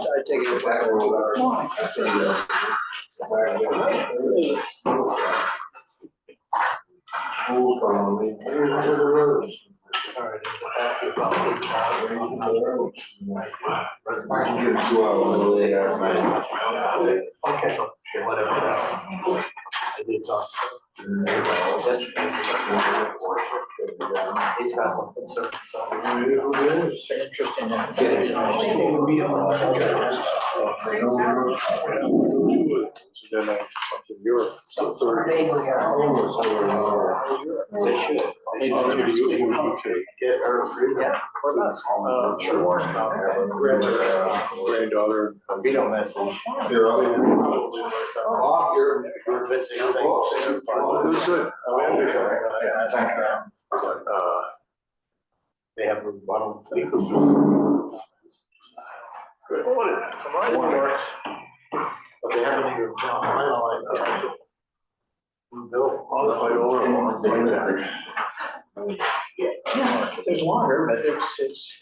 I take it back. Okay, whatever. I did talk. He's got some concerns. Interesting. Then Europe. They should. Get her. Granddaughter. We don't mess with. You're Busy. Who's good? They have a bottom. Good morning. Works. But they haven't even. Bill. Yeah, there's longer, but it's,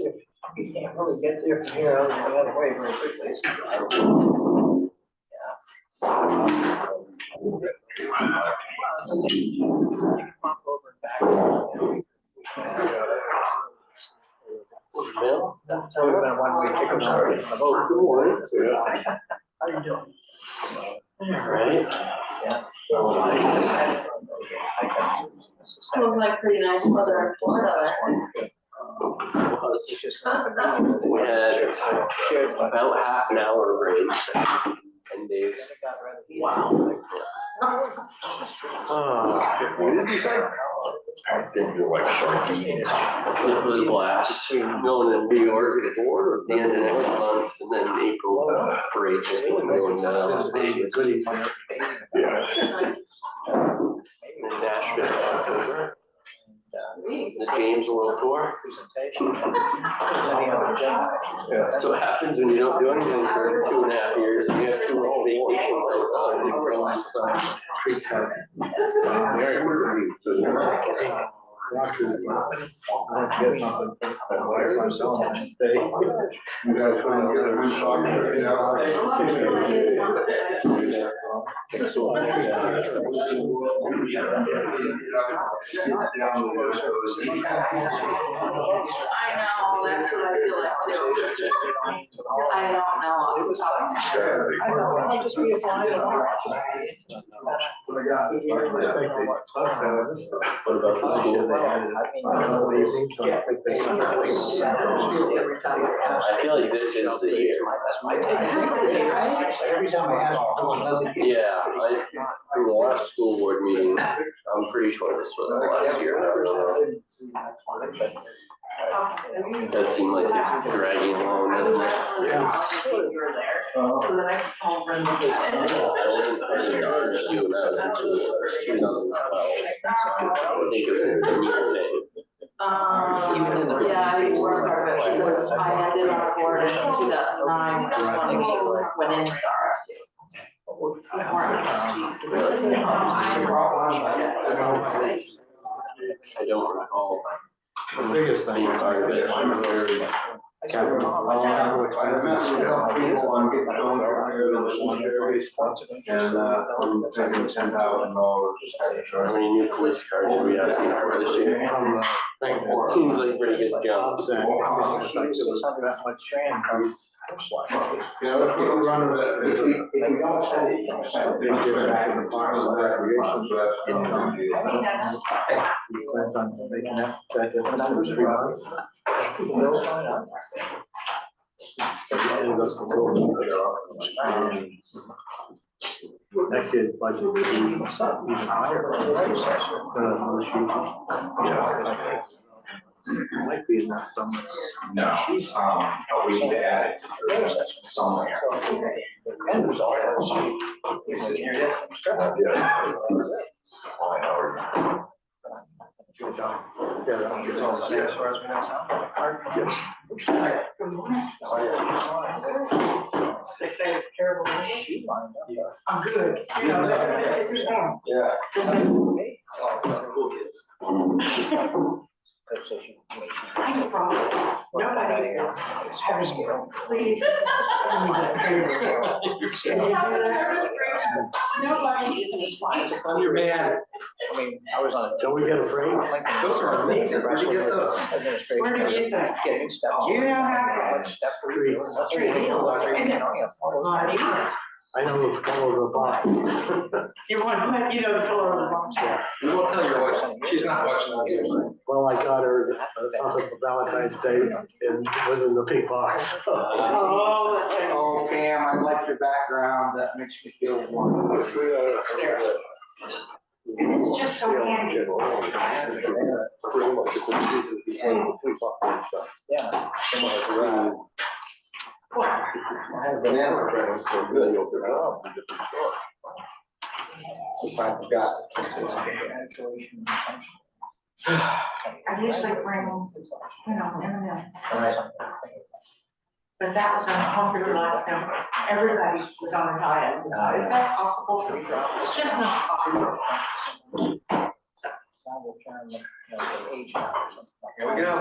you can't really get there from here the other way very quickly. You can pump over and back. Bill? That's always been a one-way ticket on the boat. Good morning. How you doing? All right. Yeah. Looked like pretty nice weather in Florida. We had about half an hour rain, 10 days. Wow. What did you say? I think you're like sardines. It was a blast. Going to New York at the end of next month, and then April parade. I think we're going to Las Vegas. Yeah. In Nashville, October. The James World Tour. That's what happens when you don't do anything for 2.5 years and you have 2 whole You guys want to get a good talk right I know, that's what I feel like too. I don't know. I'll just be a fly. What about the school? I feel like this is the year. Every time I ask. Yeah, from the last school board meeting, I'm pretty sure this was the last year. It does seem like it's dragging along, doesn't it? You were there. So the next conference. I wasn't president of CSU when I was in school, it was 2012. I think it was in the same. Yeah, I worked hard, but she was, I ended on board in 2009, which is when we went into RSU. I don't recall. The biggest thing is I'm very Catholic. How many new police cars are we asking for this year? It seems like a pretty good jump. That much sand comes. Yeah, let's keep running that. If we don't send it, Big difference in the parks and recreation, so that's gonna be. Plans on making that another 3 months. They'll sign up. Next year's budget will be even higher. Might be in that somewhere. No, we need to add it to somewhere. And there's all that. You're sitting here yet? It's all the same as far as we know. Yes. Terrible. I'm good. Yeah. Cool kids. I promise, nobody is. Please. Nobody is. I'm your man. I mean, I was on a. Don't we get a frame? Those are amazing. Where'd you get those? Where did you get that? Getting stuff. You don't have Trees. I know the color of the box. You want, you know the color of the box. You won't tell your wife, she's not watching this. Well, I got her something for Valentine's Day and it was in the pink box. Oh, that's right. Oh, Pam, I like your background, that makes me feel warm. It's just so handy. Yeah. Banana bread is still good. It's the sign of God. I usually bring, you know, M&Ms. But that was unpopular last time. Everybody was on a diet. Is that possible? It's just not possible. Here we go.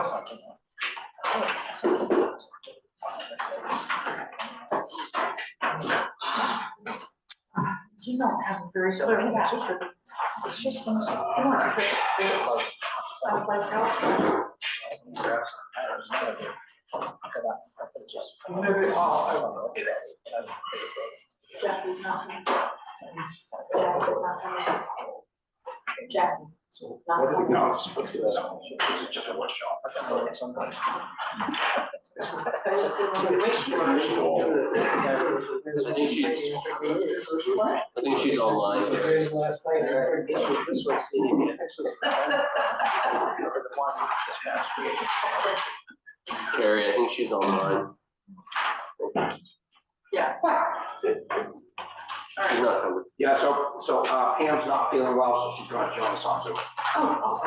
You don't have a very clear picture. It's just, you want to put this someplace else. Move it all. Jackie's not coming. Jackie's not coming. Jackie. What do we know? What's the best one? It's just a workshop. I just didn't wish you were. I think she's online. Carrie, I think she's online. Yeah, what? She's not coming. Yeah, so Pam's not feeling well, so she's gonna join us on Zoom. Oh,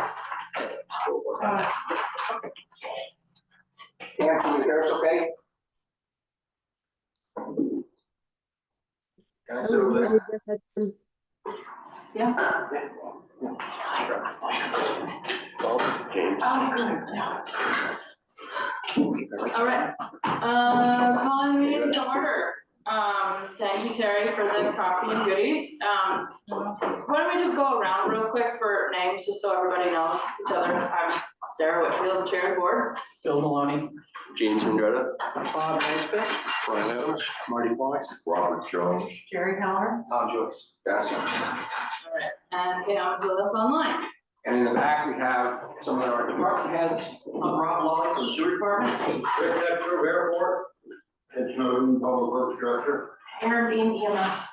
Pam, can you hear us okay? Can I sit over there? yeah. James. All right, calling the meeting to order. Thank you, Terry, for the coffee and goodies. Why don't we just go around real quick for names, just so everybody knows each other. I'm Sarah Whitfield, Chair of the Board. Bill Maloney. James Andretta. Bob Nesbitt. Brian Adams, Marty Fox, Robert Jones. Jerry Heller. Tom Joyce. Yes. All right, and Pam is with us online. And in the back, we have some of our department heads. Rob Lawler from the sewer department. Rick Decker, Airport, Ed Snowden, Public Works Director. Aaron Bean, EMS.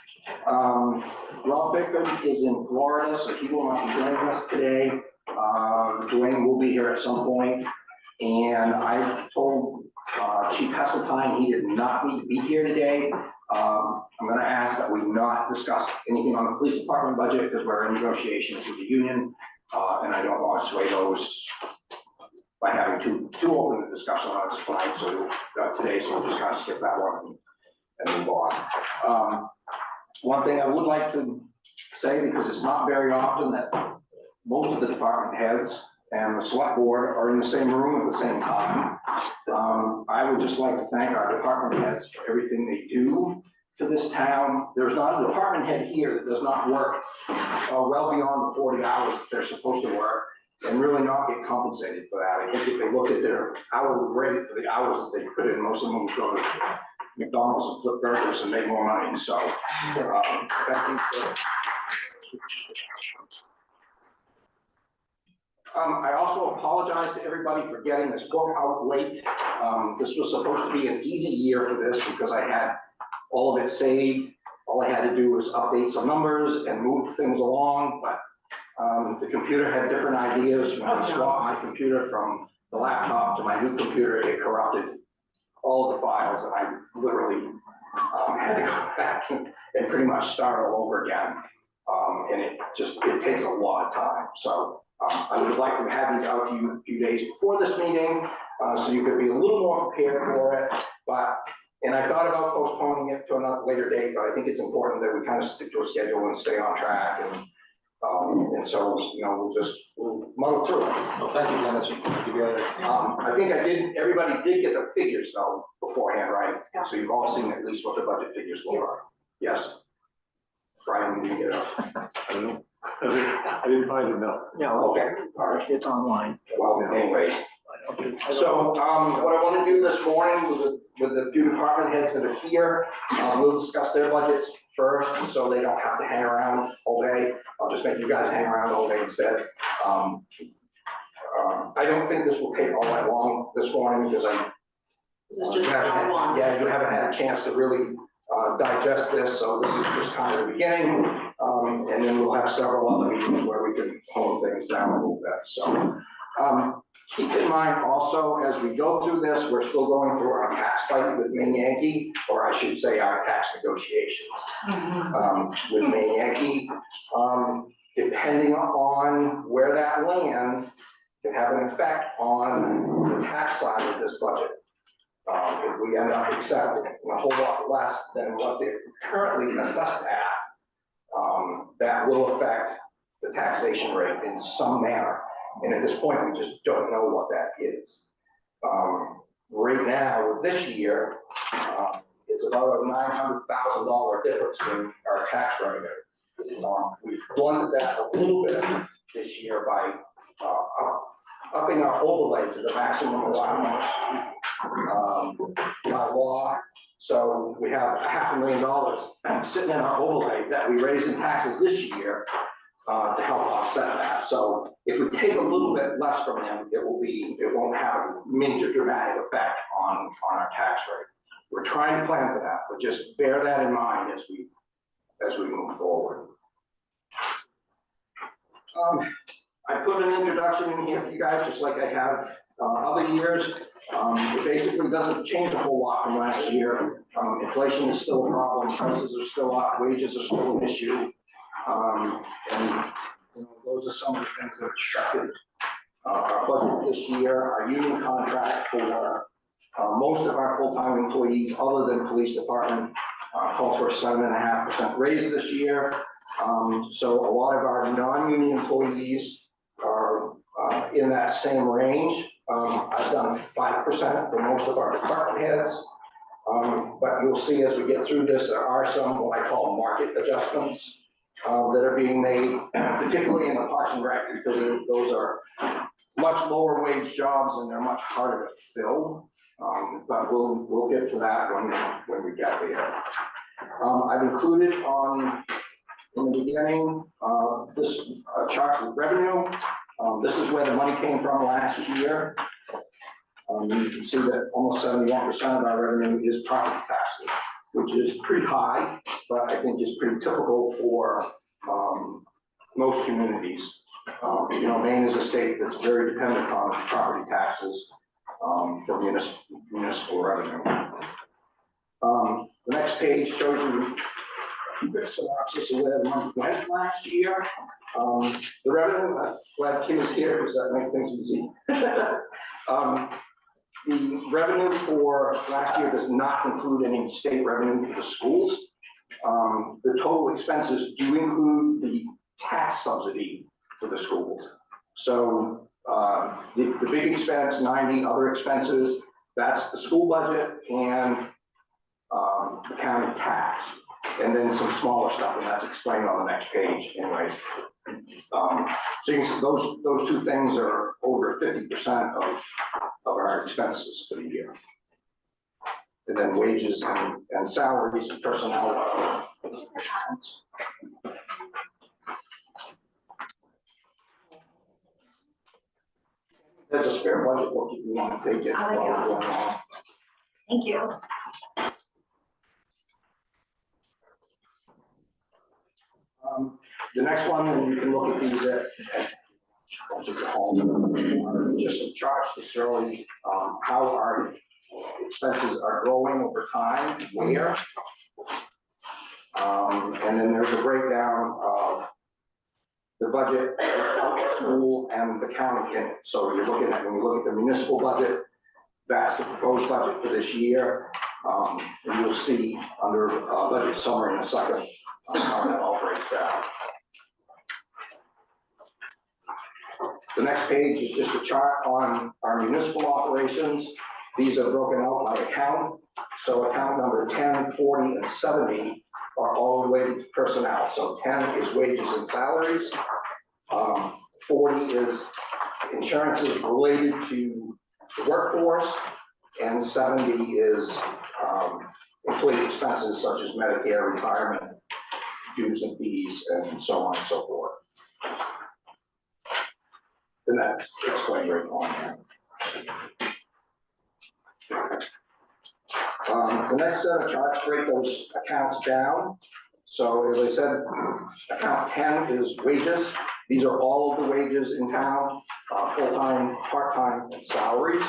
Rob Bickford is in Florida, so he will not be joining us today. Dwayne will be here at some point. And I told Chief Heseltine he did not need to be here today. I'm gonna ask that we not discuss anything on the police department budget because we're in negotiations with the union. And I don't want to sway those by having too open a discussion on this tonight, so today, so we'll just kind of skip that one and move on. One thing I would like to say, because it's not very often that most of the department heads and the select board are in the same room at the same time. I would just like to thank our department heads for everything they do for this town. There's not a department head here that does not work well beyond the 40 hours that they're supposed to work and really not get compensated for that. I think if they look at their hourly rate for the hours that they put in, most of them would go to McDonald's and flip burgers and make more money. So thank you for. I also apologize to everybody for getting this book out late. This was supposed to be an easy year for this because I had all of it saved. All I had to do was update some numbers and move things along, but the computer had different ideas. When I swapped my computer from the laptop to my new computer, it corrupted all of the files, and I literally had to go back and pretty much start all over again. And it takes a lot of time. So I would like to have these out to you a few days before this meeting, so you could be a little more prepared for it. And I thought about postponing it to another later date, but I think it's important that we kind of stick to a schedule and stay on track. And And so, we'll muddle through it. Well, thank you, Dennis, you got it. I think everybody did get the figures though beforehand, right? So you've all seen at least what the budget figures were. Yes. Brian, did you get it? I don't know. I didn't find it, no. No, Okay, all right. it's online. Well, anyways, so, what I want to do this morning with the few department heads that are here, we'll discuss their budgets first, so they don't have to hang around all day. I'll just make you guys hang around all day instead. I don't think this will take all that long this morning, because This is just haven't had- round one. Yeah, you haven't had a chance to really digest this, so this is just kind of the beginning. And then we'll have several other meetings where we can hone things down a little bit, so. Keep in mind also, as we go through this, we're still going through our tax fight with Maine Yankee, or I should say our tax negotiations with Maine Yankee. Depending on where that lands, can have an effect on the tax side of this budget. If we end up accepting a whole lot less than what they're currently assessed at, that will affect the taxation rate in some manner. And at this point, we just don't know what that is. Right now, with this year, it's about a $900,000 difference in our tax revenue. We've blunted that a little bit this year by upping our overlay to the maximum allowance by law. So we have $500,000 sitting in our overlay that we raised in taxes this year to help offset that. So if we take a little bit less from them, it won't have a major dramatic effect on our tax rate. We're trying to plan for that, but just bear that in mind as we move forward. I put an introduction in here for you guys, just like I have other years. It basically doesn't change a whole lot from last year. Inflation is still a problem, prices are still up, wages are still an issue. And those are some of the things that have affected our budget this year. Our union contract for most of our full-time employees, other than police department, calls for a 7.5% raise this year. So a lot of our non-union employees are in that same range. I've done 5% for most of our department heads. But you'll see as we get through this, there are some what I call market adjustments that are being made, particularly in the Parks and Rec, because those are much lower wage jobs and they're much harder to fill. But we'll get to that when we get there. I've included in the beginning this chart with revenue. This is where the money came from last year. You can see that almost 71% of our revenue is property taxes, which is pretty high, but I think is pretty typical for most communities. Maine is a state that's very dependent on property taxes for municipal revenue. The next page shows you the synopsis of where the money went last year. The revenue, glad Kim is here because that makes things easy. The revenue for last year does not include any state revenue for the schools. The total expenses do include the tax subsidy for the schools. So the big expense, 90 other expenses, that's the school budget and the county tax. And then some smaller stuff, and that's explained on the next page anyways. So you can see those two things are over 50% of our expenses for the year. And then wages and salaries and personnel. There's a spare budget book if you want to take it. Thank you. The next one, and you can look at these at home, just some charts to show you how our expenses are growing over time, where. And then there's a breakdown of the budget, the school and the county in it. So you're looking at, when you look at the municipal budget, that's the proposed budget for this year. And you'll see under budget summary in a second how that all breaks down. The next page is just a chart on our municipal operations. These are broken out by account. So account number 10, 40, and 70 are all related to personnel. So 10 is wages and salaries. 40 is insurances related to the workforce, and 70 is employee expenses such as Medicare, retirement, dues and fees, and so on and so forth. And that's explained right on there. The next set of charts break those accounts down. So as I said, account 10 is wages. These are all of the wages in town, full-time, part-time, and salaries.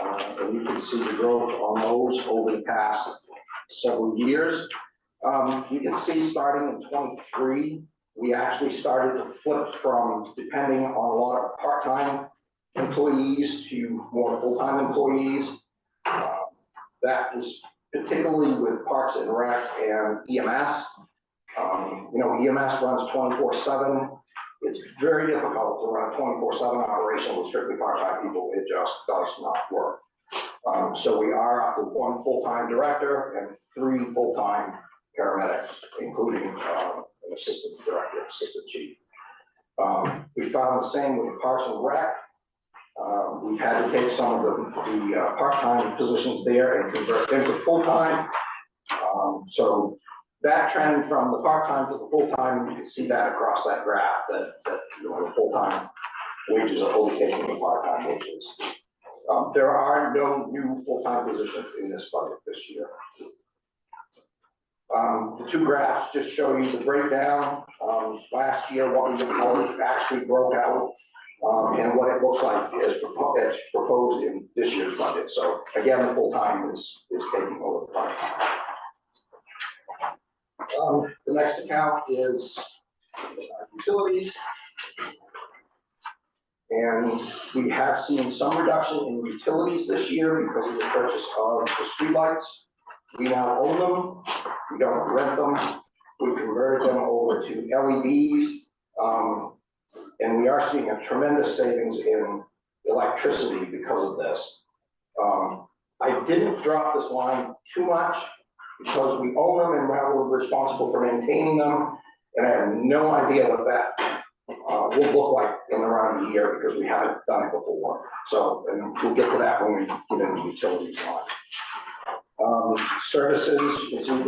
And you can see the growth on those over the past several years. You can see starting in 23, we actually started to flip from depending on a lot of part-time employees to more full-time employees. That was particularly with Parks and Rec and EMS. You know, EMS runs 24/7. It's very difficult to run a 24/7 operation with strictly part-time people. It just does not work. So we are up to 1 full-time director and 3 full-time paramedics, including an assistant director, assistant chief. We found the same with Parks and Rec. We've had to take some of the part-time positions there and convert them to full-time. So that trend from the part-time to the full-time, you can see that across that graph, that you know, the full-time wages are overtaking the part-time wages. There are no new full-time positions in this budget this year. The 2 graphs just show you the breakdown. Last year, how it actually broke out, and what it looks like as proposed in this year's budget. So again, the full-time is taking over the part-time. The next account is utilities. And we have seen some reduction in utilities this year because of the purchase of the streetlights. We now own them, we don't rent them, we converted them over to LEDs. And we are seeing a tremendous savings in electricity because of this. I didn't drop this line too much because we own them and now we're responsible for maintaining them. And I have no idea what that will look like in around a year because we haven't done it before. So, and we'll get to that when we get into the utilities line. Services, you can see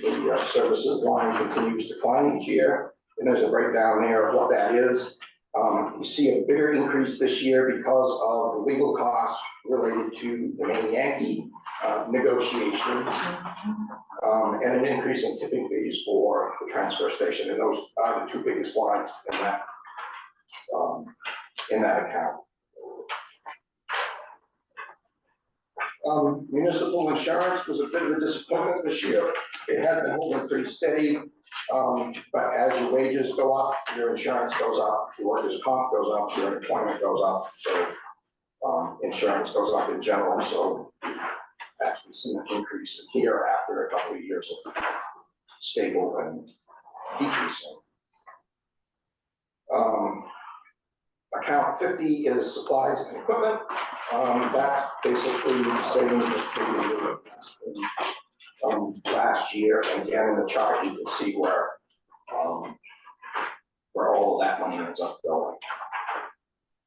the services line continues to climb each year. And there's a breakdown there of what that is. You see a bigger increase this year because of the legal costs related to the Maine Yankee negotiations, and an increase in tipping fees for the transfer station. And those are the 2 biggest lines in that account. Municipal insurance was a bit of a disappointment this year. It had been holding pretty steady. But as your wages go up, your insurance goes up, your workers' comp goes up, your employment goes up, so insurance goes up in general. So actually seen an increase in here after a couple of years of stable and decreasing. Account 50 is supplies and equipment. That's basically the savings was pretty last year, and again in the chart you can see where all of that money ends up going.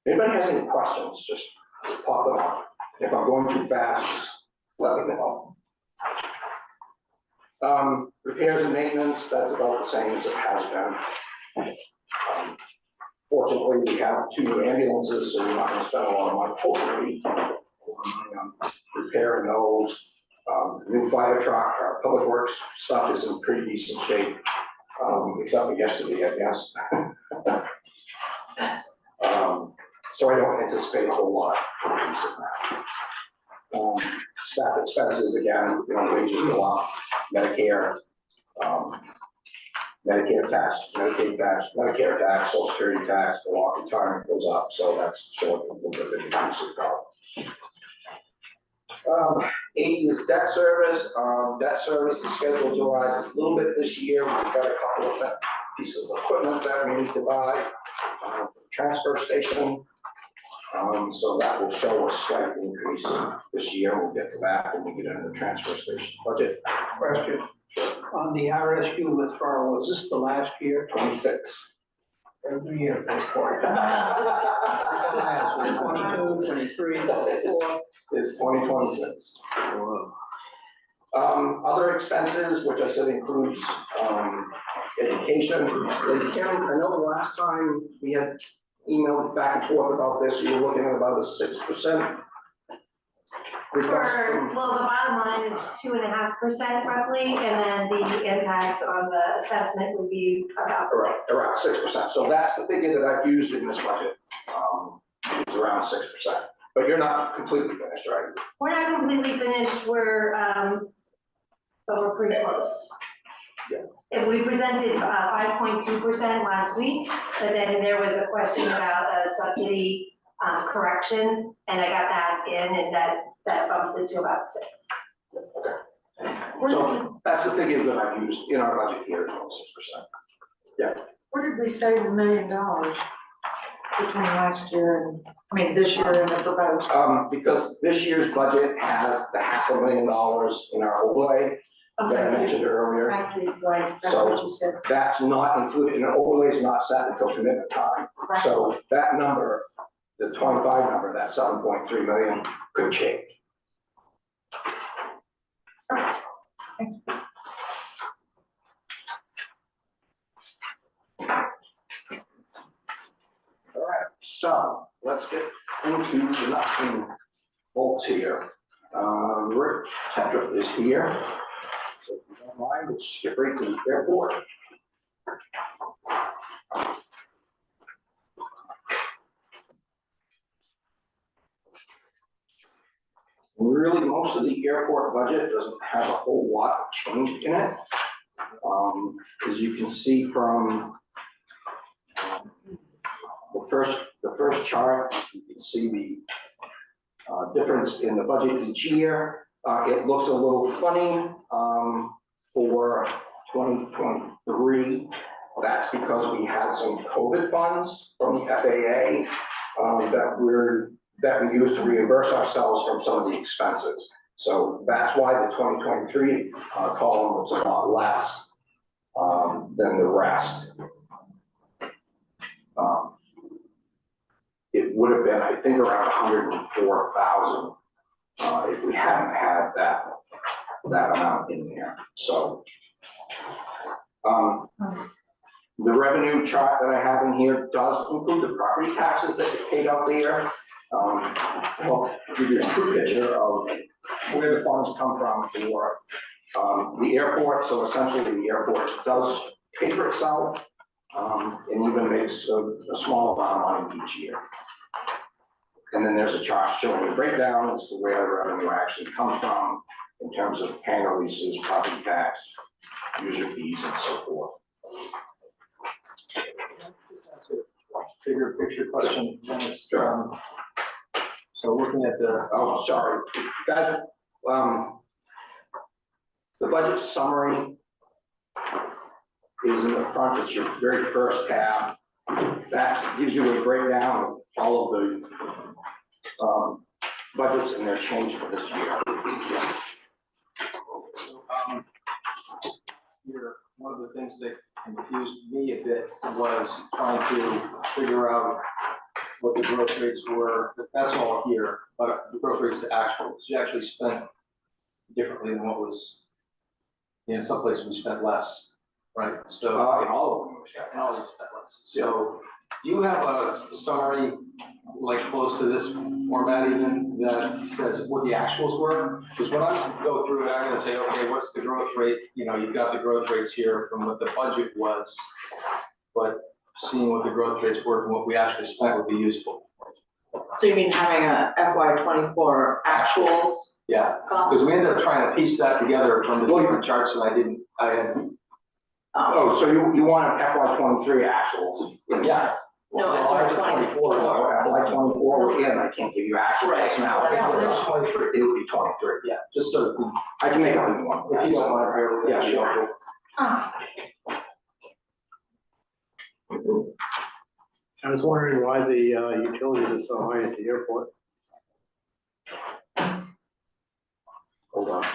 If anybody has any questions, just pop them up. If I'm going too fast, just let me know. Repairs and maintenance, that's about the same as it has been. Fortunately, we have 2 new ambulances, so we're not going to spend a lot of money, hopefully, on repairing those. New fire truck, our public works stuff is in pretty decent shape, except for yesterday, I guess. So I don't anticipate a whole lot of increase in that. Staff expenses, again, you know, wages go up, Medicare, Medicare tax, Medicaid tax, Medicare tax, Social Security tax, the law retirement goes up, so that's showing a little bit of an increase in cost. 80 is debt service. Debt service is scheduled to rise a little bit this year. We've got a couple of pieces of equipment that we need to buy. transfer station. So that will show a slight increase this year. We'll get to that when we get into the transfer station budget. Question, on the RSU withdrawal, was this the last year? 26. Every year, that's quarter. 22, 23, 24. It's 2026. Other expenses, which I said includes, education. And Karen, I know the last time we had emailed back and forth about this, you were looking at about a 6% request from. Well, the bottom line is 2.5% roughly, and then the impact on the assessment would be about Around 6%. So that's the figure that I've used in this budget. It's around 6%. But you're not completely finished, right? We're not completely finished, but we're pretty close. Yeah. And we presented 5.2% last week, but then there was a question about a subsidy correction, and I got that in, and that bumps it to about 6. So that's the figure that I've used in our budget here, 6%. Where did we save $1 million between last year and, this year and the proposed? Because this year's budget has the $500,000 in our overlay that I mentioned earlier. Actually, right, that's So- what you said. That's not included, and the overlay is not set until commitment time. Right. So that number, the 25 number, that 7.3 million could change. All right, so let's get into the nuts and bolts here. Rick Tetra is here. So if you don't mind, we'll skip right to the airport. Really, most of the airport budget doesn't have a whole lot of change in it. As you can see from the first chart, you can see the difference in the budget each year. It looks a little funny for 2023. That's because we had some COVID funds from the FAA that we used to reimburse ourselves from some of the expenses. So that's why the 2023 column was a lot less than the rest. It would have been, I think, around 104,000 if we hadn't had that amount in there. So the revenue chart that I have in here does include the property taxes that get paid out there. Well, give you a true picture of where the funds come from for the airport. So essentially, the airport does pay for itself and even makes a small amount of money each year. And then there's a chart showing the breakdown as to where the revenue actually comes from in terms of hangar leases, property tax, user fees, and so forth. That's a bigger picture question. So looking at the, Oh, sorry, guys, the budget summary is in the front. It's your very first tab. That gives you a breakdown of all of the budgets and their change for this year. here, one of the things that confused me a bit was trying to figure out what the growth rates were. That's all here, but the growth rates to actuals. You actually spent differently than what was, in some places we spent less, right? So, In all of them, we spent and all we spent less. So, do you have a summary like close to this format even that says what the actuals were? Because when I go through it, I'm gonna say, okay, what's the growth rate? You know, you've got the growth rates here from what the budget was, but seeing what the growth rates were from what we actually spent would be useful. So you mean having a FY24 actuals Yeah, column? because we ended up trying to piece that together from the different charts and I had. Oh, so you want an FY23 actuals? Yeah. No, Well, I had FY24. FY24 we're in, I can't give you actuals Right, now. so Yeah, that's- 23. It would be 23. Yeah, just so that I can make up a new one. if you don't mind, bear with me. Yeah, sure. I was wondering why the utilities are so high at the airport. Hold on.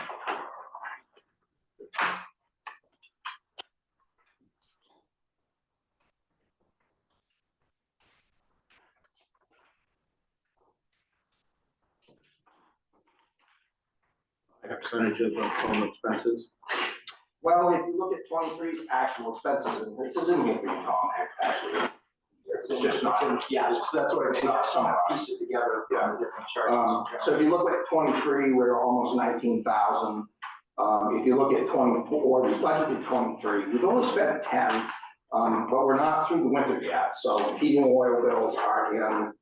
Percentages of home expenses. Well, if you look at 23's actual expenses, and this is in here for you, Tom, actually. It's just not, yes, that's what it's not summarized. Piece it together from the different charges. So if you look at 23, we're almost 19,000. If you look at 24, we budgeted 23. We've only spent 10, but we're not through the winter yet. So heating oil bills are in.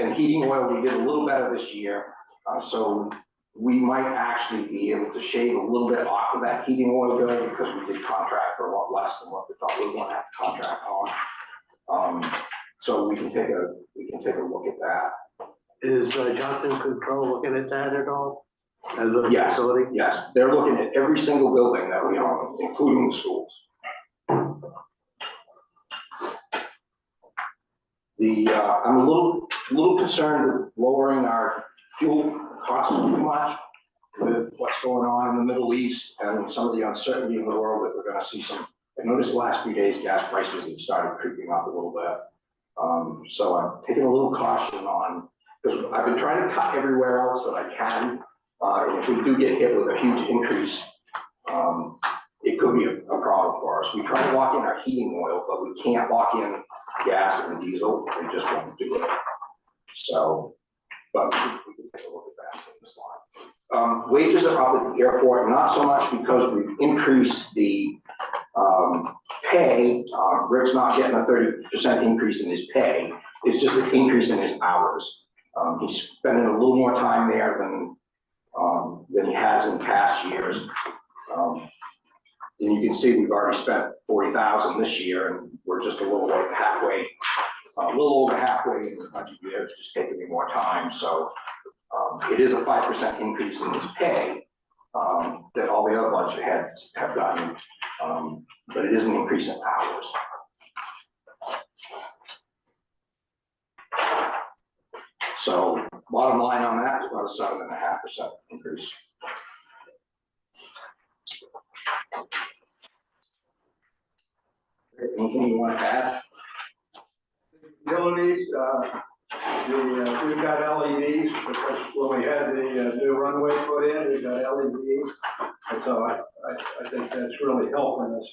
And heating oil, we did a little better this year. So we might actually be able to shave a little bit off of that heating oil bill because we did contract for a lot less than what we thought we were going to have to contract on. So we can take a look at that. Is Johnson Control looking at that at all? As a Yes. facility? Yes, they're looking at every single building that we own, including the schools. I'm a little concerned with lowering our fuel costs too much with what's going on in the Middle East and some of the uncertainty in the world that we're gonna see some. I noticed the last few days, gas prices have started creeping up a little bit. So I'm taking a little caution on, because I've been trying to cut everywhere else that I can. And if we do get hit with a huge increase, it could be a problem for us. We try to lock in our heating oil, but we can't lock in gas and diesel. We just won't do it. So, but we can take a look at that in this line. Wages are up at the airport, not so much because we've increased the pay. Rick's not getting a 30% increase in his pay. It's just an increase in his hours. He's spending a little more time there than he has in past years. And you can see we've already spent 40,000 this year, and we're just a little over halfway in the budget year. It's just taking me more time. So it is a 5% increase in his pay that all the other budget heads have gotten, but it is an increase in hours. So bottom line on that is about a 7.5% increase. Anything you want to add? Utilities, we've got LEDs, because when we had the new runway put in, we got LEDs. And so I think that's really helping us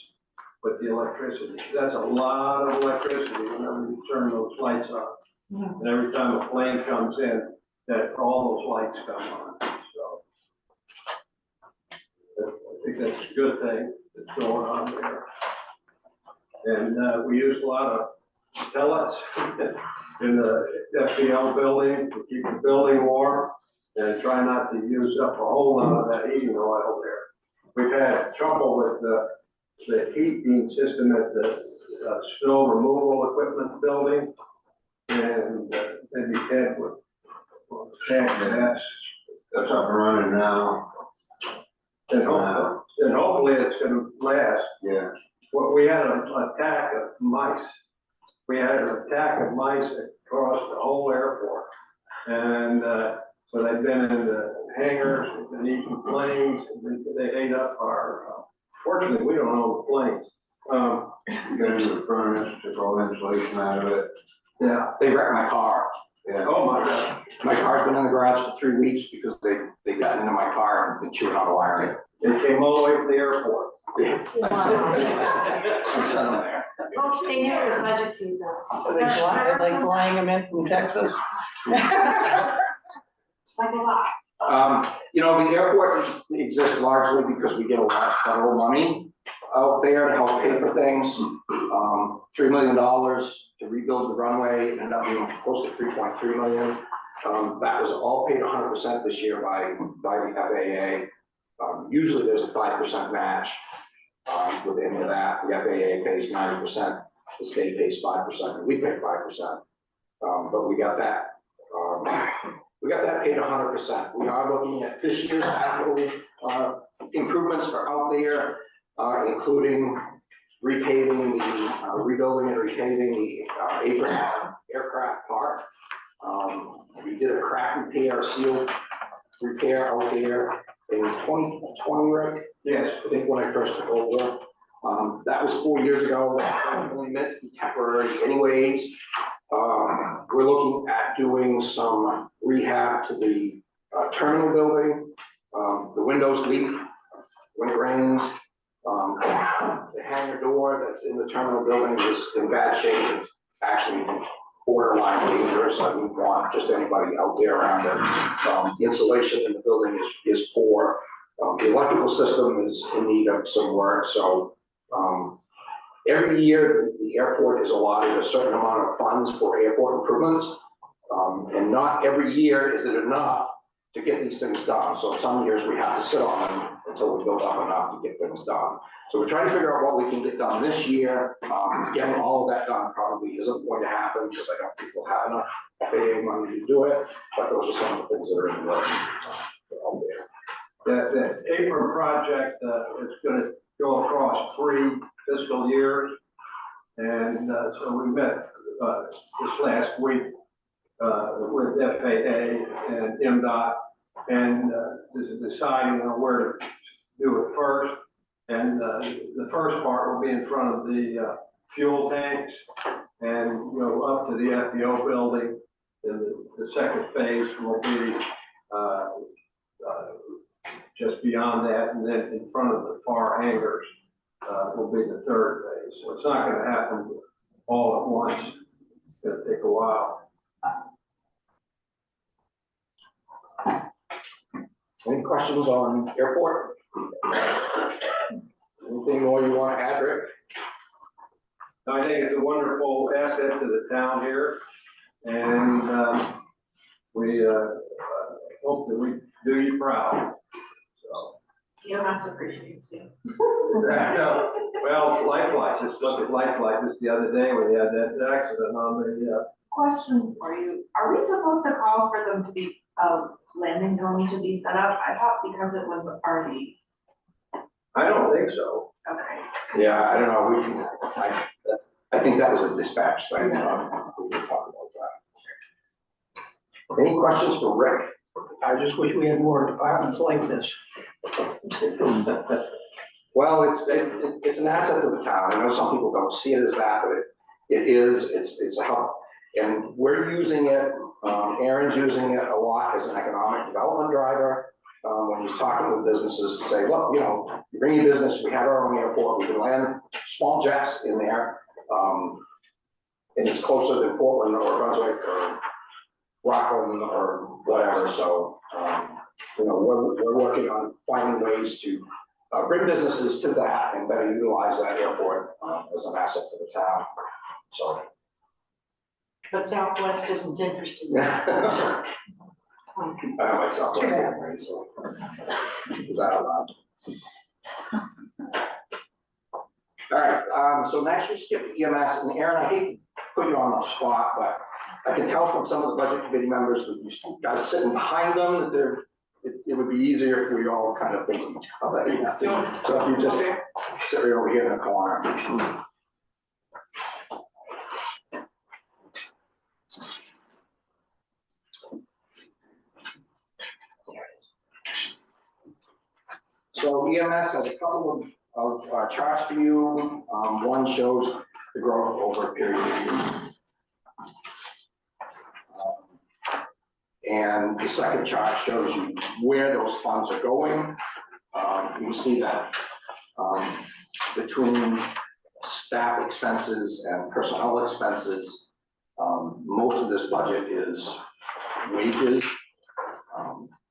with the electricity. That's a lot of electricity whenever you turn those lights on. And every time a plane comes in, that all those lights come on, so. I think that's a good thing that's going on there. And we use a lot of pellets in the FPL building to keep the building warm and try not to use up a whole lot of that heating oil there. We've had trouble with the heating system at the snow removal equipment building. And then you had with gas. That's up and running now. And hopefully it's gonna last. Yeah. Well, we had an attack of mice. We had an attack of mice across the whole airport. And so they've been in the hangars, they've been eating planes, and they ate up our, fortunately, we don't own the planes. You got into the furnace, took all the insulation out of it. Yeah. They wrecked my car. Yeah. Oh, my God. My car's been in the garage for 3 weeks because they got into my car and been chewing on the wiring. They came all the way from the airport. Yeah. Wow. I sent them there. Well, they knew it was budget season. Are they flying them in from Texas? Like a lot. You know, the airport exists largely because we get a lot of federal money out there to help pay for things. $3 million to rebuild the runway, ended up being close to $3.3 million. That was all paid 100% this year by the FAA. Usually there's a 5% match with any of that. The FAA pays 90%, the state pays 5%, and we pay 5%. But we got that. We got that paid 100%. We are looking at this year's capital improvements are out there, including repaving rebuilding and repaving the apron aircraft park. We did a crack repair, seal repair out there in 2020, right? Yes. I think when I first took over. That was 4 years ago, that only meant to be temporary anyways. We're looking at doing some rehab to the terminal building. The windows leak when it rains. The hangar door that's in the terminal building is in bad shape. It's actually borderline dangerous. I wouldn't want just anybody out there around it. The insulation in the building is poor. The electrical system is in need of some work, so every year the airport is allotted a certain amount of funds for airport improvements. And not every year is it enough to get these things done. So some years we have to sit on them until we build up enough to get things done. So we're trying to figure out what we can get done this year. Getting all of that done probably isn't going to happen because I don't think we'll have enough FAA money to do it, but those are some of the things that are in the works out there. That apron project, is gonna go across 3 fiscal years. And, so we met, this last week, with FAA and MDOT, and, deciding on where to do it first. And, the first part will be in front of the, fuel tanks and go up to the FBO building. And the second phase will be, just beyond that, and then in front of the far hangars, will be the third phase. So it's not gonna happen all at once. It's gonna take a while. Any questions on airport? Anything more you want to add, Rick? I think it's a wonderful asset to the town here, and, we, hope that we do you proud. So. EMS appreciates you. Well, Lifeline, just look at Lifeline just the other day when they had that accident on the, Question for you, are we supposed to call for them to be, landing zone to be set up? I thought because it was already, I don't think so. okay. Yeah, I don't know, I think that was a dispatch thing, we can talk about that. Any questions for Rick? I just wish we had more departments like this. Well, it's an asset to the town, I know some people don't see it as that, but it's a help. And we're using it, Aaron's using it a lot as an economic development driver. When he's talking with businesses to say, look, you know, you bring your business, we have our own airport, we can land small jets in there. And it's closer than Portland or Brunswick or Rockland or whatever, so, you know, we're working on finding ways to bring businesses to that and better utilize that airport as an asset for the town, so. But Southwest isn't interested. I don't like Southwest anyway, so. Is that allowed? All right, so next we skip the EMS, and Aaron, I hate to put you on the spot, but I can tell from some of the budget committee members that you guys sitting behind them that it would be easier if we all kind of think of each other. So if you just sit right over here in the corner. So EMS has a couple of charts for you. One shows the growth over a period of years. And the second chart shows you where those funds are going. You see that between staff expenses and personnel expenses, most of this budget is wages.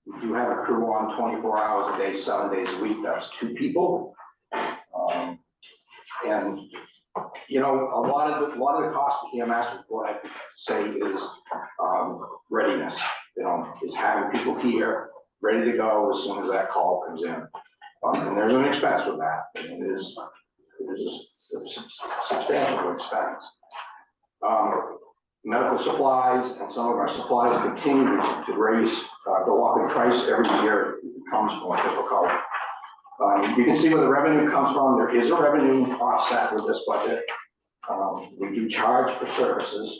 We do have a crew on 24 hours a day, 7 days a week. That's 2 people. And you know, a lot of the cost of EMS, what I say is readiness. You know, is having people here ready to go as soon as that call comes in. And there's an expense with that. And it is a substantial expense. Medical supplies and some of our supplies continue to go up in price every year. It becomes more difficult. You can see where the revenue comes from. There is a revenue offset with this budget. We do charge for services.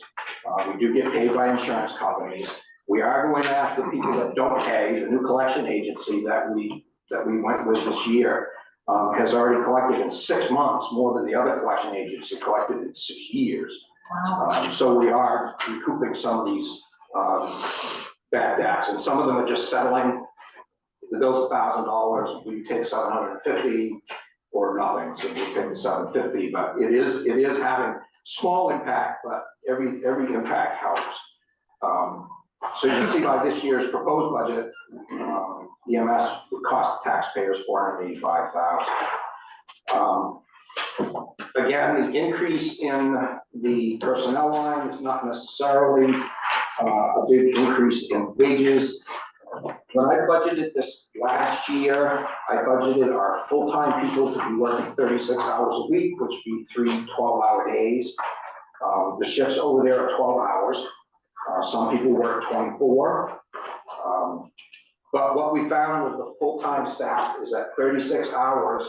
We do get paid by insurance companies. We are going after people that don't pay. The new collection agency that we went with this year has already collected in 6 months more than the other collection agency collected in 6 years. Wow. So we are recouping some of these bad debts, and some of them are just settling. The bill's $1,000, we take $750 or nothing, so we take the $750. But it is having small impact, but every impact helps. So you can see by this year's proposed budget, EMS would cost the taxpayers $485,000. Again, the increase in the personnel line is not necessarily a big increase in wages. When I budgeted this last year, I budgeted our full-time people to be working 36 hours a week, which would be 3 12-hour days. The shifts over there are 12 hours. Some people work 24. But what we found with the full-time staff is that 36 hours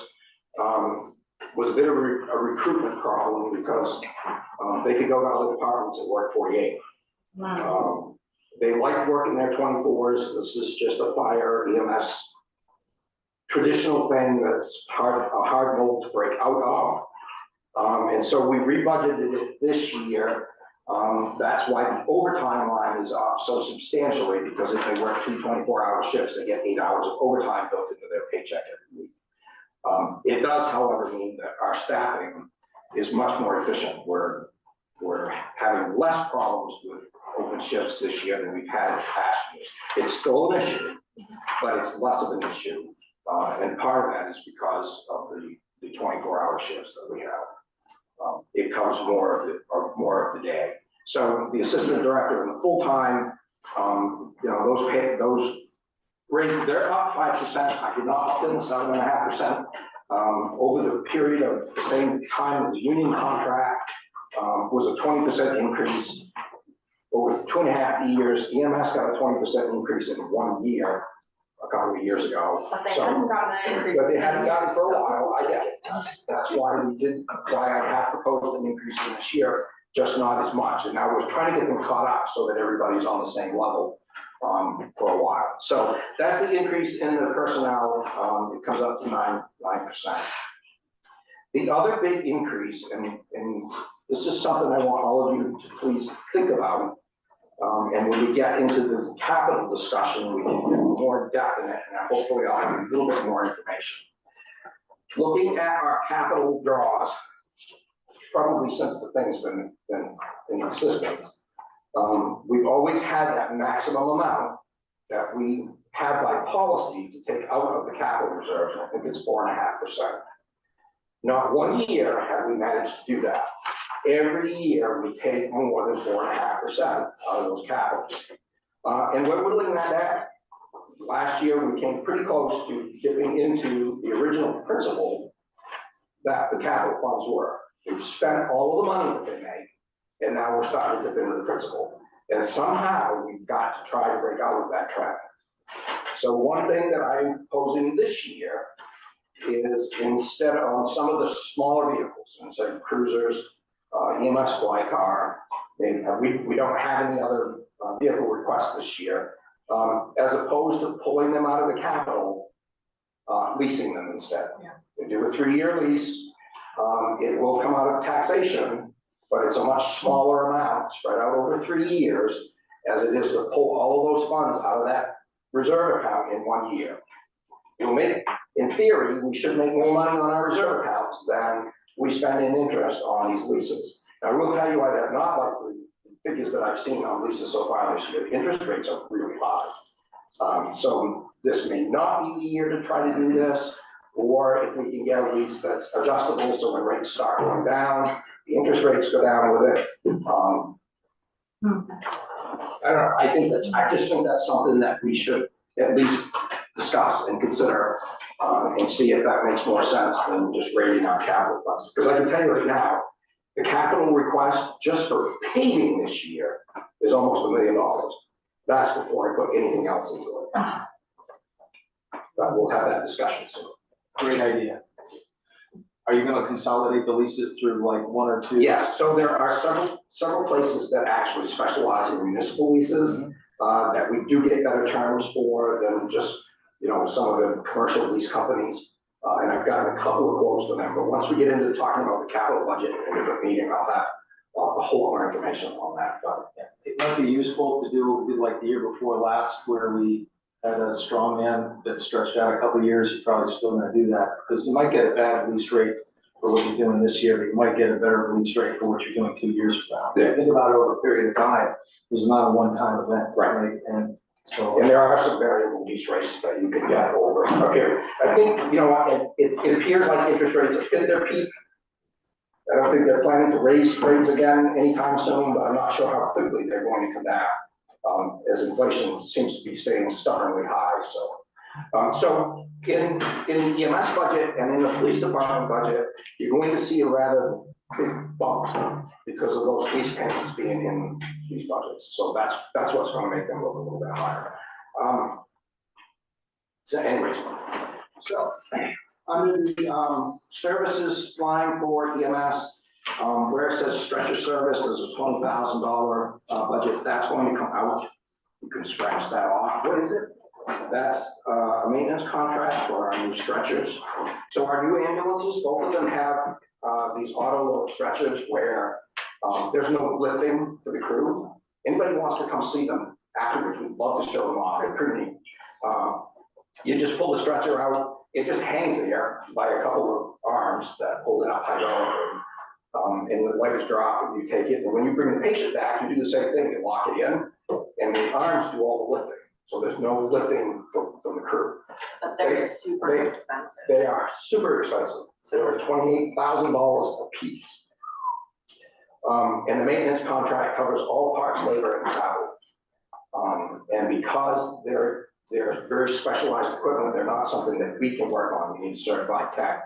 was a bit of a recruitment problem because they could go to other departments and work 48. They like working their 24s. This is just a fire EMS traditional thing that's a hard mold to break out of. And so we rebudgeted it this year. That's why the overtime line is up so substantially, because if they work 2 24-hour shifts, they get 8 hours of overtime built into their paycheck every week. It does, however, mean that our staffing is much more efficient. We're having less problems with open shifts this year than we've had in past years. It's still an issue, but it's less of an issue. And part of that is because of the 24-hour shifts that we have. It covers more of the day. So the assistant director and the full-time, those raises, they're up 5%. I did not up them 7.5%. Over the period of the same time as the union contract was a 20% increase. Over 2.5 years, EMS got a 20% increase in 1 year, a couple of years ago. But they hadn't gotten that increase. But they hadn't gotten it for a while, I get it. That's why I have proposed an increase in this year, just not as much. And now we're trying to get them caught up so that everybody's on the same level for a while. So that's the increase in the personnel. It comes up to 9%. The other big increase, and this is something I want all of you to please think about. And when we get into the capital discussion, we can get more depth in it, and hopefully I'll have a little bit more information. Looking at our capital draws, probably since the thing's been in existence, we've always had that maximum amount that we have by policy to take out of the capital reserve. I think it's 4.5%. Not 1 year have we managed to do that. Every year we take more than 4.5% out of those capitals. And we're whittling that down. Last year we came pretty close to dipping into the original principle that the capital funds were. We've spent all of the money that they make, and now we're starting to dip into the principle. And somehow we've got to try to break out of that trap. So one thing that I'm proposing this year is, instead of some of the smaller vehicles, instead of cruisers, EMS fly car, we don't have any other vehicle requests this year, as opposed to pulling them out of the capital, leasing them instead. Yeah. We do a 3-year lease. It will come out of taxation, but it's a much smaller amount spread out over 3 years, as it is to pull all of those funds out of that reserve account in 1 year. In theory, we should make more money on our reserve accounts than we spend in interest on these leases. Now, I will tell you, I have not liked the figures that I've seen on leases so far this year. The interest rates are really high. So this may not be the year to try to do this, or if we can get a lease that's adjustable, so when rates start going down, the interest rates go down with it. I don't know, I just think that's something that we should at least discuss and consider, and see if that makes more sense than just raiding our capital funds. Because I can tell you right now, the capital request just for paving this year is almost $1 million. That's before I put anything else into it. But we'll have that discussion soon. Great idea. Are you gonna consolidate the leases through like one or two? Yes, so there are several places that actually specialize in municipal leases, that we do get better terms for than just, some of the commercial lease companies. And I've gotten a couple of quotes from them, but once we get into talking about the capital budget in a different meeting, I'll have a whole lot more information on that, but. It might be useful to do what we did like the year before last, where we had a strong man that stretched out a couple of years. You're probably still gonna do that, because you might get a bad lease rate for what you're doing this year, but you might get a better lease rate for what you're doing 2 years from now. Yeah. Think about it over a period of time. This is not a one-time event, right? And so. And there are some variable lease rates that you can get over. Okay, I think, it appears like interest rates have hit their peak. I don't think they're planning to raise rates again anytime soon, but I'm not sure how quickly they're going to come back, as inflation seems to be staying stubbornly high, so. So in the EMS budget and in the police department budget, you're going to see a rather big bump because of those lease payments being in these budgets. So that's what's going to make them look a little bit higher. So anyways, so under the services line for EMS, where it says stretcher service, there's a $20,000 budget that's going to come out. You can scratch that off. What is it? That's a maintenance contract for our new stretchers. So our new ambulances, both of them have these auto load stretchers where there's no lifting for the crew. Anybody who wants to come see them afterwards, we'd love to show them off. They're pretty neat. You just pull the stretcher out. It just hangs there by a couple of arms that hold it up hydraulically. And the legs drop and you take it. And when you bring the patient back, you do the same thing. You lock it in and the arms do all the lifting. So there's no lifting from the crew. But they're super expensive. They are super expensive. They're $28,000 a piece. And the maintenance contract covers all parts, labor, and travel. And because they're very specialized equipment, they're not something that we can work on. You need certified tech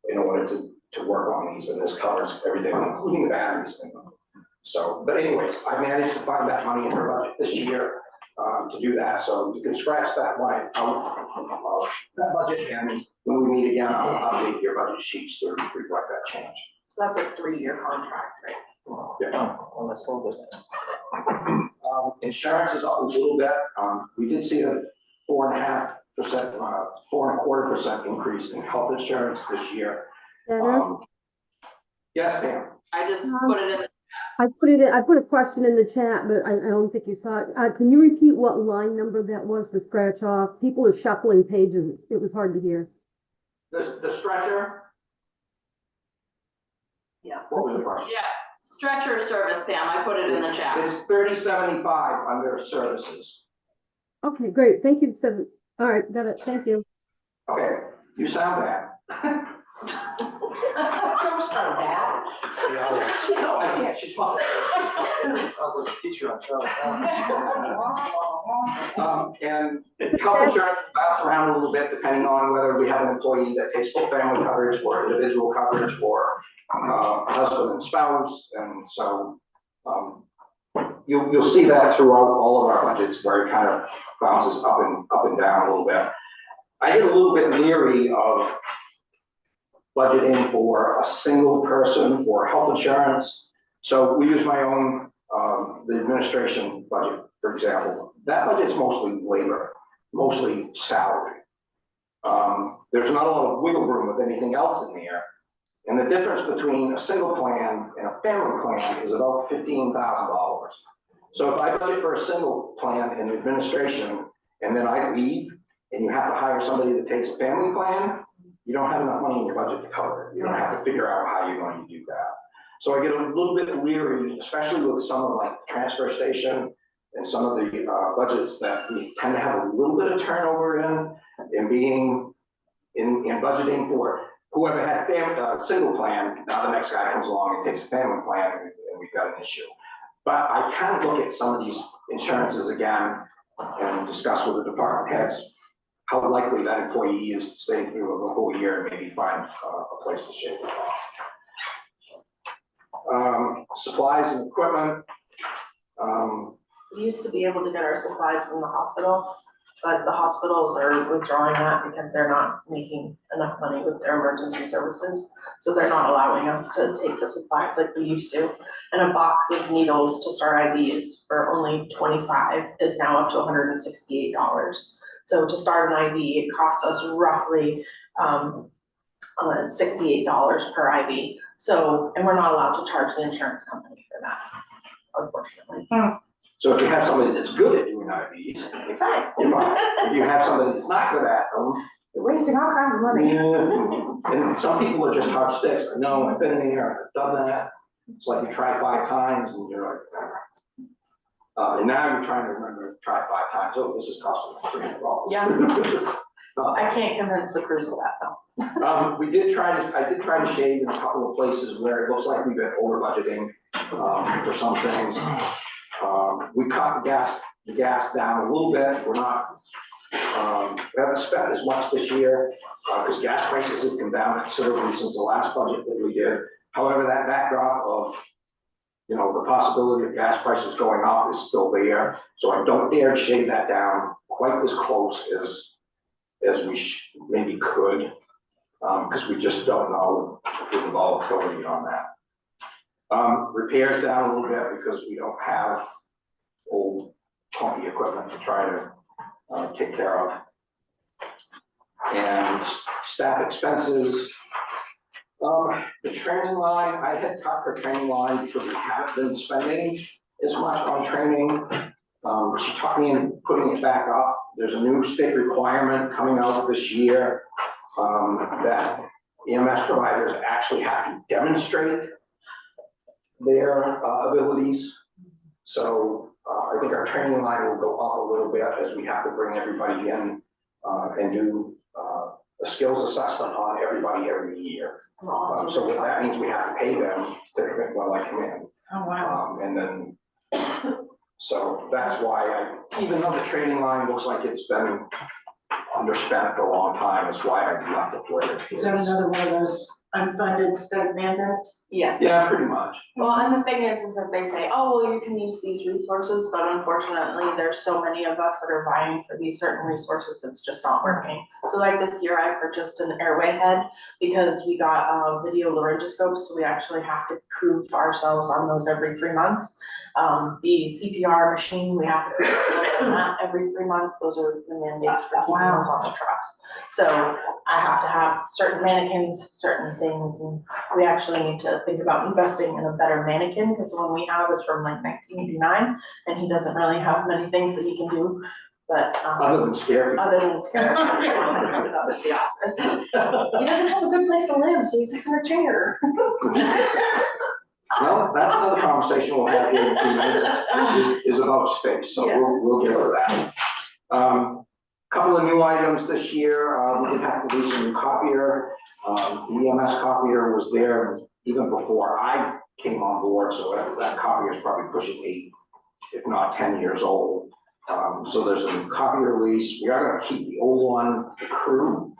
in order to work on these, and this covers everything, including the batteries in them. So, but anyways, I managed to find that money in her budget this year to do that. So you can scratch that line out of that budget, and when we meet again, I'll update your budget sheets to reflect that change. So that's a 3-year contract, right? Yeah. On the silver. Insurance is up a little bit. We did see a 4.5%, 4.25% increase in health insurance this year. Yes, Pam. I just put it in. I put a question in the chat, but I don't think you saw it. Can you repeat what line number that was to scratch off? People are shuffling pages. It was hard to hear. The stretcher? Yeah. What was the question? Yeah, stretcher service, Pam, I put it in the chat. It's 3075 under services. Okay, great. Thank you. All right, got it. Thank you. Okay, you sound bad. Don't sound bad. I can't, she's smart. Sounds like a teacher on Charlie. And health insurance bounce around a little bit depending on whether we have an employee that takes full family coverage or individual coverage or husband and spouse. And so you'll see that throughout all of our budgets where it kind of bounces up and down a little bit. I get a little bit leery of budgeting for a single person for health insurance. So we use my own, the administration budget, for example. That budget's mostly labor, mostly salary. There's not a lot of wiggle room with anything else in there. And the difference between a single plan and a family plan is about $15,000. So if I budget for a single plan in administration and then I leave and you have to hire somebody that takes a family plan, you don't have enough money in your budget to cover it. You don't have to figure out how you're going to do that. So I get a little bit leery, especially with some of like the transfer station and some of the budgets that we tend to have a little bit of turnover in being in budgeting for whoever had a family, single plan. Now the next guy comes along and takes a family plan and we've got an issue. But I kind of look at some of these insurances again and discuss with the department heads how likely that employee is to stay through the whole year and maybe find a place to shave it off. Supplies and equipment. We used to be able to get our supplies from the hospital. but the hospitals are withdrawing that because they're not making enough money with their emergency services. So they're not allowing us to take the supplies like we used to. And a box of needles to start IVs for only 25 is now up to $168. So to start an IV, it costs us roughly $68 per IV. So, and we're not allowed to charge the insurance company for that, unfortunately. So if you have somebody that's good at doing IVs, You're fine. you're fine. If you have somebody that's not good at them, You're wasting all kinds of money. and some people are just hard sticks. I know, I've been there, I've done that. It's like you try 5 times and you're like, and now you're trying to remember to try 5 times. Oh, this is costing us $300. Yeah. I can't convince the crews of that though. I did try to shave in a couple of places where it looks like we've been over budgeting, for some things. We cut the gas down a little bit. We're not, we haven't spent as much this year, because gas prices have come down considerably since the last budget that we did. However, that backdrop of, you know, the possibility of gas prices going up is still there. So I don't dare to shave that down quite as close as we maybe could, because we just don't know the volatility on that. Repairs down a little bit because we don't have old clunky equipment to try to take care of. And staff expenses. The training line, I had cut the training line because we haven't been spending as much on training. She talked me into putting it back up. There's a new state requirement coming out this year that EMS providers actually have to demonstrate their abilities. So I think our training line will go up a little bit as we have to bring everybody in and do a skills assessment on everybody every year. So what that means, we have to pay them to when I come in. Oh, wow. And then, so that's why even though the training line looks like it's been underspent for a long time, that's why I've left it where it Is that is. another one of those unfunded state mandates? Yes. Yeah, pretty much. Well, and the thing is that they say, oh, well, you can use these resources, but unfortunately, there's so many of us that are vying for these certain resources that's just not working. So like this year, I purchased an airway head because we got video laryngoscopes, so we actually have to prove ourselves on those every 3 months. The CPR machine, we have to prove ourselves on that every 3 months. Those are the mandates for keeping those on the trucks. So I have to have certain mannequins, certain things, and we actually need to think about investing in a better mannequin, because the one we have is from like 1989, and he doesn't really have many things that he can do, but, Other than scary. other than scare, when he comes out of the office. He doesn't have a good place to live, so he sits in a chair. Well, that's another conversation we'll have here in a few minutes, is about space, so we'll get to that. Couple of new items this year, we did have to do some new copier. The EMS copier was there even before I came on board, so that copier is probably pushing 8, if not 10 years old. So there's a copier lease. We are gonna keep the old one, the crew.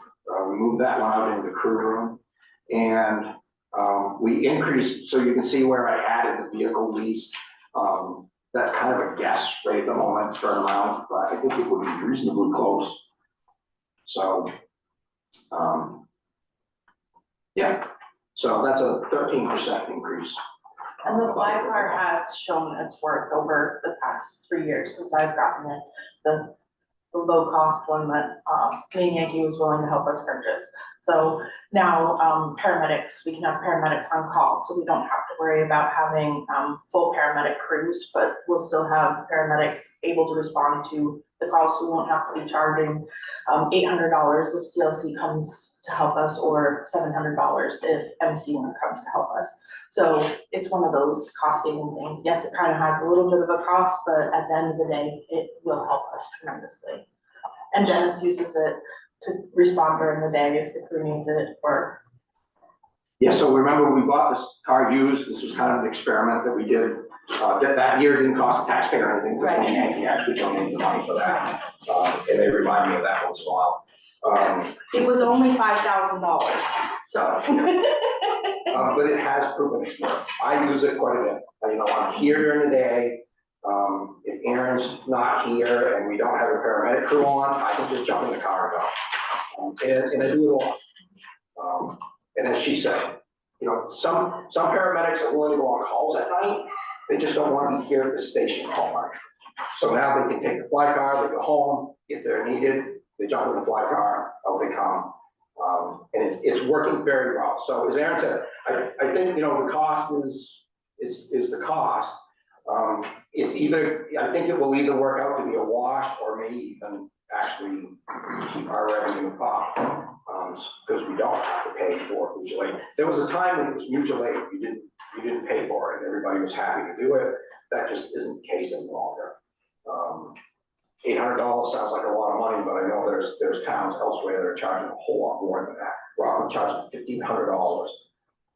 We moved that one out into the crew room. And we increased, so you can see where I added the vehicle lease. That's kind of a guess right at the moment for an amount, but I think it would be reasonably close. So, yeah, so that's a 13% increase. And the fly car has shown its worth over the past 3 years since I've gotten it. The low cost one that Maine Yankee was willing to help us purchase. So now paramedics, we can have paramedics on call, so we don't have to worry about having full paramedic crews, but we'll still have paramedic able to respond to the calls, so we won't have to be charging $800 if CLC comes to help us, or $700 if MC1 comes to help us. So it's one of those cost saving things. Yes, it kind of has a little bit of a cost, but at the end of the day, it will help us tremendously. And Dennis uses it to respond during the day if the crew needs it, or. Yeah, so remember we bought this car used. This was kind of an experiment that we did. That year didn't cost the taxpayer anything, because Right. Yankee actually donated the money for that. And they remind me of that once in a while. It was only $5,000, so. But it has proven its worth. I use it quite a bit. You know, I'm here during the day. If Aaron's not here and we don't have a paramedic crew on, I can just jump in the car and go. And I do it all. And as she said, you know, some paramedics are willing to go on calls at night, they just don't want to be here at the station all night. So now they can take the fly car, they go home, if they're needed, they jump in the fly car, out they come. And it's working very well. So as Aaron said, I think, you know, the cost is the cost. It's either, I think it will either work out to be a wash or may even actually keep our revenue up. Because we don't have to pay for mutual aid. There was a time when it was mutual aid, you didn't pay for it, and everybody was happy to do it. That just isn't the case any longer. $800 sounds like a lot of money, but I know there's towns elsewhere that are charging a whole lot more than that. Rockland charging $1,500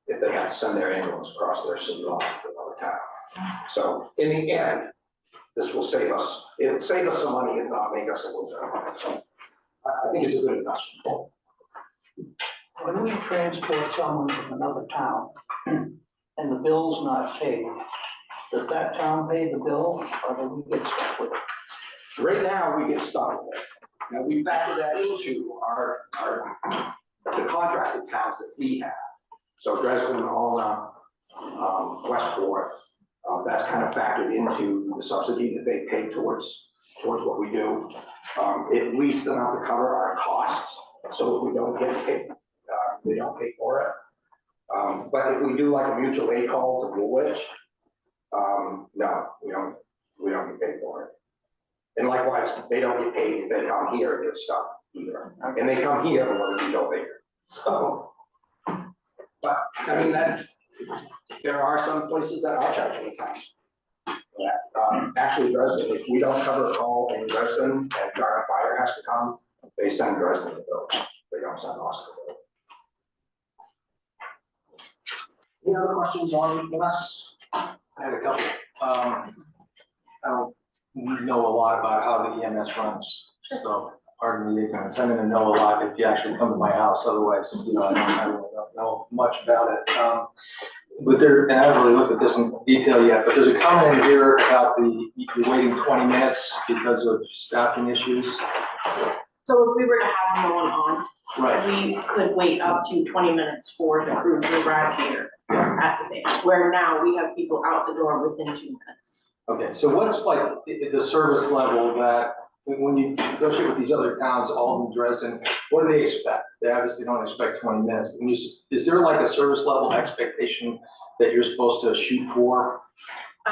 if they have to send their ambulance across their city line to another town. So in the end, this will save us, it'll save us some money and not make us a loser. So I think it's a good investment. When we transport someone from another town and the bill's not paid, does that town pay the bill or do we get stuck with it? Right now, we get stuck with it. Now, we factor that into the contracted towns that we have. So Dresden, Alna, Westport, that's kind of factored into the subsidy that they pay towards what we do. At least enough to cover our costs. So if we don't get paid, they don't pay for it. But if we do like a mutual aid call to Woolwich, no, we don't get paid for it. And likewise, they don't get paid if they come here and get stuck either. And they come here when we go there. So, but I mean, there are some places that are charging accounts. Actually, Dresden, if we don't cover a call in Dresden and Garden Fire has to come, they send Dresden the bill. They don't send us the bill. Any other questions on EMS? I had a couple. I don't know a lot about how the EMS runs, so pardon the ignorance. I'm gonna know a lot if you actually come to my house, otherwise, you know, I don't know much about it. But and I haven't really looked at this in detail yet, but there's a comment in here about you're waiting 20 minutes because of staffing issues. So if we were to have no one on, Right. we could wait up to 20 minutes for the crew to arrive here at the base, where now we have people out the door within 2 minutes. Okay, so what's like the service level that, when you negotiate with these other towns, Alden, Dresden, what do they expect? They obviously don't expect 20 minutes. Is there like a service level expectation that you're supposed to shoot for?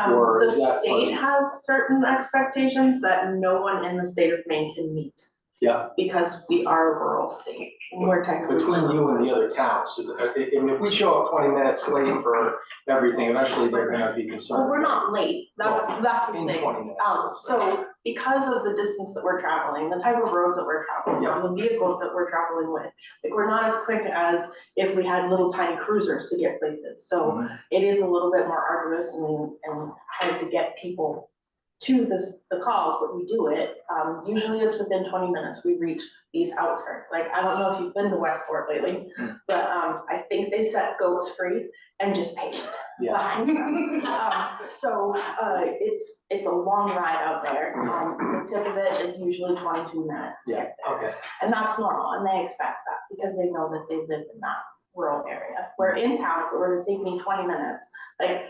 Or The is that state pleasant? has certain expectations that no one in the state of Maine can meet. Yeah. Because we are a rural state, and we're technically. Between you and the other towns, if we show up 20 minutes late for everything, eventually they're gonna be concerned. Well, we're not late, that's the In thing. 20 minutes. So because of the distance that we're traveling, the type of roads that we're traveling on, the vehicles that we're traveling with, like, we're not as quick as if we had little tiny cruisers to get places. So it is a little bit more arduous and hard to get people to the calls, but we do it. Usually it's within 20 minutes, we reach these outskirts. Like, I don't know if you've been to Westport lately, but I think they set goats free and just paved. So it's a long ride out there. The tip of it is usually 22 minutes to get there. Okay. And that's normal, and they expect that because they know that they live in that rural area. Where in town, if it were to take me 20 minutes, like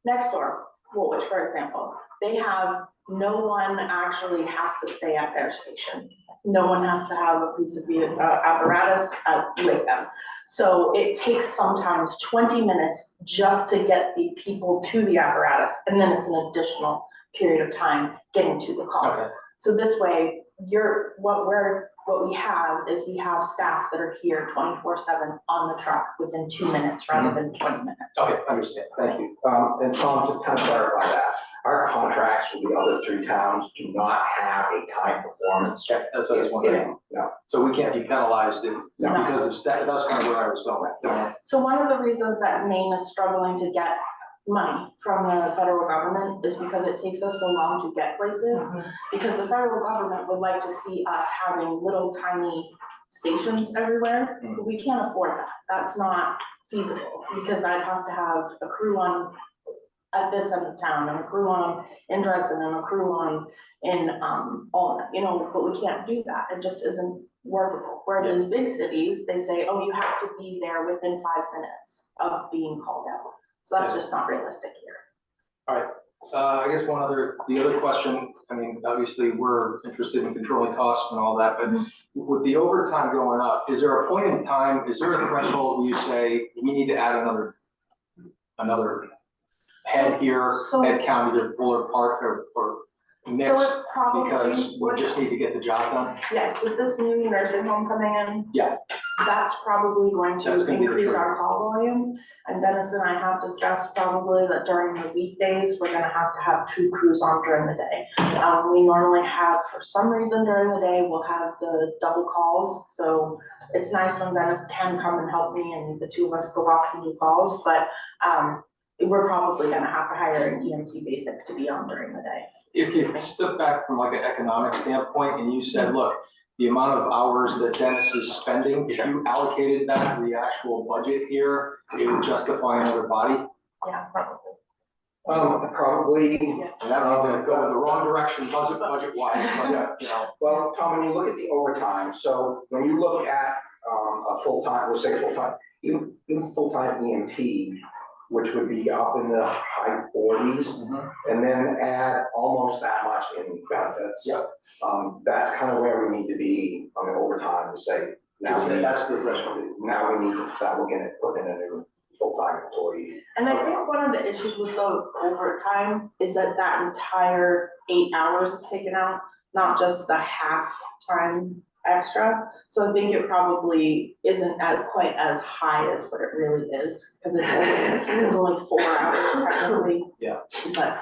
next door, Woolwich, for example, they have, no one actually has to stay at their station. No one has to have a piece of apparatus with them. So it takes sometimes 20 minutes just to get the people to the apparatus, and then it's an additional period of time getting to the call. Okay. So this way, what we have is we have staff that are here 24/7 on the truck within 2 minutes rather than 20 minutes. Okay, understand, thank you. And Tom, to kind of clarify that, our contracts with the other 3 towns do not have a time performance. Yeah, that's what I was wondering. No. So we can't be penalized No. because of staff, that's kind of where I was going. So one of the reasons that Maine is struggling to get money from the federal government is because it takes us so long to get places. Because the federal government would like to see us having little tiny stations everywhere. But we can't afford that. That's not feasible because I'd have to have a crew on at this end of town, and a crew on in Dresden, and a crew on in, Alna, you know, but we can't do that, it just isn't workable. Where in these big cities, they say, oh, you have to be there within 5 minutes of being called out, so that's just not realistic here. I guess the other question, I mean, obviously, we're interested in controlling costs and all that, but with the overtime going up, is there a point in time, is there a threshold where you say, we need to add another head here, So- head count either Fuller Park or mix, So it probably because we would- just need to get the job done? Yes, with this new nursing home coming in. Yeah. That's probably going That's to gonna be the increase trigger. our call volume. And Dennis and I have discussed probably that during the weekdays, we're gonna have to have 2 crews on during the day. We normally have, for some reason during the day, we'll have the double calls. So it's nice when Dennis can come and help me and the 2 of us go off and do calls, but, we're probably gonna have to hire an EMT basic to be on during the day. If you step back from like an economic standpoint and you said, look, the amount of hours that Dennis is spending, if you allocated that to the actual budget here, it would justify another body? Yeah, probably. Probably, Yes. And that would go in the wrong direction, budget wise, but, you know. well, Tom, when you look at the overtime, so when you look at, a full-time, we'll say full-time, even full-time EMT, which would be up in the high 40s, and then add almost that much in benefits. Yep. That's kind of where we need to be on the overtime to say, now we need, That's the threshold. now we need to, that we're gonna put in a new full-time employee. And I think one of the issues with the overtime is that that entire 8 hours is taken out, not just the half time extra. So I think it probably isn't quite as high as what it really is, because it's only 4 hours technically. Yeah. But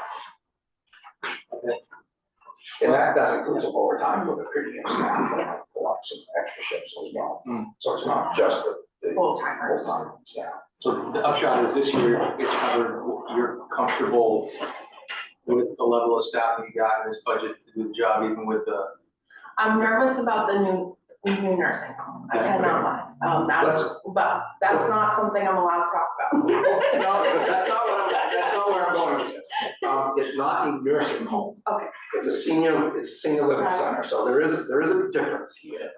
And that does include some overtime for the per diem staff, that have pull up some extra shifts as well. So it's not just the full timers. full-time staff. So the upshot is this year, it's covered, you're comfortable with the level of staffing you got in this budget to do the job, even with the. I'm nervous about the new nursing home, I Okay. cannot lie. That's not something I'm allowed to talk about. No, but that's not where I'm going with this. It's not a nursing home. Okay. It's a senior living center, so there is a difference here.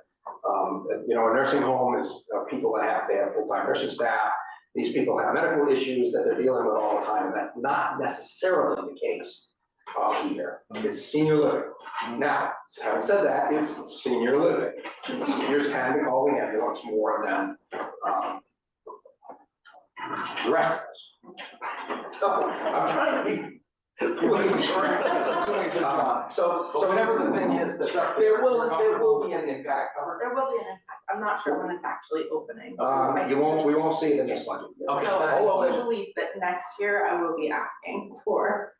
You know, a nursing home is people that they have full-time nursing staff. These people have medical issues that they're dealing with all the time, and that's not necessarily the case here. It's senior living. Now, having said that, it's senior living. Seniors can be called the ambulance more than the rest of us. So I'm trying to be. So whatever the thing is, there will be an impact. There will be an impact, I'm not sure when it's actually opening. We won't see it in this budget. Okay, So that's I all. do believe that next year I will be asking for.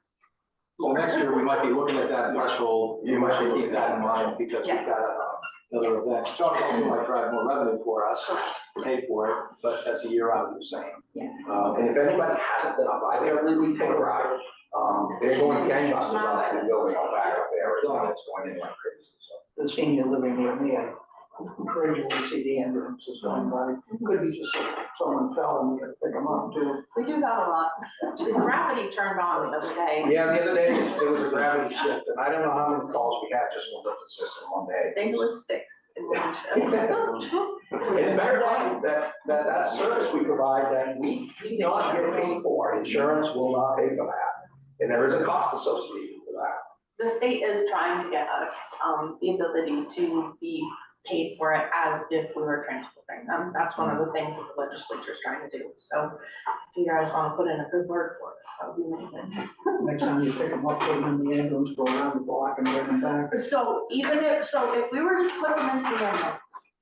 So next year, we might be looking at that threshold, you might keep that in mind, because we've got another event. Chuck also might drive more revenue for us, to pay for it, but that's a year out, you're saying. Yes. And if anybody hasn't been up by there, really take a ride. They're going gangbusters on that new building out back up there, it's going in like crazy, so. The senior living near me, I occasionally see the ambulances going by. Could be just someone fell and we gotta pick them up too. We do that a lot. The gravity turned on the other day. Yeah, the other day, there was a gravity shift, and I don't know how many calls we had just with the system one day. I think it was 6 in one shift. And bear in mind that's a service we provide that we do not get paid for, insurance will not pay for that. And there is a cost associated with that. The state is trying to get us, the ability to be paid for it as if we were transporting them. That's one of the things that the legislature is trying to do. So if you guys want to put in a good word for it, that would be amazing. Next time you pick them up, put them in the ambulance, go around the block and bring them back. So if we were to put them into the ambulance,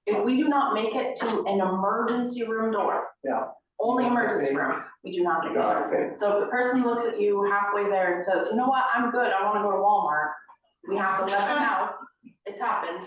if we do not make it to an emergency room door. Yeah. Only emergency room, we do not get You got paid. it, okay? So if the person looks at you halfway there and says, you know what, I'm good, I wanna go to Walmart, we have to let them out, it's happened.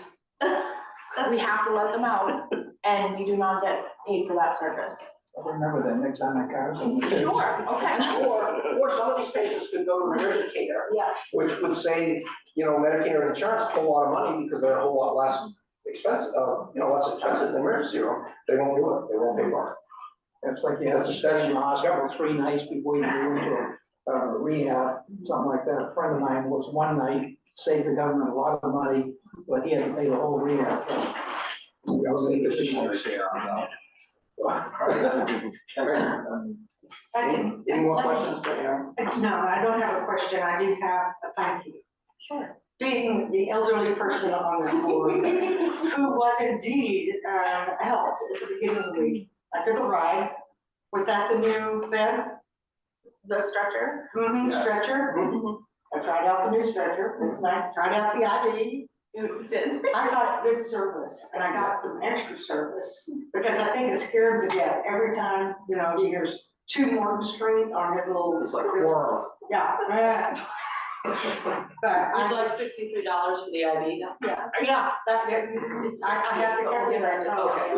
We have to let them out, and we do not get paid for that service. I'll remember that next time I car. Sure, okay. Or some of these patients could go to emergency care, Yeah, which would save, Medicare and insurance a whole lot of money because they're a whole lot less expensive, less expensive than emergency room. They won't do it, they won't pay for it. It's like you have to stay in the hospital 3 nights before you go into rehab, something like that. A friend of mine was one night, saved the government a lot of money, but he had to pay the whole rehab. We also need this right there on Any more questions for Aaron? No, I don't have a question, I do have a thank you. Sure. Being the elderly person on this board, who was indeed, helped at the beginning of the week. I took a ride, was that the new bed? The stretcher? Yes. Stretcher? I tried out the new stretcher, it was nice, tried out the IV. I got good service, and I got some extra service, because I think it scared him to death every time, you know, he hears two more straight on his little. It's like quarrel. Yeah. But I'd like $63 for the IV. yeah, that, I have to go get that. Okay.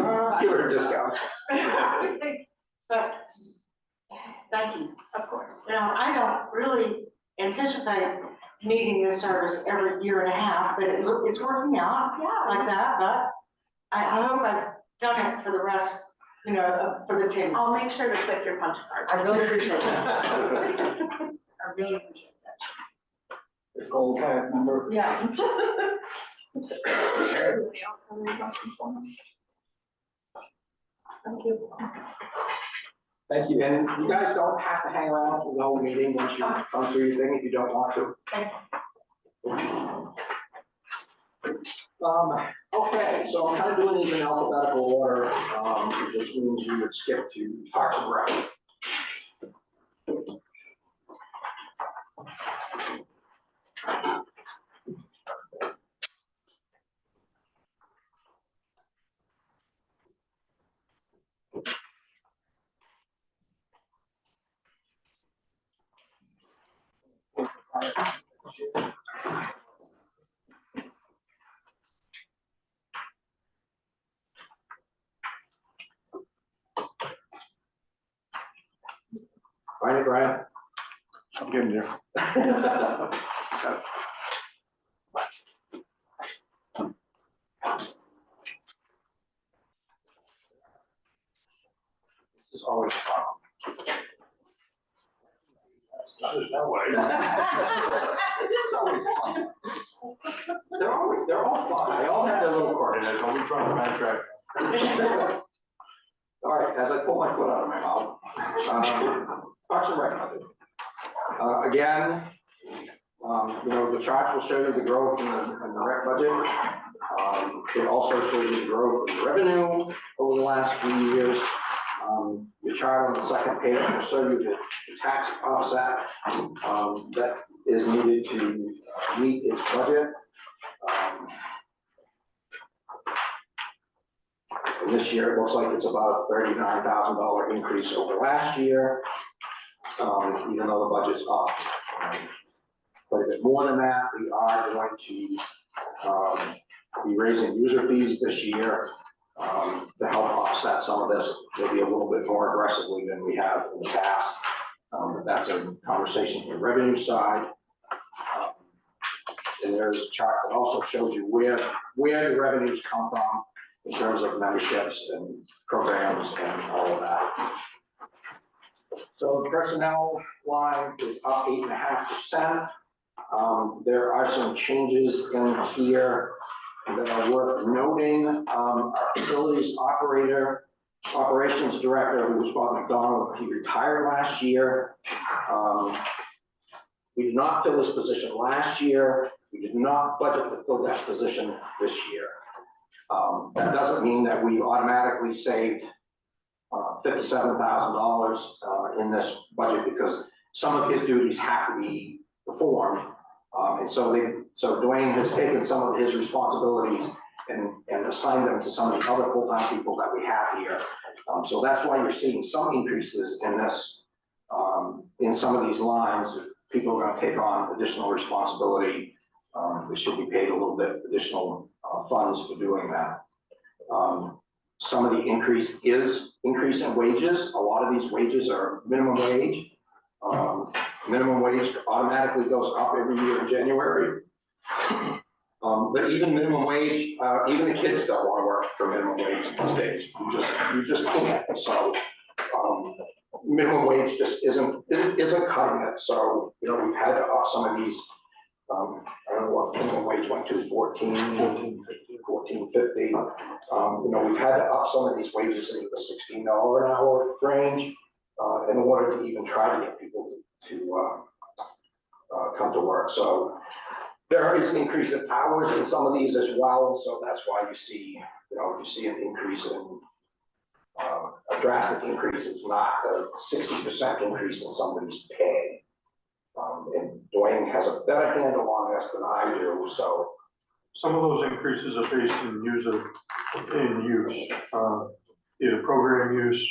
Give her a discount. But, thank you. Of course. You know, I don't really anticipate needing this service every year and a half, but it's working out like that, but I hope I've done it for the rest, you know, for the team. I'll make sure to click your punch card. I really appreciate that. I really appreciate The gold card number. that. Yeah. Anybody else have any questions for me? Thank you. Thank you, and you guys don't have to hang around for the whole meeting once you come through your thing if you don't want to. Okay, so I'm kind of doing these in alphabetical order, which means we would skip to Parks and Rec. Find it, Brian? I'm getting there. This is always a problem. That way. It is always fun. They're all fun. They all have their little quirks. Don't be trying to backtrack. All right, as I pull my foot out of my mouth, Parks and Rec budget. Again, you know, the charts will show you the growth in the rec budget. It also shows you the growth in the revenue over the last few years. The chart on the second page will show you the tax offset that is needed to meet its budget. And this year, it looks like it's about a $39,000 increase over last year, even though the budget's up. But if it's more than that, we are going to be raising user fees this year to help offset some of this, maybe a little bit more aggressively than we have in the past. But that's a conversation from the revenue side. And there's a chart that also shows you where the revenues come from in terms of memberships and programs and all of that. So the personnel line is up 8.5%. There are some changes in here that are worth noting. Our facilities operations director, who was Bob McDonald, he retired last year. We did not fill this position last year. We did not budget to fill that position this year. That doesn't mean that we automatically saved $57,000 in this budget, because some of his duties have to be performed. And so Dwayne has taken some of his responsibilities and assigned them to some of the other full-time people that we have here. So that's why you're seeing some increases in this, in some of these lines. If people are going to take on additional responsibility, they should be paid a little bit additional funds for doing that. Some of the increase is increase in wages. A lot of these wages are minimum wage. Minimum wage automatically goes up every year in January. But even minimum wage, even the kids don't want to work for minimum wage these days. You just can't. So minimum wage just isn't cutting it, so, you know, we've had to up some of these. I don't know what minimum wage went to, 14.50. You know, we've had to up some of these wages into the $16 an hour range, in order to even try to get people to come to work. So there is an increase in hours in some of these as well, so that's why you see, you know, you see an increase in, a drastic increase. It's not a 60% increase in somebody's pay. And Dwayne has a better handle on this than I do, so. Some of those increases are based in use, either program use,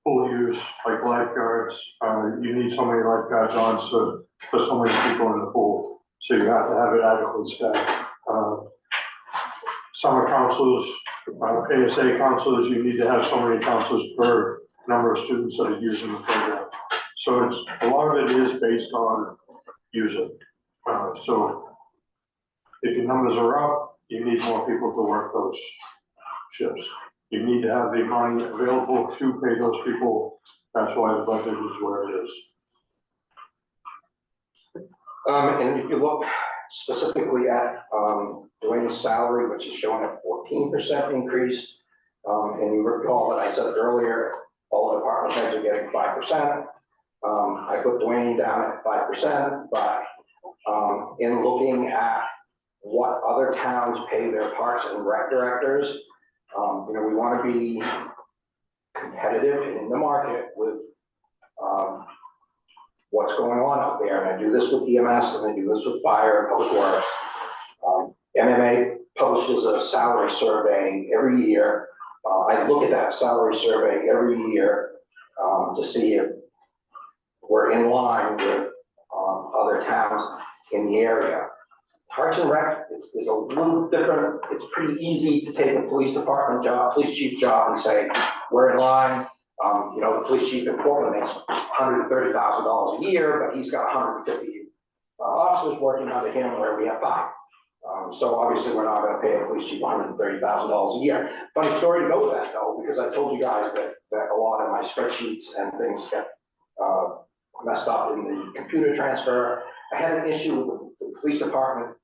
full use, like lifeguards. You need so many lifeguards on, so for so many people in the pool, so you have to have it adequately staffed. Summer counselors, ASA counselors, you need to have so many counselors per number of students that are using the program. So it's, a lot of it is based on user. So if your numbers are up, you need more people to work those shifts. You need to have the money available to pay those people. That's why the budget is where it is. And if you look specifically at Dwayne's salary, which is showing a 14% increase, and you recall that I said earlier, all the department heads are getting 5%. I put Dwayne down at 5%, but in looking at what other towns pay their parks and rec directors, you know, we want to be competitive in the market with what's going on out there. And I do this with EMS, and I do this with fire and public works. MMA publishes a salary survey every year. I look at that salary survey every year to see if we're in line with other towns in the area. Parks and Rec is a little different. It's pretty easy to take a police department job, police chief job, and say, we're in line. You know, the police chief in Portland makes $130,000 a year, but he's got 150 officers working under him where we have 5. So obviously we're not gonna pay a police chief $130,000 a year. Funny story to go with that though, because I told you guys that a lot of my spreadsheets and things get messed up in the computer transfer. I had an issue with the police department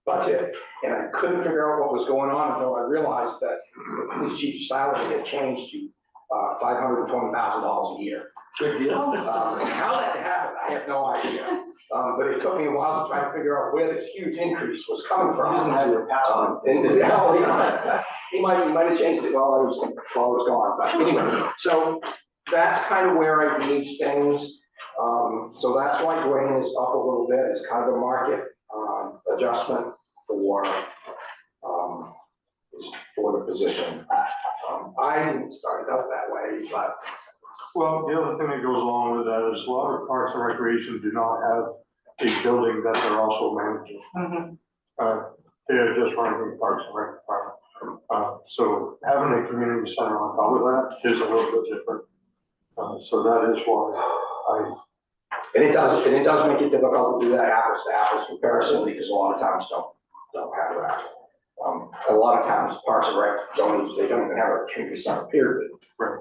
budget, and I couldn't figure out what was going on until I realized that the police chief's salary had changed to $520,000 a year. Good deal. How that happened, I have no idea. But it took me a while to try to figure out where this huge increase was coming from. He doesn't have your password. He might have changed it while I was gone, but anyway, so that's kind of where I gauge things. So that's why Dwayne is up a little bit. It's kind of a market adjustment for the position. I didn't start it out that way, but. Well, the other thing that goes along with that is a lot of parks and recreation do not have a building that they're also managing. They're just running parks and rec department. So having a community center on top of that is a little bit different. So that is why And it does make it difficult to do that apples to apples comparison, because a lot of towns don't have that. A lot of towns, parks and rec, don't even have a community center period. Right.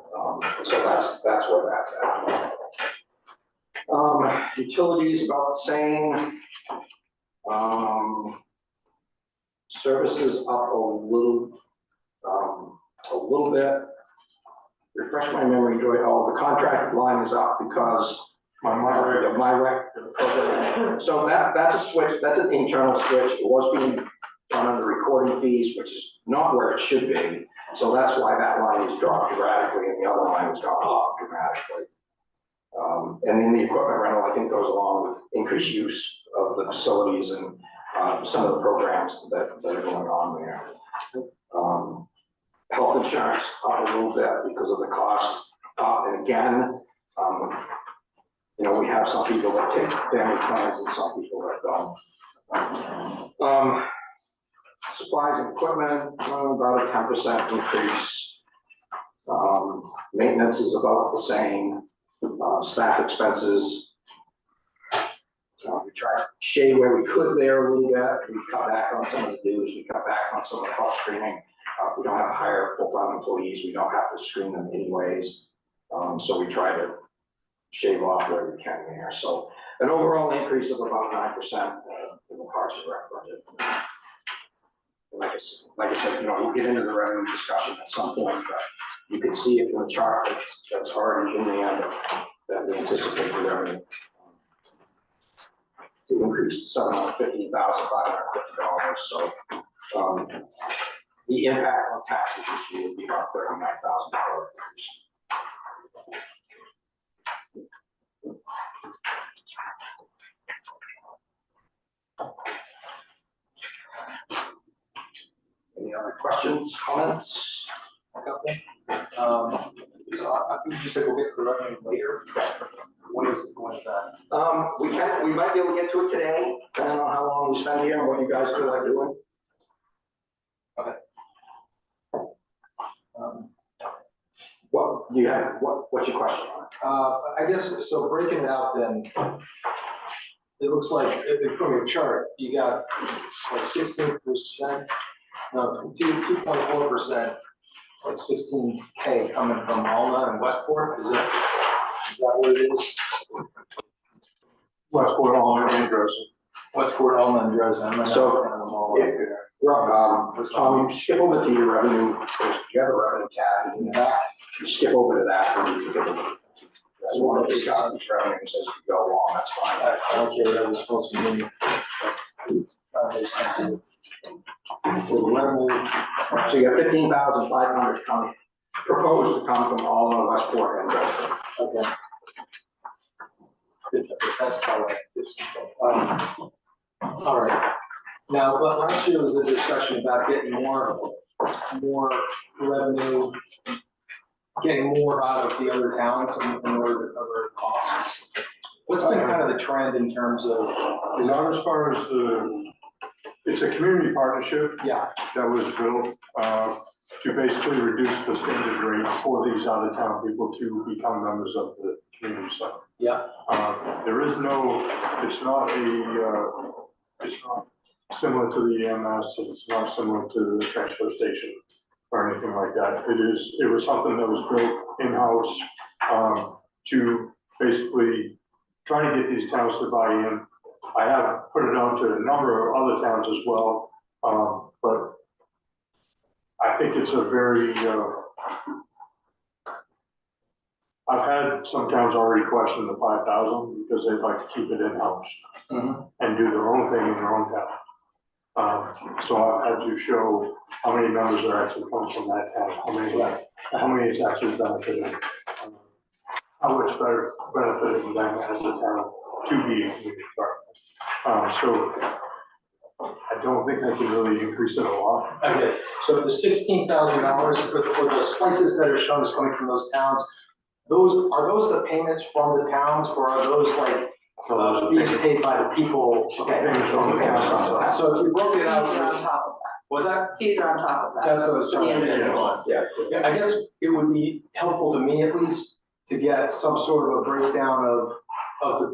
So that's where that's at. Utilities about the same. Services up a little bit. Refresh my memory, Joy. Oh, the contracted line is up because my rec program. So that's a switch. That's an internal switch. It was being done under recording fees, which is not where it should be. So that's why that line is dropped dramatically, and the other line has gone up dramatically. And then the equipment rental, I think, goes along with increased use of the facilities and some of the programs that are going on there. Health insurance up a little bit because of the cost. And again, you know, we have some people that take family plans and some people that don't. Supplies and equipment, about a 10% increase. Maintenance is about the same. Staff expenses. We tried to shade where we could there a little bit. We cut back on some of the dues. We cut back on some of the cost screening. We don't have to hire full-time employees. We don't have to screen them anyways. So we try to shave off where we can there. So an overall increase of about 9% in the Parks and Rec budget. Like I said, you know, we'll get into the revenue discussion at some point, but you can see it in the chart that's already in the end that we anticipate the revenue to increase to $715,550. So the impact on taxes this year would be about $39,000. Any other questions, comments? So I think you said we'll get the revenue later. When is that? We might be able to get to it today, depending on how long we spend here and what you guys feel like doing. What's your question on it? I guess, so breaking it out then, it looks like, from your chart, you got like 16%, no, 2.4%, it's like 16K coming from Alma and Westport, is that what it is? Westport, Alma, and Dresden. Westport, Alma, and Dresden, I'm not So, counting them all up here. Tom, you skip over to your revenue, you have a revenue tab in the back, you skip over to that. And you can, that's one of the discussions revenues as we go along, that's fine. Okay, that was supposed to be. So the revenue, So you got 15,500 coming, proposed to come from Alma, Westport, and Dresden. okay. That's how I, this, all right. Now, but last year was a discussion about getting more revenue, getting more out of the other towns in order to cover costs. What's been kind of the trend in terms of? Not as far as it's a community partnership. Yeah. That was built, to basically reduce the standard rate for these out of town people to become members of the community center. Yeah. There is no, it's not similar to the EMS, it's not similar to the transfer station or anything like that. It was something that was built in-house, to basically try to get these towns to buy in. I have put it out to a number of other towns as well, but I think it's a very, I've had some towns already question the 5,000 because they'd like to keep it in-house and do their own thing in their own town. So I've had to show how many members are actually coming from that town, how many it's actually benefiting, how much better benefiting them as a town to be a community partner. So I don't think I can really increase it a lot. Okay, so the $16,000 for the slices that are shown as coming from those towns, are those the payments from the towns, or are those like fees paid by the people? Okay. So if you broke it out, Fees are on top of that. was that? Fees are on top of that. That's what I was trying to get. Yeah. I guess it would be helpful to me at least to get some sort of a breakdown of the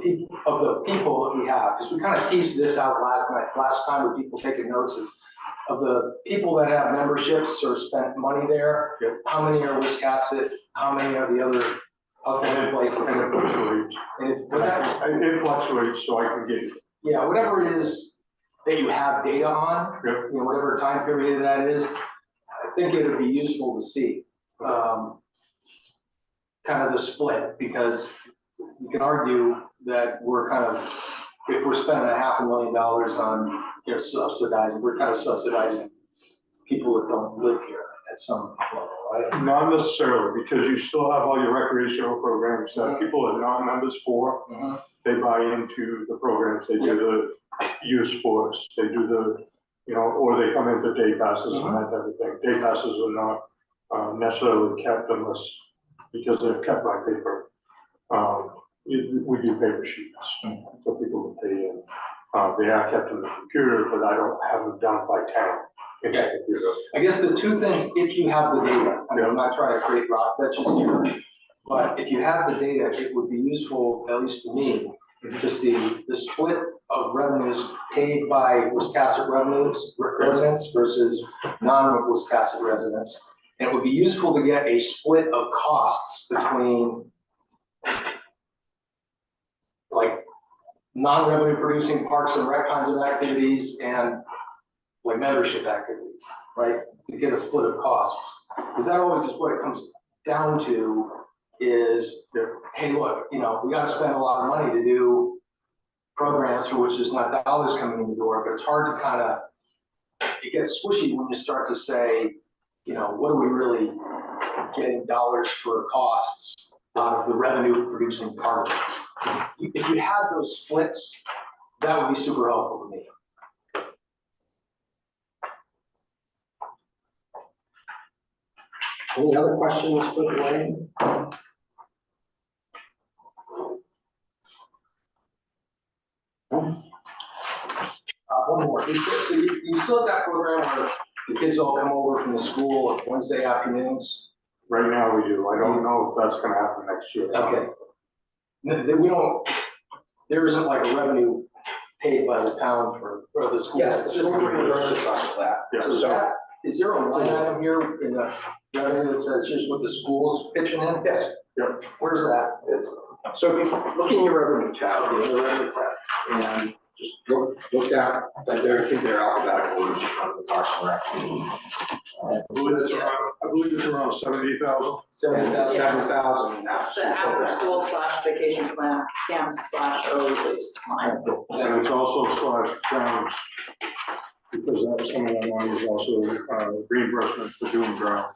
people that we have, because we kind of teased this out last time with people taking notes, is of the people that have memberships or spent money there, how many are Wiscasset, how many are the other places? And it fluctuates. It fluctuates, so I can get you. Yeah, whatever it is that you have data on, you know, whatever time period that is, I think it would be useful to see. Kind of the split, because you can argue that we're kind of, if we're spending $500,000 on, you know, subsidizing, we're kind of subsidizing people that don't live here at some level, right? Not necessarily, because you still have all your recreational programs that people are not members for. They buy into the programs, they do the youth sports, they do the, you know, or they come into day passes and that type of thing. Day passes are not necessarily kept unless, because they're kept by paper. We do paper sheets for people to pay in. They are kept in the computer, but I don't have them done by town in the computer. I guess the two things, if you have the data, I mean, I'm not trying to create rock fetches here, but if you have the data, it would be useful, at least to me, to see the split of revenues paid by Wiscasset residents versus non-Wiscasset residents. And it would be useful to get a split of costs between like non-revenue producing parks and rec kinds of activities and like membership activities, right? To get a split of costs. Because that always is what it comes down to is, hey, look, you know, we gotta spend a lot of money to do programs for which there's not dollars coming in the door, but it's hard to kind of, it gets squishy when you start to say, you know, what are we really getting dollars for costs out of the revenue producing part of it? If you had those splits, that would be super helpful to me. Any other questions for Dwayne? One more. So you still have that program where the kids all come over from the school Wednesday afternoons? Right now we do. I don't know if that's gonna happen next year. Okay. We don't, there isn't like a revenue paid by the town for the school. Yes, the school reimburses us for that. Yeah. So is there a line item here in the revenue that says here's what the school's pitching in? Yes. Yep. Where's that? So if you look in your revenue tab, and just look down, like they're in their alphabetical order, from the Parks and Rec. I believe it's around 70,000. 7,000, and that's. It's the after-school / vacation plan, camps / early release line. And it's also slash grounds, because that, some of that money is also reimbursement for doing grounds.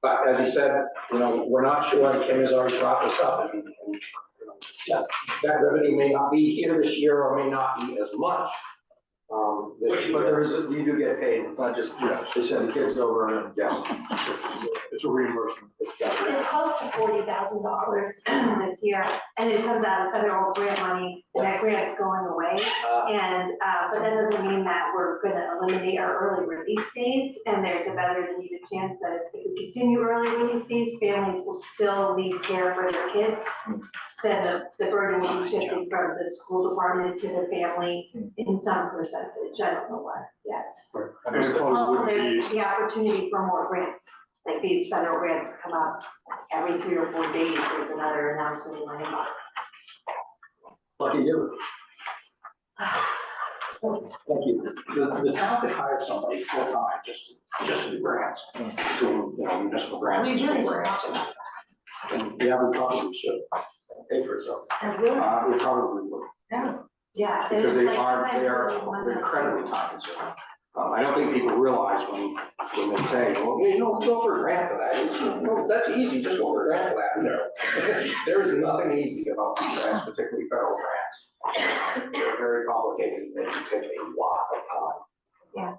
But as he said, you know, we're not sure, and Kim has already brought this up, and, you know, that revenue may not be here this year or may not be as much. This But year. there is, you do get paid, it's not just, they send the kids over and, Yeah. It's a reimbursement. It's close to $40,000 this year, and it comes out of federal grant money, and that grant's going away. And, but that doesn't mean that we're gonna eliminate our early release days, and there's a better than even chance that if we continue early release days, families will still need care for their kids. Then the burden will be shifted from the school department to the family in some percentage, I don't know what yet. And it probably Also, wouldn't be, there's the opportunity for more grants, like these federal grants come up every 3 or 4 days, there's another announcement in my inbox. lucky you. Thank you. The town could hire somebody full time just to do grants, to, you know, municipal grants. We and really school should grants. talk And yeah, we probably should. Pay for itself. And really, We probably would. yeah, Because there's they like are, sometimes they are we want to- incredibly time consuming. I don't think people realize when they say, well, you know, go for a grant for that. It's, no, that's easy, just go for a grant for that. No. There is nothing easy about these grants, particularly federal grants. They're very complicated, they can take a lot of time. Yeah.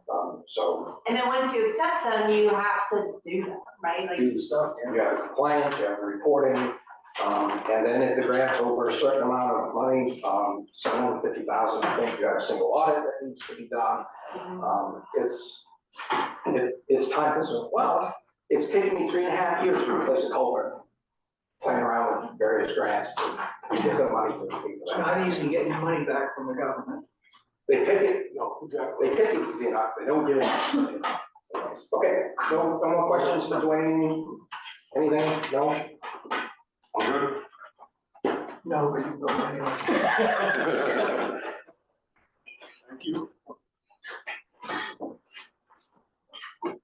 So And then once you accept them, you have to do them, right? Like, Do the stuff, you have the compliance, you have the reporting, and then if the grant's over a certain amount of money, 750,000, I think, you have a single audit that needs to be done. It's time consuming. Well, it's taken me 3.5 years to replace a culvert, playing around with various grants to get the money to pay for It's that. not easy getting your money back from the government. They take it, they take it easy enough, they don't give it easy enough. Okay, no more questions for Dwayne? Anything? No? I'm good. No, but you can go anyway. Thank you.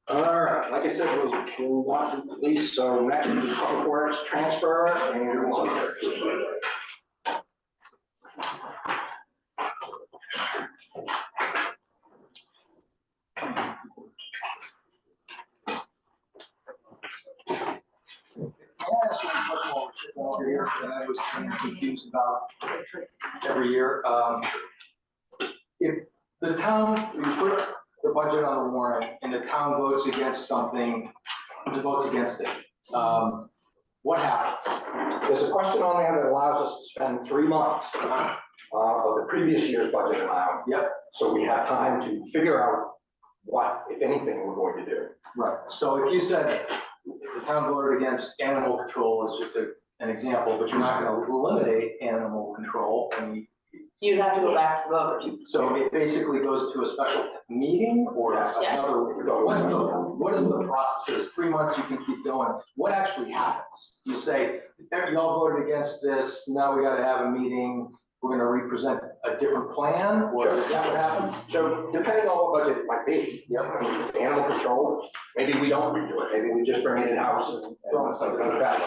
All right, like I said, we'll watch the police, so next is the public works transfer and cemetery. And I was kind of confused about every year. If the town, we put the budget on the warrant and the town votes against something, it votes against it, what happens? There's a question on there that allows us to spend 3 months of the previous year's budget amount. Yep. So we have time to figure out what, if anything, we're going to do. Right, so if you said the town voted against animal control as just an example, but you're not gonna eliminate animal control, and you'd have to go back to the voters. So it basically goes to a special meeting or Yes. another, what is the process? It's 3 months, you can keep going. What actually happens? You say, y'all voted against this, now we gotta have a meeting, we're gonna represent a different plan, or is that what happens? So depending on what budget it might be, Yep. I mean, if it's animal control, maybe we don't redo it, maybe we just bring it in-house and run something like that.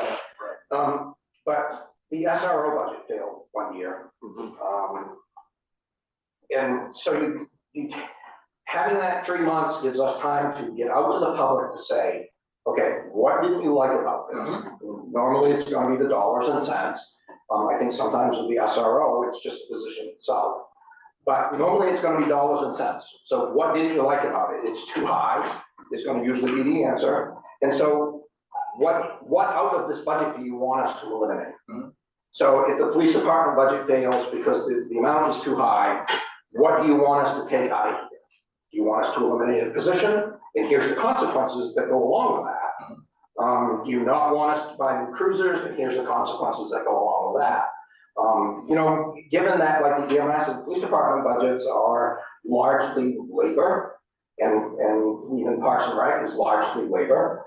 But the SRO budget failed one year. And so having that 3 months gives us time to get out to the public to say, okay, what didn't you like about this? Normally, it's gonna be the dollars and cents. I think sometimes with the SRO, it's just the position itself. But normally, it's gonna be dollars and cents. So what didn't you like about it? It's too high, is gonna usually be the answer. And so what out of this budget do you want us to eliminate? So if the police department budget fails because the amount is too high, what do you want us to take out of here? Do you want us to eliminate a position? And here's the consequences that go along with that. Do you not want us to buy new cruisers? And here's the consequences that go along with that. You know, given that like the EMS and police department budgets are largely labor, and even Parks and Rec is largely labor,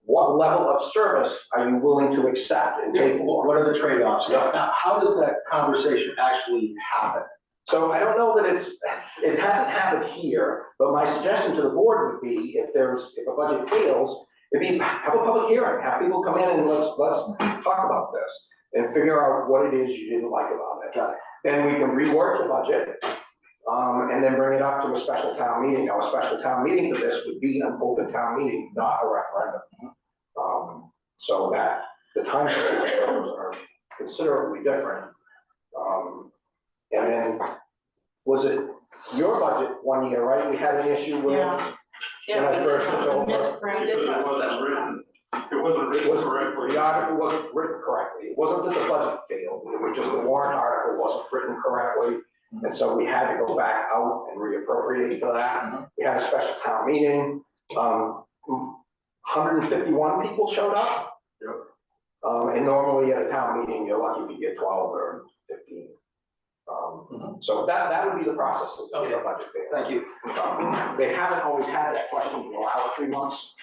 what level of service are you willing to accept and pay for? What are the trade-offs? Now, how does that conversation actually happen? So I don't know that it hasn't happened here, but my suggestion to the board would be if a budget fails, have a public hearing, have people come in and let's talk about this and figure out what it is you didn't like about it. Then we can rework the budget, and then bring it up to a special town meeting. Now, a special town meeting for this would be an open town meeting, not a referendum. So that the time frames are considerably different. And then, was it your budget one year, right? We had an issue with. Yeah, when I we first did, took over. misprinted. It wasn't written correctly. The article wasn't written correctly. It wasn't that the budget failed, it was just the warrant article wasn't written correctly. And so we had to go back out and reappropriate for that. We had a special town meeting. 151 people showed up. Yep. And normally at a town meeting, you're lucky if you get 12 or 15. So that would be the process of the budget fail. Thank you. They haven't always had that question, you allow 3 months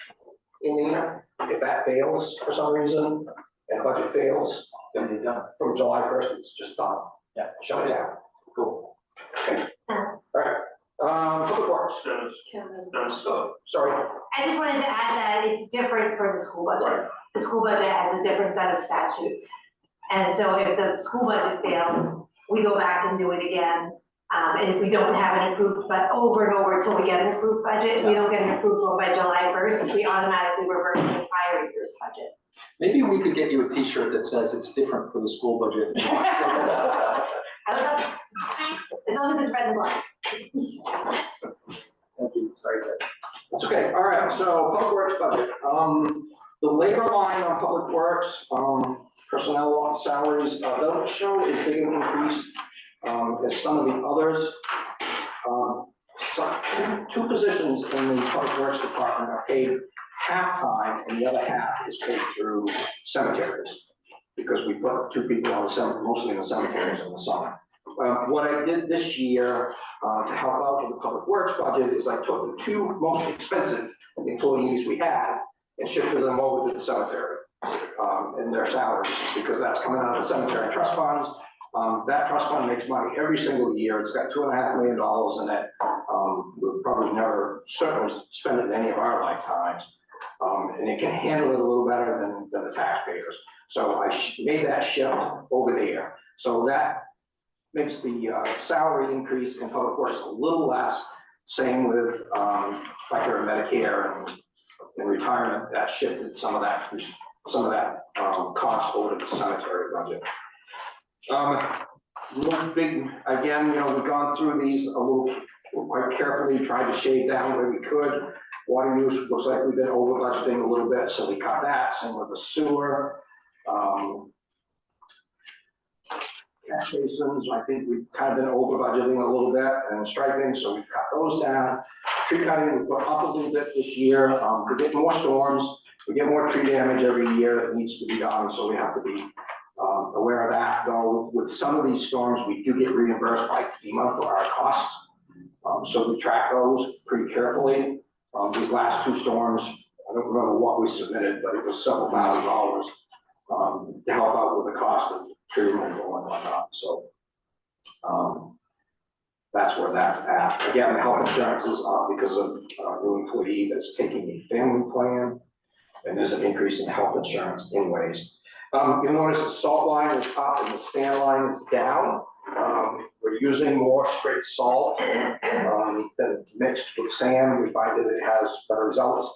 in the year. If that fails for some reason, and budget fails, Then you're done. from July 1st, it's just done. Yeah. Shut it down. Cool. Okay. All right. Public Works, sorry. I just wanted to add that it's different for the school budget. The school budget has a different set of statutes. And so if the school budget fails, we go back and do it again. And if we don't have an approved, but over and over until we get an approved budget, we don't get an approved one by July 1st, we automatically revert to the prior year's budget. Maybe we could get you a T-shirt that says it's different for the school budget. As long as it's red and black. Thank you, sorry, Ted. It's okay, all right, so Public Works budget. The labor line on Public Works, personnel salaries, don't show as big an increase as some of the others. Two positions in the Public Works Department are paid half-time, and the other half is paid through cemeteries, because we put 2 people on the cemetery, mostly in the cemeteries in the summer. What I did this year to help out with the Public Works budget is I took the 2 most expensive employees we had and shifted them over to the cemetery in their salaries, because that's coming out of the cemetery trust funds. That trust fund makes money every single year. It's got $2.5 million in it. We'll probably never certainly spend it in any of our lifetimes. And it can handle it a little better than the taxpayers. So I made that shift over there. So that makes the salary increase in Public Works a little less. Same with like your Medicare and retirement. That shifted some of that cost over to the cemetery budget. Real big, again, we've gone through these a little quite carefully, tried to shave down where we could. Water use looks like we've been over budgeting a little bit, so we cut that. Same with the sewer. Gas basins, I think we've kind of been over budgeting a little bit, and striping, so we've cut those down. Tree cutting, we put up a little bit this year. We get more storms, we get more tree damage every year that needs to be done, so we have to be a aware of that, though, with some of these storms, we do get reimbursed by FEMA for our costs. So we track those pretty carefully. These last two storms, I don't remember what we submitted, but it was several $1,000s to help out with the cost of tree removal and whatnot, so. That's where that's at. Again, the health insurance is up because of a new employee that's taking a family plan, and there's an increase in health insurance anyways. You'll notice the salt line is up and the sand line is down. We're using more straight salt than mixed with sand. We find that it has better results.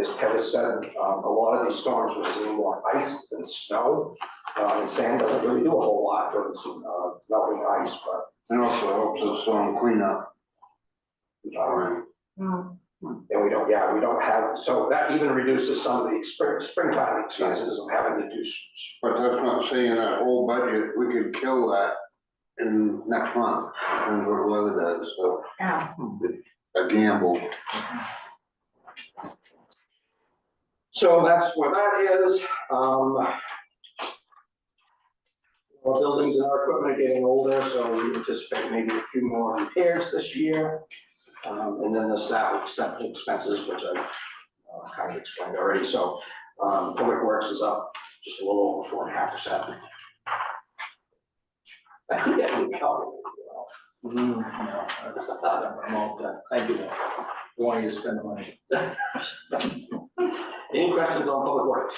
As Ted has said, a lot of these storms we're seeing more ice than snow. And sand doesn't really do a whole lot for some melting ice, but. And also helps us on cleanup. And we don't have, so that even reduces some of the springtime expenses of having to do. But that's not saying that whole budget, we could kill that in next month, depends what the weather does, so. Yeah. A gamble. So that's where that is. Our buildings and our equipment are getting older, so we anticipate maybe a few more repairs this year. And then the staff expenses, which I've kind of explained already. So public works is up just a little over 4.5%. I think that would help. No, that's, I'm all set. Thank you. Want you to spend the money. Any questions on public works?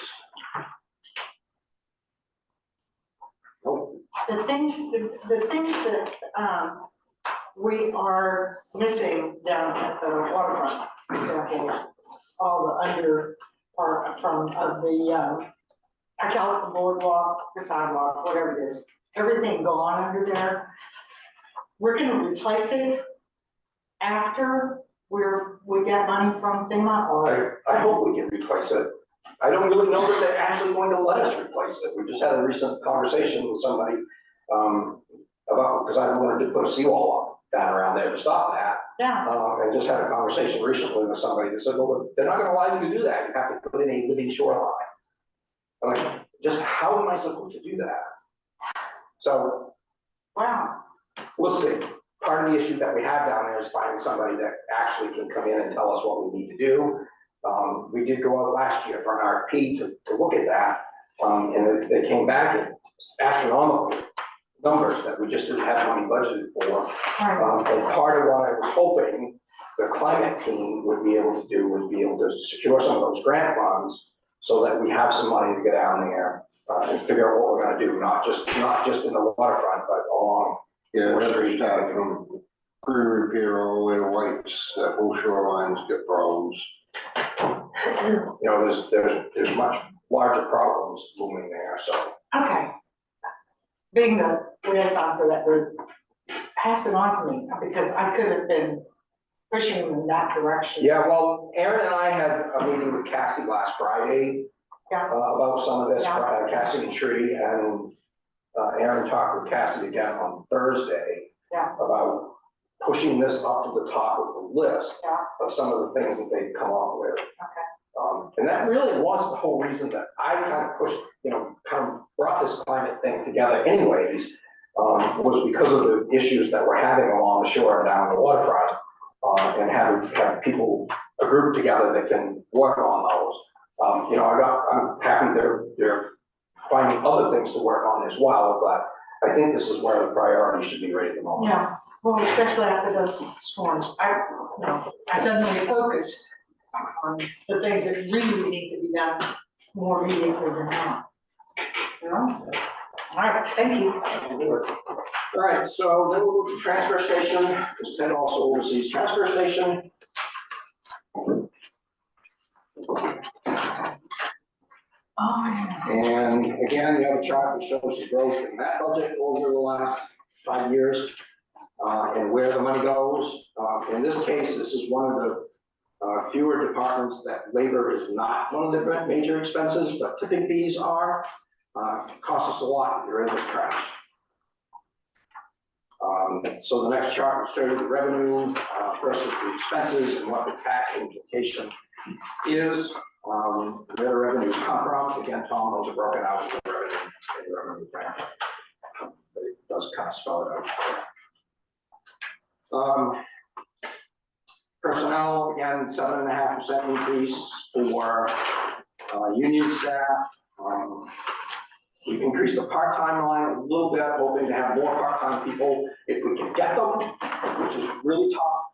Nope. The things that, we are missing down at the waterfront, down here, all the under part from the, I call it the boardwalk, the sidewalk, whatever it is, everything gone under there. We're gonna replace it after we get money from FEMA, or? I hope we can replace it. I don't really know that they're actually going to let us replace it. We just had a recent conversation with somebody about, because I wanted to put a seawall up down around there to stop that. Yeah. And just had a conversation recently with somebody that said, well, they're not gonna allow you to do that. You have to put in a living shoreline. I'm like, just how am I supposed to do that? So. Wow. We'll see. Part of the issue that we have down there is finding somebody that actually can come in and tell us what we need to do. We did go out last year for an RFP to look at that, and they came back at astronomical numbers that we just didn't have money budgeted for. And part of what I was hoping the climate team would be able to do was be able to secure some of those grant funds so that we have some money to get down there and figure out what we're gonna do, not just in the waterfront, but along. Yeah, that's start from crew repair all the way to White's, that whole shorelines get problems. You know, there's much larger problems looming there, so. Okay. Being the liaison for that group, pass it on to me, because I could have been pushing them in that direction. Yeah, well, Aaron and I had a meeting with Cassie last Friday. Yeah. About some of this, Yeah. Cassie and Tree, and Aaron talked with Cassie again on Thursday. Yeah. About pushing this up to the top of the list. Yeah. Of some of the things that they've come up with. Okay. And that really was the whole reason that I kind of pushed, kind of brought this climate thing together anyways, was because of the issues that we're having along the shore and down the waterfront, and have people, a group together that can work on those. I'm happy they're finding other things to work on as well, but I think this is where the priority should be right at the moment. Yeah, well, especially after those storms, I suddenly focused on the things that really need to be done more immediately than now. You know? All right, thank you. All right, so then we'll move to transfer station, because Ted also oversees transfer station. Oh, yeah. And again, you have a chart that shows the growth in that budget over the last 5 years, and where the money goes. In this case, this is one of the fewer departments that labor is not one of the major expenses, but tipping fees are. Cost us a lot if you're in this trash. So the next chart will show you the revenue versus the expenses and what the tax implication is. Where the revenues come from. Again, Tom, those are broken out in the revenue frankly. But it does kind of spell it out. Personnel, again, 7.5% increase for, union staff. We've increased the part-time line a little bit, hoping to have more part-time people if we can get them, which is really tough.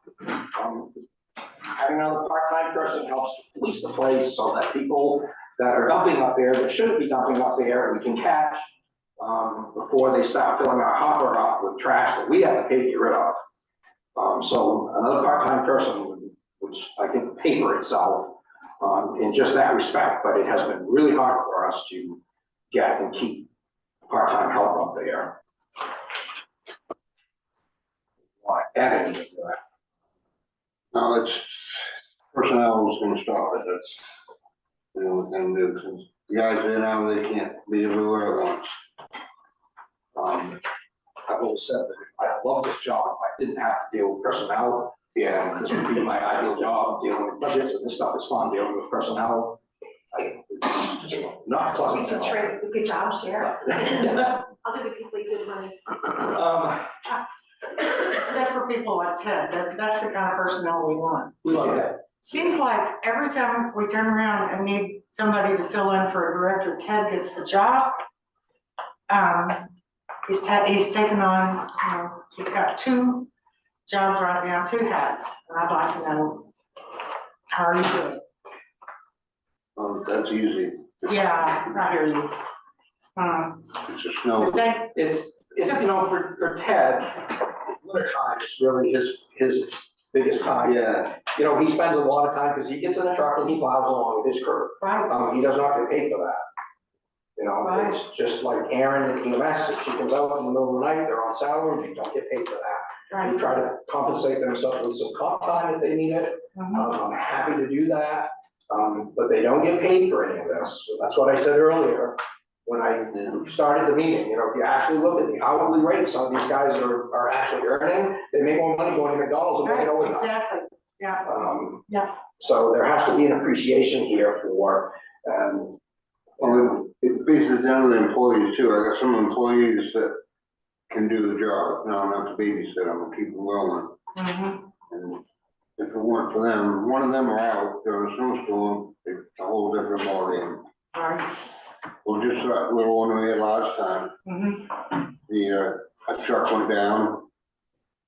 Having another part-time person helps to police the place so that people that are dumping up there, that shouldn't be dumping up there, we can catch before they start filling our hopper up with trash that we have to pay to get rid of. So another part-time person, which I think would pay for itself in just that respect, but it has been really hard for us to get and keep part-time help up there. Why, add anything to that? No, it's, personnel is gonna stop it, that's, you know, what they're gonna do, since the guys there now, they can't be everywhere at once. I've always said that I love this job, if I didn't have to deal with personnel, yeah, this would be my ideal job, dealing with budgets, and this stuff is fun, dealing with personnel. It's just not pleasant. You should trade the good job, share. I'll do the people you good money. Except for people like Ted, that's the kind of personnel we want. We like that. Seems like every time we turn around and need somebody to fill in for a director, Ted gets the job. He's taken on, you know, he's got 2 jobs right now, 2 hats, and I'd like to know, how are you doing? That's easy, Yeah, I hear you. it's a snow. It's, you know, for Ted, winter time is really his biggest time. Yeah. You know, he spends a lot of time, because he gets in the truck and he plows along with his crew. Right. He does not get paid for that. You know, Right. it's just like Aaron and EMS, if she comes out in the middle of the night, they're on salary, they don't get paid for that. Right. They try to compensate themselves with some comp time if they need it. I'm happy to do that, but they don't get paid for any of this. So that's what I said earlier, when I started the meeting, you know, if you actually look at the hourly rate, some of these guys are actually earning, they make more money going to McDonald's than they Right, know it's. exactly, yeah. Yeah. So there has to be an appreciation here for, Well, it bases down to the employees too, I got some employees that can do the job, now not to babysit them, and keep them going. And if it weren't for them, one of them are out during a snowstorm, it's a whole different ballgame. Right. Well, just that little one we had last time, the, a truck went down,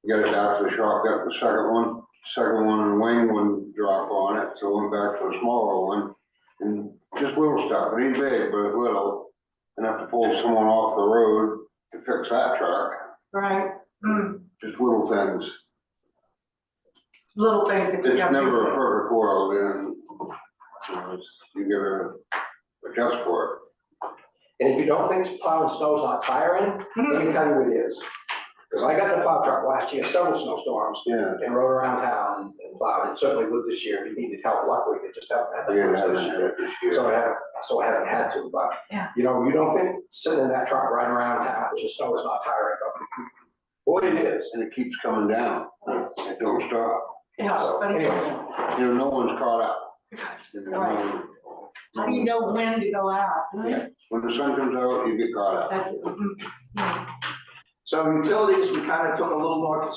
got it out to the shop, got the second one and wing wouldn't drop on it, so went back to a smaller one. And just little stuff, it ain't big, but it's little, enough to pull someone off the road to fix that truck, Right. just little things. Little things that It's you have to. never a perfect world, and, you know, you gotta adjust for it. and if you don't think plowing snow's not tiring, let me tell you it is. Because I got in the plow truck last year, several snowstorms, Yeah. and rode around town and plowed, and certainly would this year, if you needed help, luckily, they just haven't had Yeah, that much this year. So I haven't had to, but, Yeah. you know, you don't think sitting in that truck riding around town, which is snow is not tiring, but boy, it is. And it keeps coming down, it don't stop, Yeah, it's So, funny. anyway. you know, no one's caught up. Right. How do you know when to go out? Yeah. When the sun comes out, you get caught up. That's it. So utilities, we kind of took a little more,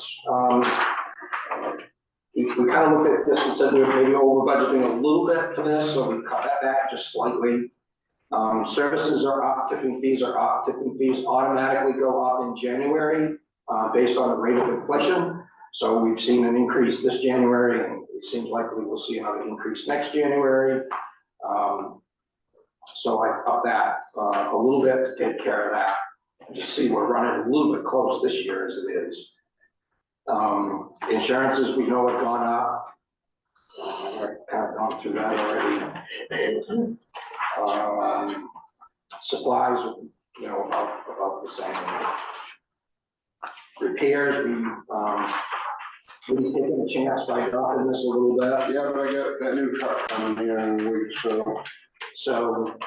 we kind of looked at this and said we were maybe over budgeting a little bit for this, so we cut that back just slightly. Services are up, tipping fees are up, tipping fees automatically go up in January, based on the rate of inflation. So we've seen an increase this January, and it seems likely we'll see another increase next January. So I upped that, a little bit to take care of that. You see, we're running a little bit close this year as it is. Insurances, we know have gone up. I've kind of gone through that already. Supplies, you know, about the same. Repairs, we've taken a chance by dropping this a little bit. Yeah, but I got that new truck coming here in a week, so. So,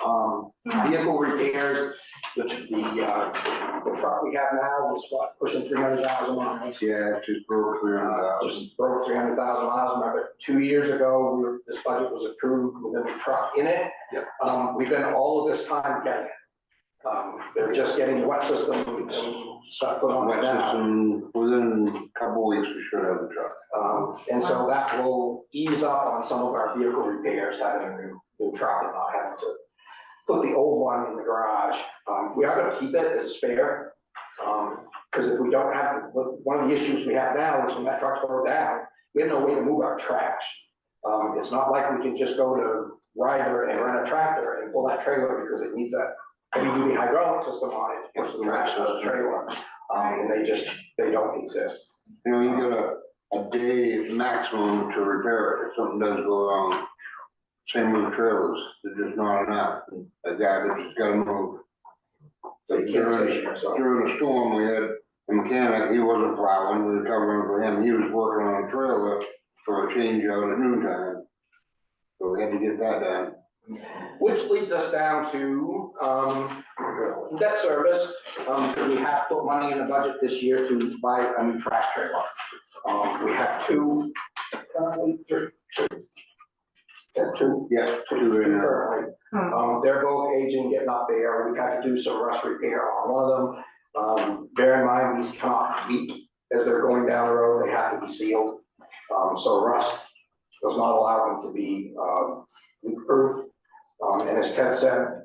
vehicle repairs, which the truck we have now is what, pushing 300,000 miles. Yeah, it just broke 300,000. Just broke 300,000 miles. Remember, 2 years ago, this budget was approved with a new truck in it. Yep. We've been all of this time getting it. They're just getting the wet system and stuff put on it now. And within a couple weeks, we should have the truck. And so that will ease up on some of our vehicle repairs, having a new truck and not having to put the old one in the garage. We are gonna keep it as a spare, because if we don't have, one of the issues we have now is when that truck's broke down, we have no way to move our trash. It's not like we can just go to Ryder and rent a tractor and pull that trailer because it needs that heavy duty hydraulic system on it to push the trash out of the trailer. And they don't exist. You know, you got a day maximum to repair it if something does go wrong. Same with the trailers, they're just not enough. The garbage has gotta move. So you can't say here, so. During the storm, we had a mechanic, he wasn't plowing, we were covering for him, he was working on a trailer for a change out at noontime. So we had to get that done. Which leads us down to, debt service. We have put money in the budget this year to buy a new trash trailer. We have two, three. Two. Yeah, Two currently. They're both aging, getting up there. We've had to do some rust repair on one of them. Bear in mind, these cannot leak as they're going down the road. They have to be sealed. So rust does not allow them to be leak-proof. And as Ted said,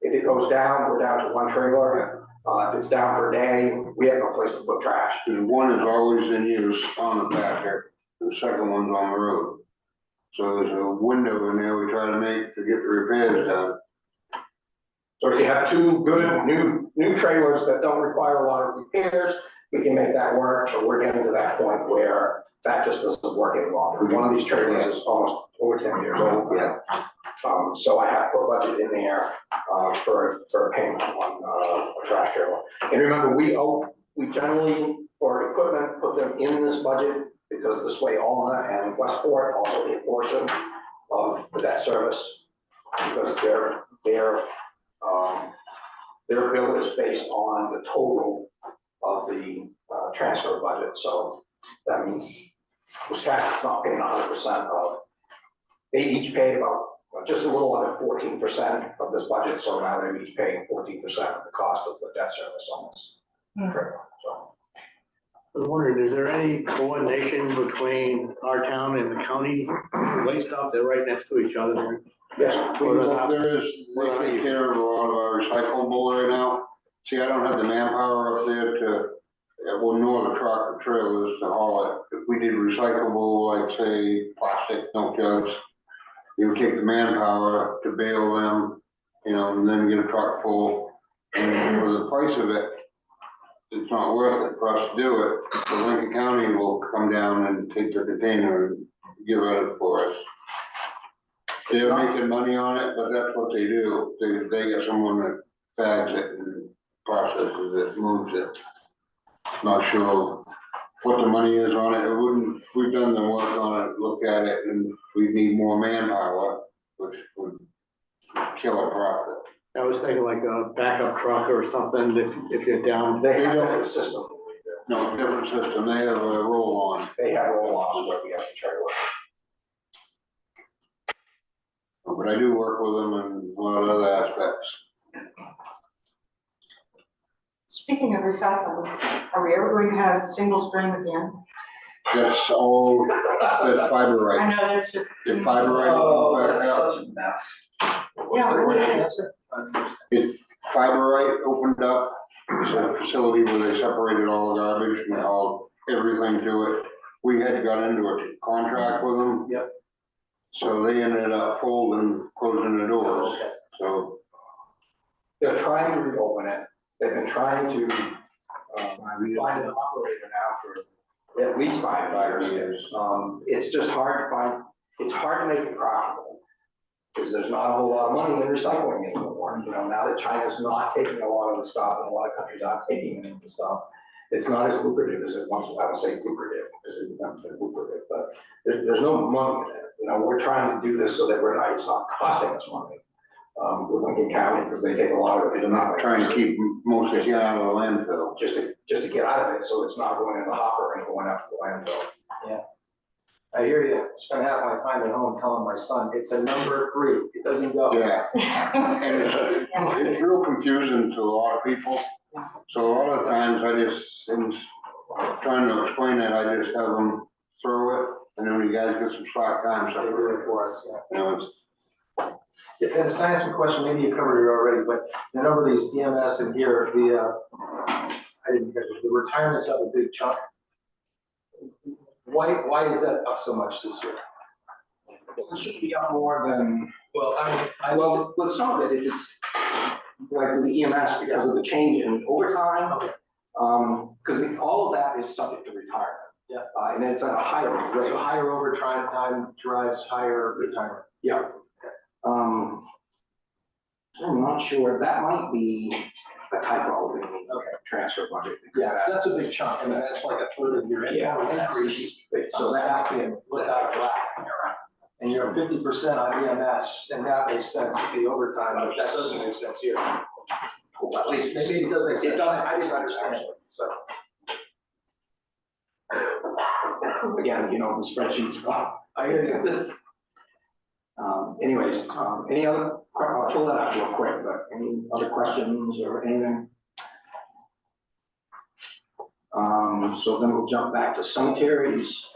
if it goes down, we're down to one trailer. If it's down for a day, we have no place to put trash. The one is always in use on the patio, the second one's on the road. So there's a window in there we try to make to get the repairs done. So if you have two good new trailers that don't require a lot of repairs, we can make that work, but we're getting to that point where that just doesn't work any longer. One of these trailers is almost over 10 years old. Yeah. So I have put budget in there for a payment on a trash trailer. And remember, we generally, for equipment, put them in this budget because this way Alma and Westport also get a portion of the debt service because their bill is based on the total of the transfer budget. So that means Wisconsin's not paying 100% of, they each pay about just a little under 14% of this budget, so now they're each paying 14% of the cost of the debt service on this trailer, so. I was wondering, is there any coordination between our town and the county? Waste stop, they're right next to each other there. Yes. There is, they take care of a lot of our recyclable right now. See, I don't have the manpower up there to, well, nor the truck or trailers to haul it. If we did recyclable, like say plastic milk jugs, you would take the manpower to bail them, you know, and then get a truck full. And for the price of it, it's not worth it for us to do it. So Lincoln County will come down and take the container and give it for us. They're making money on it, but that's what they do. They get someone that bags it and processes it, moves it. Not sure what the money is on it. We've done the work on it, look at it, and we need more manpower, which would kill our profit. I was thinking like a backup truck or something if you're down. They have a system. No, different system. They have a roll-on. They have roll-ons where we have to trailer. But I do work with them in a lot of other aspects. Speaking of recycling, are we ever going to have single stream again? That's all, that's fiber I right. know that's just. If fiber right. Oh, that's such a mess. Yeah, really is. If Fiber Right opened up, it's a facility where they separated all the garbage and all, everything to it. We had got into a contract with them. Yep. So they ended up folding, closing the doors, so. They're trying to reopen it. They've been trying to find an operator now for at least 5 years. It's just hard to find, it's hard to make it profitable. Because there's not a whole lot of money in recycling anymore. You know, now that China's not taking a lot of the stuff and a lot of countries aren't taking any of the stuff, it's not as lucrative as it once was. I would say lucrative, because it's not lucrative, but there's no money in it. You know, we're trying to do this so that it's not costing us money. With Lincoln County, because they take a lot of it. They're not trying to keep most of it out of the landfill. Just to get out of it, so it's not going in the hopper and going out to the landfill. Yeah. I hear you, spend half my time at home telling my son, it's a number 3, it doesn't go. Yeah. And it's real confusing to a lot of people. So a lot of times I just, in trying to explain it, I just have them throw it, and then when you guys get some slack time, They do it for us, yeah. you know, it's, Yeah, Dennis, can I ask you a question? Maybe you covered it already, but the number of these EMS in here, I didn't get it, the retirement's up a big chunk. Why is that up so much this year? It should be up more than, Well, well, with some of it, it's like with EMS because of the change in overtime. Okay. Because all of that is subject to retirement. Yeah. And it's at a higher rate. So higher overtime time drives higher retirement. Yeah. So I'm not sure, that might be a typo in the transfer budget. because Yeah, so that's a big chunk, I mean, that's like a third of your increase. So So that, that can look out of whack. And you're 50% on EMS, and that makes sense with the overtime, but that doesn't make sense here. well, at least, Maybe it does make sense. it doesn't, I just understand it, so. again, you know, the spreadsheets, I hear you. anyways, any other, I'll pull that out real quick, but any other questions or anything? So then we'll jump back to cemeteries.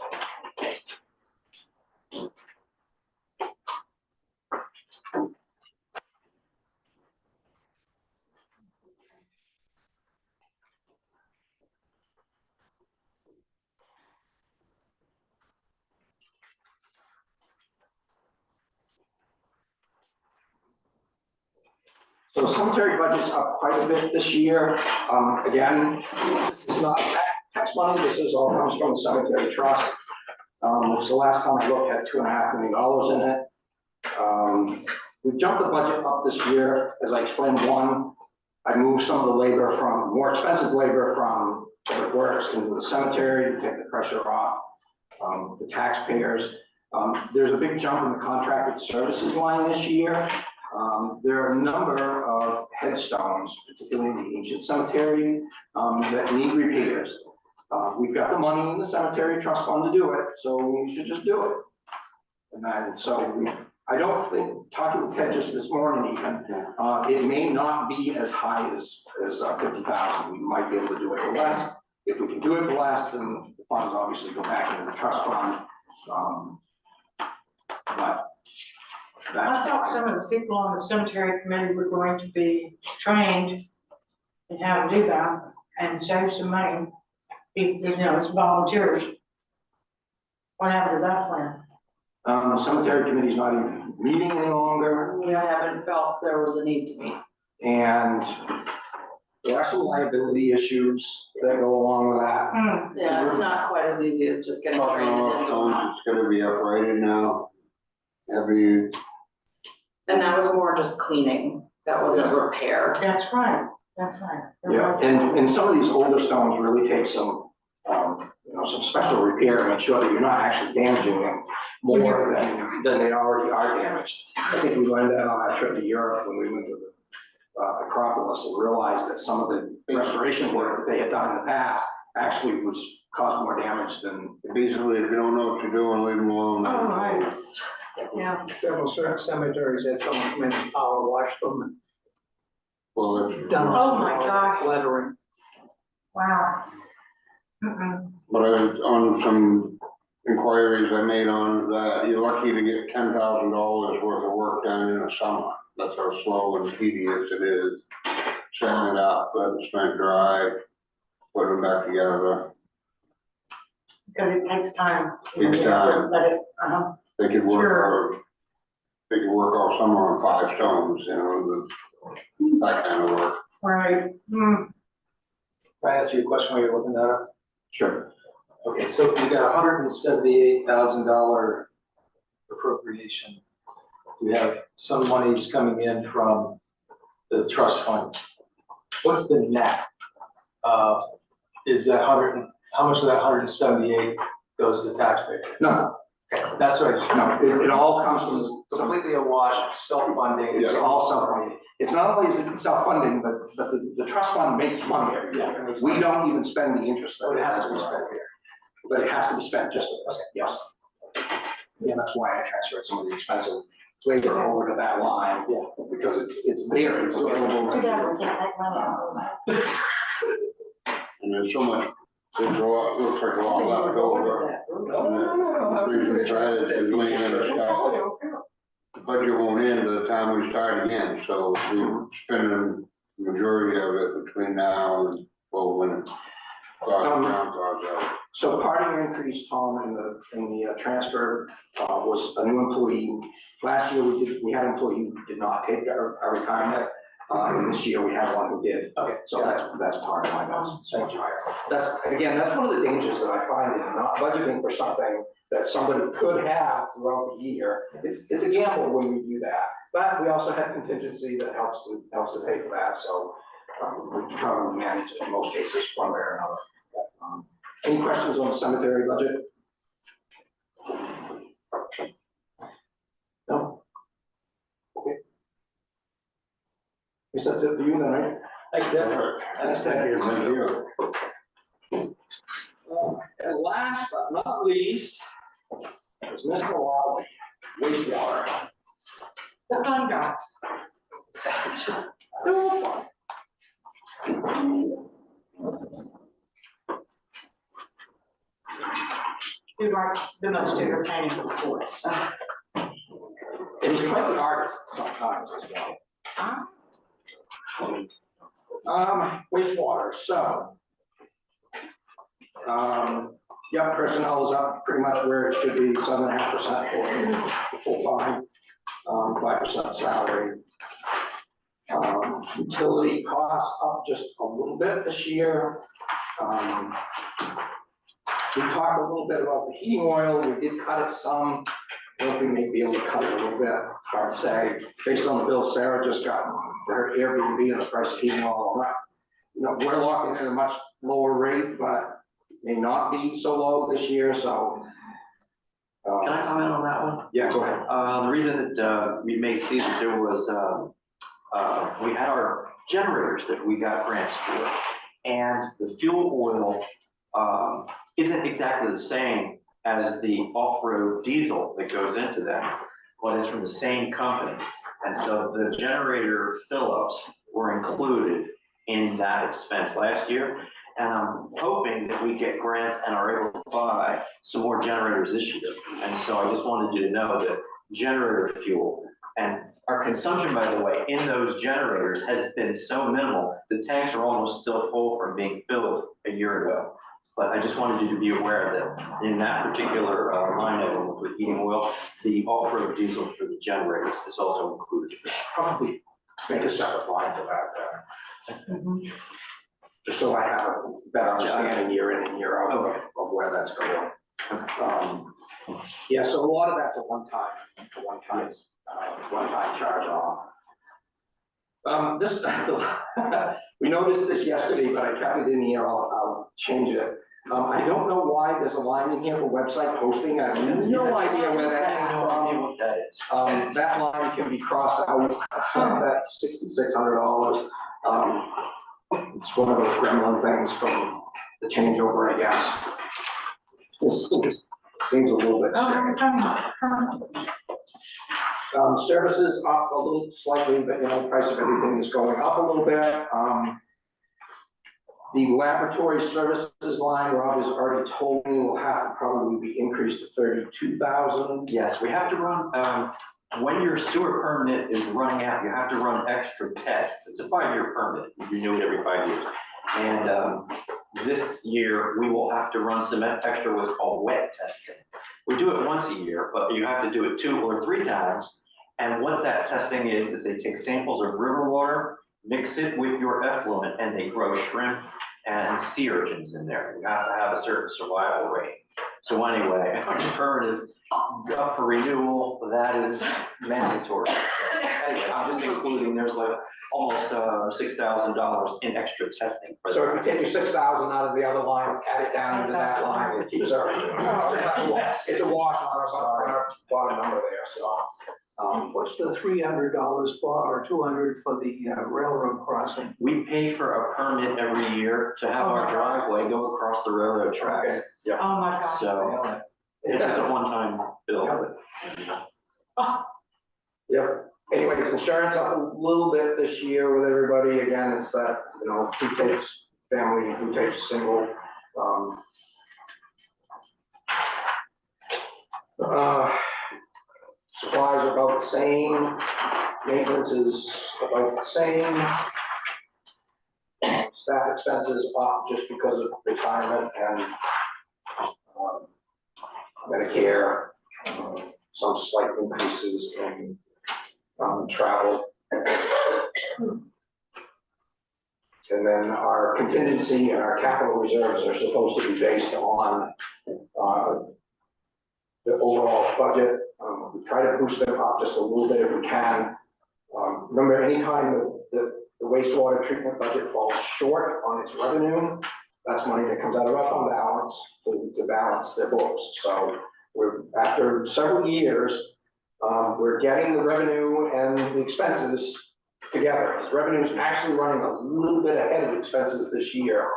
So cemetery budget's up quite a bit this year. Again, this is not tax money, this is all comes from the cemetery trust. Which the last time I looked had $2.5 million in it. We jumped the budget up this year, as I explained, one, I moved some of the labor from, more expensive labor from public works into the cemetery to take the pressure off the taxpayers. There's a big jump in the contracted services line this year. There are a number of headstones, particularly in the ancient cemetery, that need repairs. We've got the money in the cemetery trust fund to do it, so we should just do it. And then, so I don't think, talking with Ted just this morning even, it may not be as high as 50,000. We might be able to do it for less. If we can do it for less, then the funds obviously go back into the trust fund. But I thought some of the people on the cemetery committee were going to be trained in how to do that and save some money. Because, you know, it's volunteers. What happened to that plan? The cemetery committee's not even meeting any longer, We haven't felt there was a need to meet. and there are some liability issues that go along with that. Yeah, it's not quite as easy as just getting trained and then going on. it's gonna be uprighted now. Every, And that was more just cleaning, that wasn't repair. That's right, that's right. Yeah, and some of these older stones really take some, you know, some special repair to make sure that you're not actually damaging them more than they already are damaged. I think we learned that on that trip to Europe when we went to the Acropolis and realized that some of the restoration work that they had done in the past actually was caused more damage than. basically, if you don't know what you're doing, leave them alone. Oh, right. Yeah. Several cemeteries had someone come in and power wash them and Well, it's, done. Oh, my gosh. Lettering. Wow. but I was on some inquiries I made on that, you're lucky to get $10,000 worth of work done in the summer. That's how slow and tedious it is, setting it up, letting it spent dry, putting them back together. Because it takes time. Takes time. Let it, They could Sure. work, they could work all summer on 5 stones, you know, that kind of work. right. Can I ask you a question while you're looking that up? Sure. Okay, so we got $178,000 appropriation. We have some monies coming in from the trust fund. What's the net? Is that how much of that 178 goes to the taxpayer? No, Okay, that's what I just. no, it all comes from some. Completely a wash, self-funding. It's all self-funding. It's not only is it self-funding, but the trust fund makes money every year. We don't even spend the interest. So it has to be spent here. But it has to be spent just, yes. that's why I transferred some of the expensive labor over to that line. Yeah. Because it's there, it's available. Too bad we can't make money off of that. And there's so much, there's a lot, looks like a lot left over. We tried it, there's only another stuff. The budget won't end by the time we start again, so we're spending the majority of it between now and, well, when it goes out. So part of your increase, Tom, in the transfer, was a new employee. Last year, we had an employee who did not take our retirement. And this year we have one who did. Okay. So that's part of why that's so much higher. That's one of the dangers that I find in not budgeting for something that somebody could have throughout the year. It's a gamble when we do that. But we also have contingency that helps to pay for that. So we probably manage it in most cases one way or another. Any questions on the cemetery budget? No? Okay. Guess that's it for you then, right? Thank you. Thanks, and last but not least, is Mr. Lawley, wastewater. The fun guy. He writes the most entertaining reports. And he's quite the artist sometimes as well. Wastewater, so. Yeah, personnel is up pretty much where it should be, 7.5% for full-time, 5% salary. Utility costs up just a little bit this year. We talked a little bit about the heating oil, we did cut it some. I don't think we may be able to cut it a little bit, it's hard to say. Based on the bill Sarah just got for her Airbnb and the price of heating oil, we're locking in a much lower rate, but may not be so low this year, so. Can I comment on that one? Yeah, go ahead. The reason that we may see that there was, we had our generators that we got grants for, and the fuel oil isn't exactly the same as the off-road diesel that goes into them, but it's from the same company. And so the generator fill-ups were included in that expense last year. And I'm hoping that we get grants and are able to buy some more generators this year. And so I just wanted you to know that generator fuel and our consumption, by the way, in those generators has been so minimal, the tanks are almost still full from being filled a year ago. But I just wanted you to be aware that in that particular line item with heating oil, the off-road diesel for the generators is also included. Probably make a separate line for that. Just so I have a better understanding year in and year out of where that's going. Yeah, so a lot of that's a one-time charge off. This, we noticed this yesterday, but I kept it in here, I'll change it. I don't know why there's a line in here for website hosting, I have no idea where that came from. What that is. That line can be crossed out, that's $6,600. It's one of those gremlin things from the changeover, I guess. This seems a little bit strange. Services up a little slightly, but the price of everything is going up a little bit. The laboratory services line, Rob has already told me, will have to probably be increased to 32,000. Yes, we have to run, when your sewer permit is running out, you have to run extra tests. It's a 5-year permit, you renew it every 5 years. And this year, we will have to run some extra what's called wet testing. We do it once a year, but you have to do it 2 or 3 times. And what that testing is they take samples of river water, mix it with your effluent, and they grow shrimp and sea urchins in there. You have to have a certain survival rate. So anyway, our permit is up for renewal, that is mandatory. Anyway, I'm just including, there's like almost $6,000 in extra testing. So if you take your 6,000 out of the other line, add it down into that line, it keeps everything. It's a wash on our bottom number there, so. What's the $300 for, or $200 for the railroad crossing? We pay for a permit every year to have our driveway go across the railroad tracks. Oh my gosh. So It's just a one-time bill. Yep. Anyways, insurance up a little bit this year with everybody. Again, it's that, you know, who takes family, who takes single. Supplies are about the same. Maintenance is about the same. Staff expenses up just because of retirement and Medicare, some slight increases in travel. And then our contingency and our capital reserves are supposed to be based on the overall budget. We try to boost them up just a little bit if we can. Remember, anytime the wastewater treatment budget falls short on its revenue, that's money that comes out of our fund balance to balance their books. So we're, after several years, we're getting the revenue and the expenses together. This revenue is actually running a little bit ahead of expenses this year.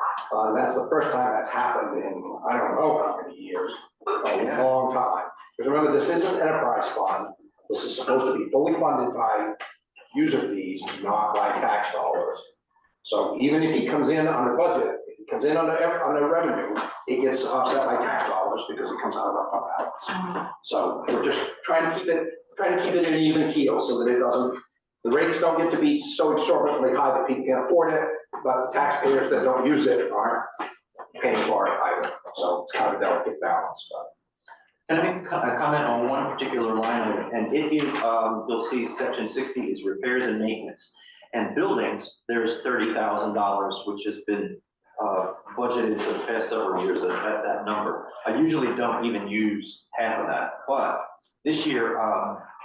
That's the first time that's happened in, I don't know how many years, a long time. Because remember, this isn't enterprise fund. This is supposed to be fully funded by user fees, not by tax dollars. So even if he comes in under budget, if he comes in under revenue, it gets offset by tax dollars because it comes out of our fund balance. So we're just trying to keep it in even keel so that it doesn't, the rates don't get to be so exorbitantly high that people can't afford it, but the taxpayers that don't use it aren't paying for it either. So it's kind of a delicate balance, but. Can I make a comment on one particular line item? And it is, you'll see section 60 is repairs and maintenance. And buildings, there's $30,000, which has been budgeted for the past several years at that number. I usually don't even use half of that, but this year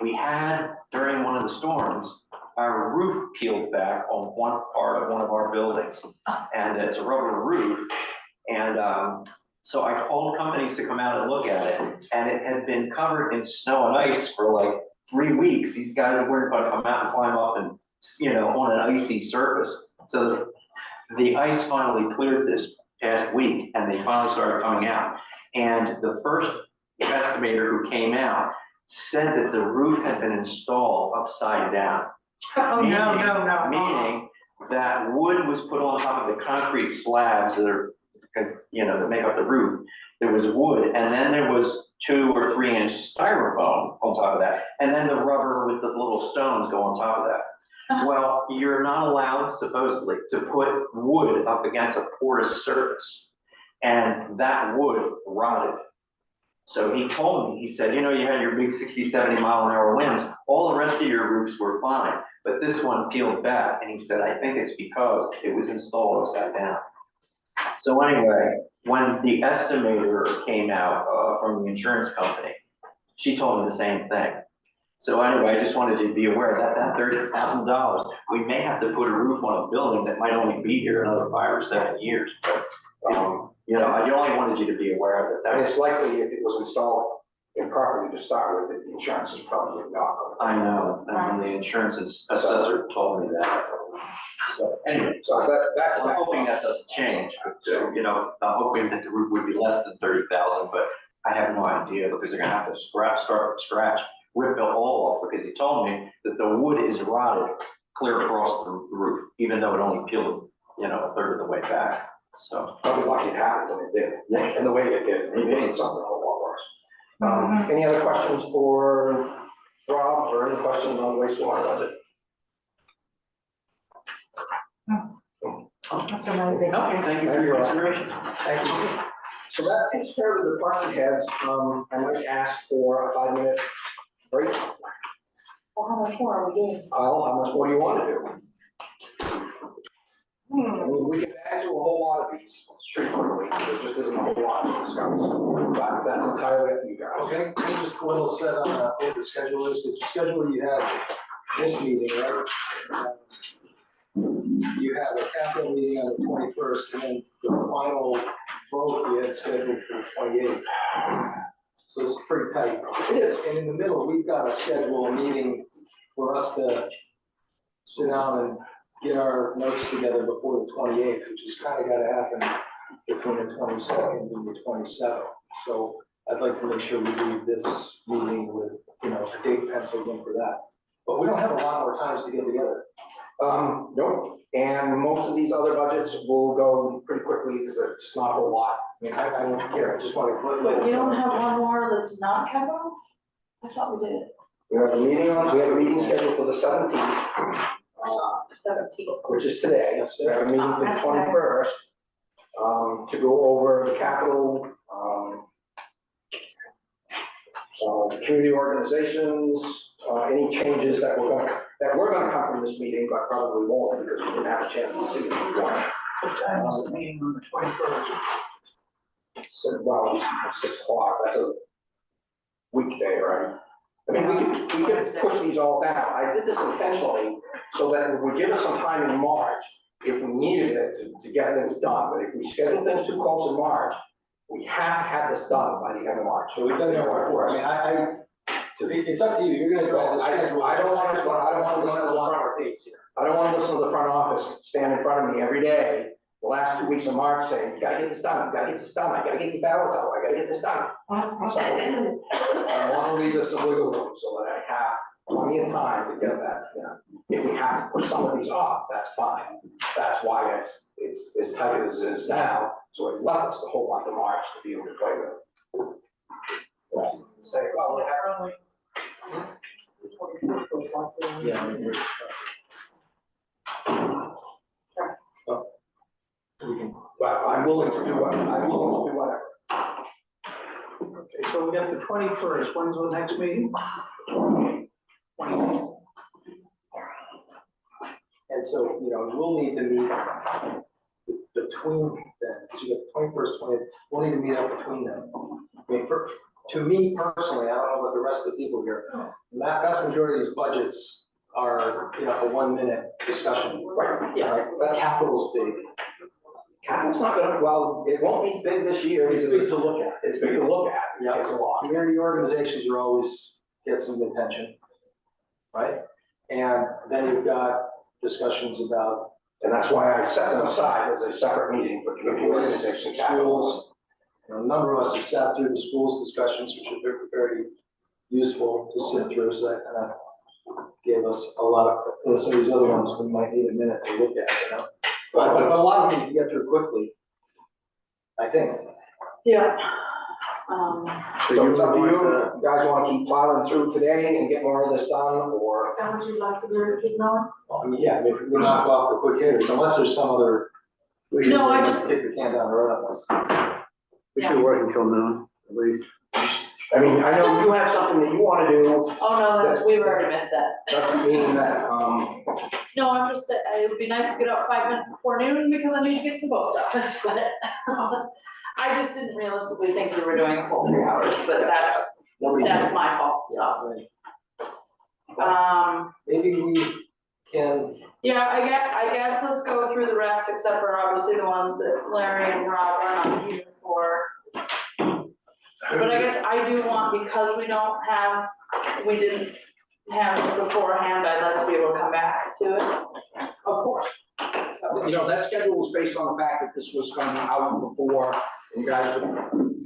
we had, during one of the storms, our roof peeled back on one part of one of our buildings. And it's a rubber roof. And so I called companies to come out and look at it, and it had been covered in snow and ice for like 3 weeks. These guys weren't going to come out and climb up and, you know, on an icy surface. So the ice finally cleared this past week, and they finally started coming out. And the first estimator who came out said that the roof had been installed upside down. Oh, no. Meaning that wood was put on top of the concrete slabs that are, you know, that make up the roof. There was wood, and then there was 2 or 3 inch styrofoam on top of that, and then the rubber with the little stones go on top of that. Well, you're not allowed, supposedly, to put wood up against a porous surface, and that wood rotted. So he told me, he said, you know, you had your big 60, 70 mile an hour winds, all the rest of your roofs were fine, but this one peeled back, and he said, I think it's because it was installed upside down. So anyway, when the estimator came out from the insurance company, she told me the same thing. So anyway, I just wanted you to be aware that that $30,000, we may have to put a roof on a building that might only be here another 5 or 7 years. But, you know, I only wanted you to be aware of that. And it's likely if it was installed improperly to start with, the insurance is probably not. I know, and the insurance assessor told me that. So anyway, So that's I'm hoping that doesn't change, but, you know, I'm hoping that the roof would be less than 30,000, but I have no idea because they're gonna have to start from scratch, rip it all off, because he told me that the wood is rotted clear across the roof, even though it only peeled, you know, a third of the way back, so. probably lucky it happened when it did. Yeah. And the way it did, it wasn't something a whole lot worse. Any other questions for Rob, or any questions on the wastewater budget? That's amazing. Okay, thank you for your consideration. Thank you. So that takes care of the department heads. I might ask for a 5-minute break. Well, how much more are we doing? Kyle, how much more do you want to do? I mean, we can answer a whole lot of these frequently, there just isn't a whole lot to discuss. But that's entirely up to you guys. Okay, can you just go a little set on what the schedule is, because the schedule you had this meeting, right? You have a capital meeting on the 21st, and then the final vote you had scheduled for the 28th. So it's pretty tight. It is. And in the middle, we've got to schedule a meeting for us to sit down and get our notes together before the 28th, which has kind of got to happen between the 22nd and the 27th. So I'd like to make sure we leave this meeting with, you know, a date penciled in for that. But we don't have a lot more times to get together. Nope, and most of these other budgets will go pretty quickly because there's just not a whole lot. I mean, I don't care, I just want to. But we don't have one more that's not capital? I thought we did. We have a meeting scheduled for the 17th, 17. which is today. We have a meeting for the 21st, to go over the capital, community organizations, any changes that we're gonna come from this meeting, but probably won't because we didn't have a chance to see them. What time is the meeting on the 21st? Well, 6 o'clock, that's a weekday, right? I mean, we could push these all down. I did this intentionally so that it would give us some time in March if we needed it to get things done. But if we schedule things too close in March, we have to have this done by the end of March. So we've done our work. I mean, it's up to you, you're gonna go. I don't want to listen to the front dates here. I don't want to listen to the front office stand in front of me every day, the last 2 weeks of March saying, you gotta get this done, you gotta get this done, I gotta get these ballots out, I gotta get this done. So I want to leave this a wiggle room so that I have plenty of time to get that, you know. If we have to push some of these off, that's fine. That's why it's as tight as it is now, so it left us the whole month of March to be able to play with. Yeah. Say, well, we have. Yeah. Well, I'm willing to do whatever. Okay, so we got the 21st, when's the next meeting? 20th. And so, you know, we'll need to meet between them, because you got the 21st, 20th, we'll need to meet up between them. I mean, to me personally, I don't know about the rest of the people here, the vast majority of these budgets are, you know, a 1-minute discussion. Right. Yes. But capital's big. Capital's not gonna, well, it won't be big this year. It's big to look at. It's big to look at. It takes a lot. Community organizations are always get some attention, right? And then you've got discussions about. And that's why I set them aside as a separate meeting for community organization capital. Schools. You know, a number of us have sat through the schools discussions, which are very, very useful to sit through, so that kind of gave us a lot of, you know, some of these other ones we might need a minute to look at, you know? But a lot of them you can get through quickly, I think. Yeah. So it's up to you. You guys wanna keep plowing through today and get more of this done, or? How would you like to do is keep going? Well, I mean, yeah, I mean, if we knock off the quick hitters, unless there's some other. No, I just- Kick the can down the road on this. We should work until noon, at least. I mean, I know you have something that you wanna do, Oh, no, we've already missed that. doesn't mean that, No, I'm just, it would be nice to get out 5 minutes before noon because I need to get to the post office, but I just didn't realistically think we were doing a full 3 hours, but that's my fault, so. Maybe we can, Yeah, I guess let's go through the rest, except for obviously the ones that Larry and Rob are not here for. But I guess I do want, because we didn't have this beforehand, I'd like to be able to come back to it. of course. You know, that schedule was based on the fact that this was gonna be out before, and you guys would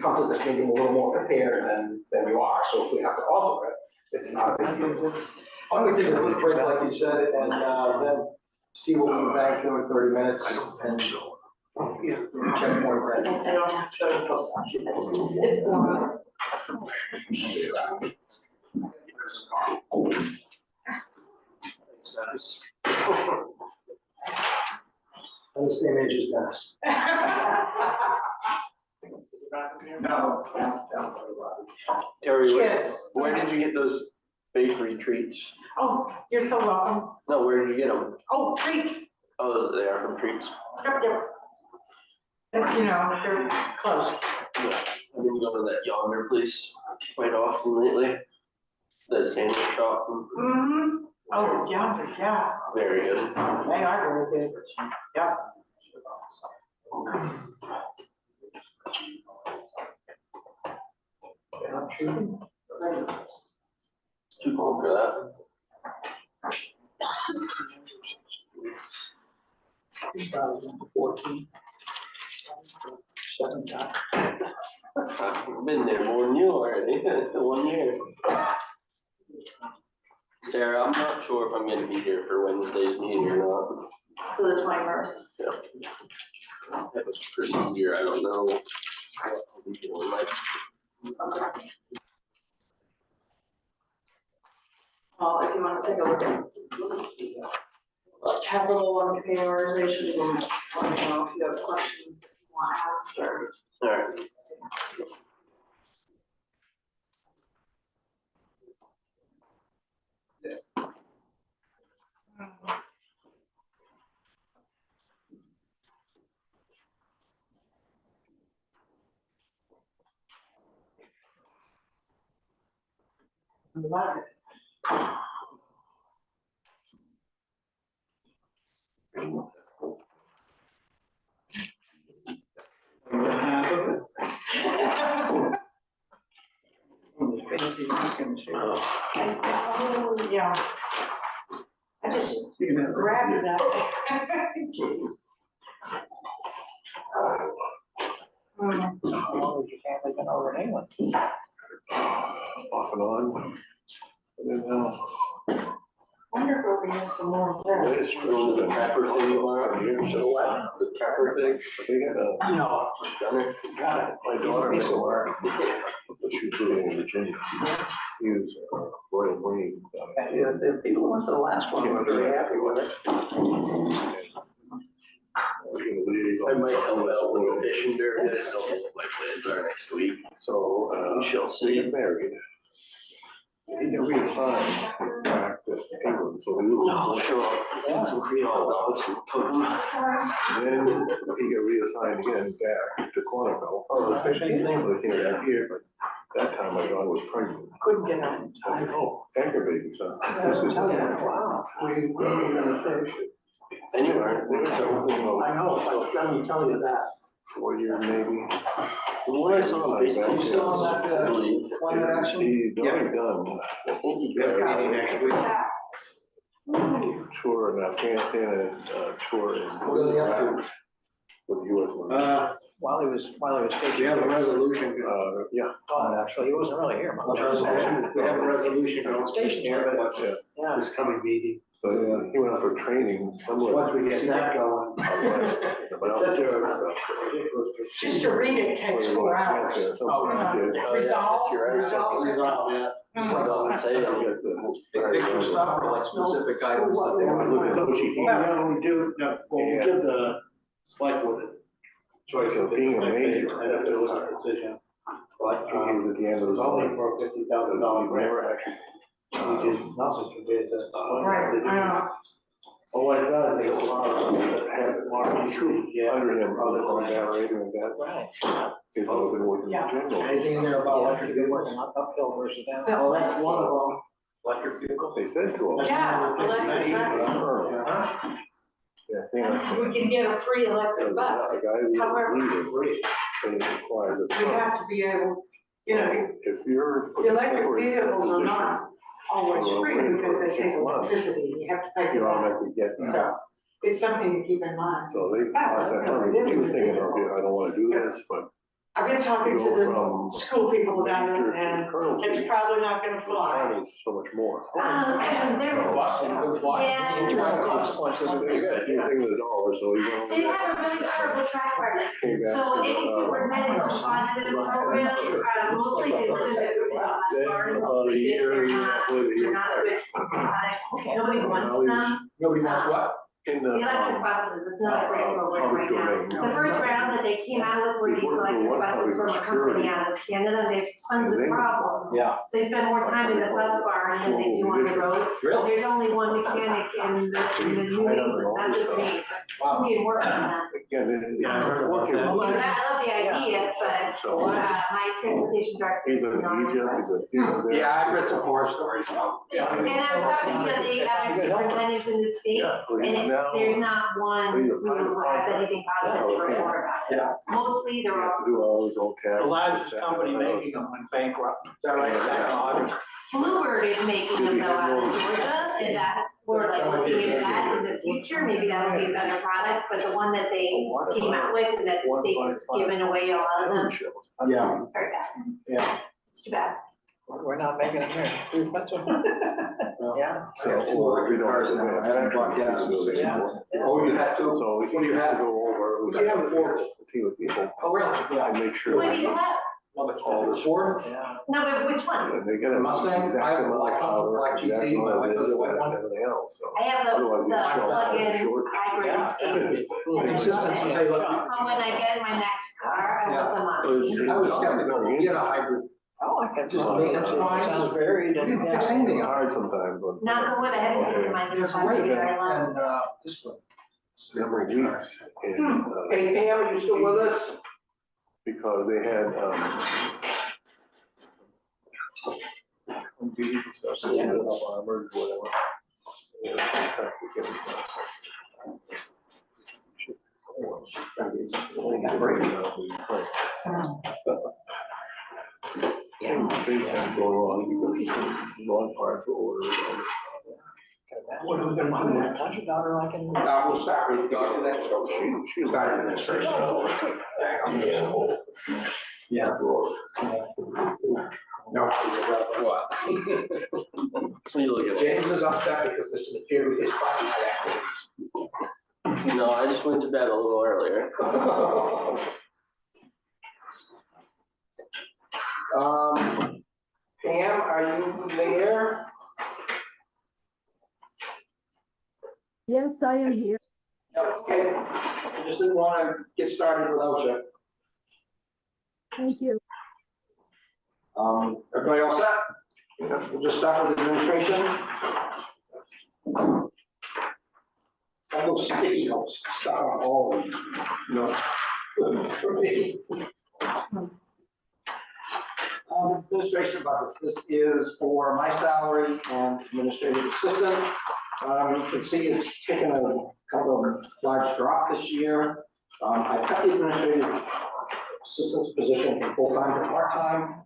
come to this meeting a little more prepared than you are, so if we have to alter it, it's not a big deal. why don't we take a quick break, like you said, and then see what we back through in 30 minutes. And check point that. I don't have to go to the post office, I just need it's the I'm the same age as Dennis. No. Terry, Yes. where did you get those bakery treats? Oh, you're so welcome. No, where did you get them? Oh, treats. Oh, they are from Treats. Yep. You know, they're close. I've been going to that Yonder place quite often lately. That sandwich shop, Mm-hmm. Oh, yeah. very good. They are really good. Yep. Too cold for that. 2014. 7 times. I've been there more than you already, 1 year. Sarah, I'm not sure if I'm gonna be here for Wednesday's meeting or not. For the 21st. That was procedure, I don't know. What I'll be doing, like, Well, if you wanna take a look at capital one prioritization, and let me know if you have questions that you want asked or. alright. Fancy napkins here. Oh, yeah. I just grabbed that. Jeez. How long has your family been over in England? Off and on. I don't know. Wonder if we have some more of that. Latest Going to the trapper thing tomorrow. So what? The trapper thing. They got a, No. Done it. Got it. my daughter went to work, but she was living in Virginia. He was Royal Marine. Yeah, the people who went to the last one were very happy with it. I might help out with the fishing during this, so my plans are next week. So, We shall they see. get married. He got reassigned back to England, so we moved. Oh, sure. Get some Creole dogs and cook them. Then he got reassigned again back to Quantico. Oh, the fishing thing? They came back here, but that time my daughter was pregnant. Couldn't get out in I time. said, oh, anchor baby, son. Wow. We were gonna fish. Anywhere. I know, let me tell you that. 4 years maybe. From what I saw on Facebook, You still on that, I believe. climate action? He's already done I think he Yeah, got meeting next week. a tour in Afghanistan and a tour in. What are they up to? With the US one. While he was We have a resolution. Yeah. actually, he wasn't really here much. We have a resolution going Stationed here, but Yeah. Yeah. this coming meeting. So he went out for training somewhere. Once we get that going. Just to read it takes 4 hours. Resolve, resolve. Yeah. Don't say it. Big picture stuff or like specific items that they want to look at. We do, we give the select with it. Choice of being a major. And if there was a decision. But, He was at the end of his. for a $50,000 Never actually. He did nothing compared to. Right, I know. Well, what it does, it allows them to have it more true. Under him, other on that radio and that. right. He's always been working in Yeah. general. Anything in there about electric vehicles? Uphill versus down. Well, that's one of them, electric vehicles. They said to him. Yeah, electric bus. Yeah. We can get a free electric bus. The guy who's However, leading, but it requires a. We have to be able, you know, If you're. the electric vehicles are not always free because they take electricity, and you have to pay You for that. automatically get that. So it's something to keep in mind. So they, he was thinking, okay, I don't wanna do this, but. I've been talking to the school people about it, and it's probably not gonna fly. It's so much more. They're- Boston, good fly. Yeah. Internal consequences. He was thinking of the dollar, so he went over They there, have a really terrible track record. came back. So any superintendent who's funded the program, mostly they live in Then the about a year, he went they're not a good, nobody wants them. Nobody wants what? in The electric buses, it's not a great program right now. The first round that they came out with were these electric buses from a company out of Canada, they have tons of problems. Yeah. So they spend more time in the bus barn than they do on the road. Really? There's only one mechanic in the New England, that's just me, but we can work on that. Again, Yeah, I heard about working that. with- I love the idea, but, So, my transportation director he's is in not Egypt, impressed. he's a. Yeah, I've read some horror stories about. And I was talking to the other superintendents in the state, Yeah, well, and he's it now there's not one who has anything positive to report about it. Yeah. Mostly they're all. Do all those old The largest company making them went bankrupt. Is that right? Back in August. Bluebird is making them though out of Georgia, and that, we're like looking into that in the future, maybe that'll be a better product, but the one that they came out with, and that the state has given away a lot of them, Yeah. heard that. Yeah. It's too bad. We're not making them here. Too expensive. Yeah. So, cars now, I haven't bought gas in 6 months. Oh, you had to? So we What do you have? go over. What do you have for? With people. Oh, really? Yeah. And make sure. What do you have? All the Ford? Yeah. No, but which one? They get a. Mustang, I come from Black GT, my wife does the white one. Everything else, so. I have the Otherwise, you show up plug-in short. hybrid escape. Consistency, tell you what. But when I get my next car, I want them on. I was skeptical, get a hybrid. I like it. Just maintenance wise. Sounds varied You and. can fix anything It's on hard sometimes, but. Not with a heavy duty, my new There's car, white I love. and, this one. Number of weeks, and, Hey Pam, are you still with us? because they had, duties and stuff, so they had armored, whatever. Yeah, contact with Yeah. Things have going on, because lawn parts were ordered. What are we gonna do next? Punch a daughter like in. We'll start with the next show. She was got administration. Yeah. No. What? You look at James is upset because this interfered with his Friday night activities. No, I just went to bed a little earlier. Pam, are you there? Yes, I am here. Okay, I just didn't want to get started without you. Thank you. Everybody all set? We'll just start with administration. All those sticky notes stuck on all of these. No. For me. Administration budget, this is for my salary and administrative assistant. You can see it's taken a kind of a large drop this year. I cut the administrative assistant's position from full-time to part-time.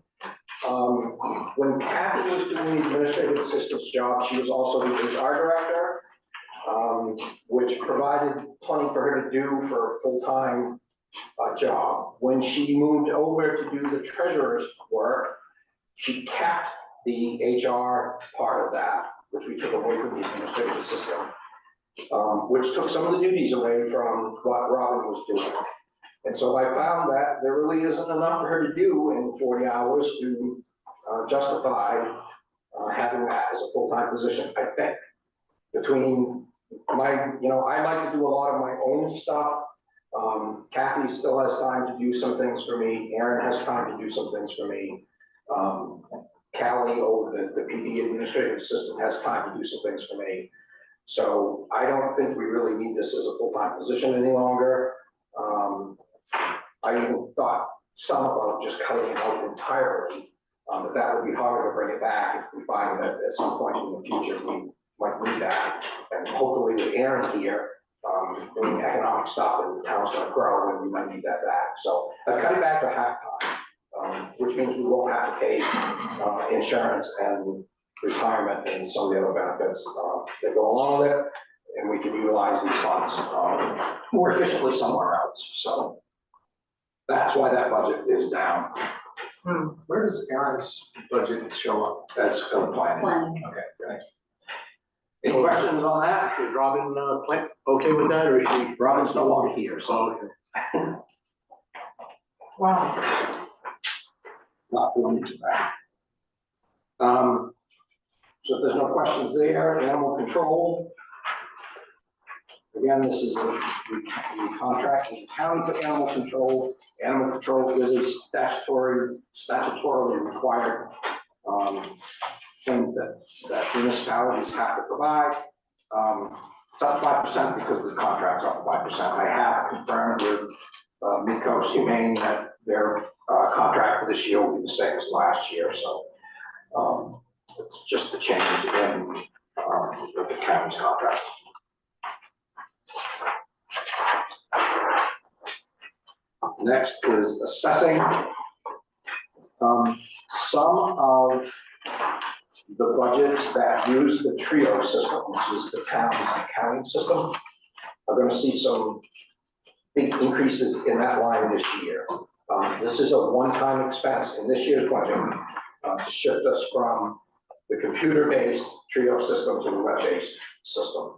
When Kathy was doing the administrative assistant's job, she was also the HR director, which provided plenty for her to do for a full-time job. When she moved over to do the treasurer's work, she kept the HR part of that, which we took away from the administrative assistant, which took some of the duties away from what Robin was doing. And so I found that there really isn't enough for her to do in 40 hours to justify having that as a full-time position. I think between my, I like to do a lot of my own stuff. Kathy still has time to do some things for me. Aaron has time to do some things for me. Callie, the PD administrative assistant, has time to do some things for me. So I don't think we really need this as a full-time position any longer. I even thought some about just cutting it out entirely, but that would be harder to bring it back if we find that at some point in the future we might need that. And hopefully with Aaron here, doing economic stuff, and the town's gonna grow and we might need that back. So I've cut it back to half-time, which means we won't have to pay insurance and retirement and some of the other benefits that go along with it. And we can utilize these funds more efficiently somewhere else. So that's why that budget is down. Where does Aaron's budget show up? That's planning. Planning. Okay, thanks. Any questions on that? Is Robin, okay with that, or is she? Robin's no longer here, so. Wow. Not going into that. So if there's no questions there, animal control. Again, this is a contract with the county for animal control. Animal control is a statutorily required thing that municipalities have to provide. It's up 5% because the contract's up 5%. I have confirmed with Midcoast Humane that their contract for this year will be the same as last year. So it's just the change in the county's contract. Next is assessing. Some of the budgets that use the TRIO system, which is the town's accounting system, are gonna see some big increases in that line this year. This is a one-time expense in this year's budget to shift us from the computer-based TRIO system to the web-based system.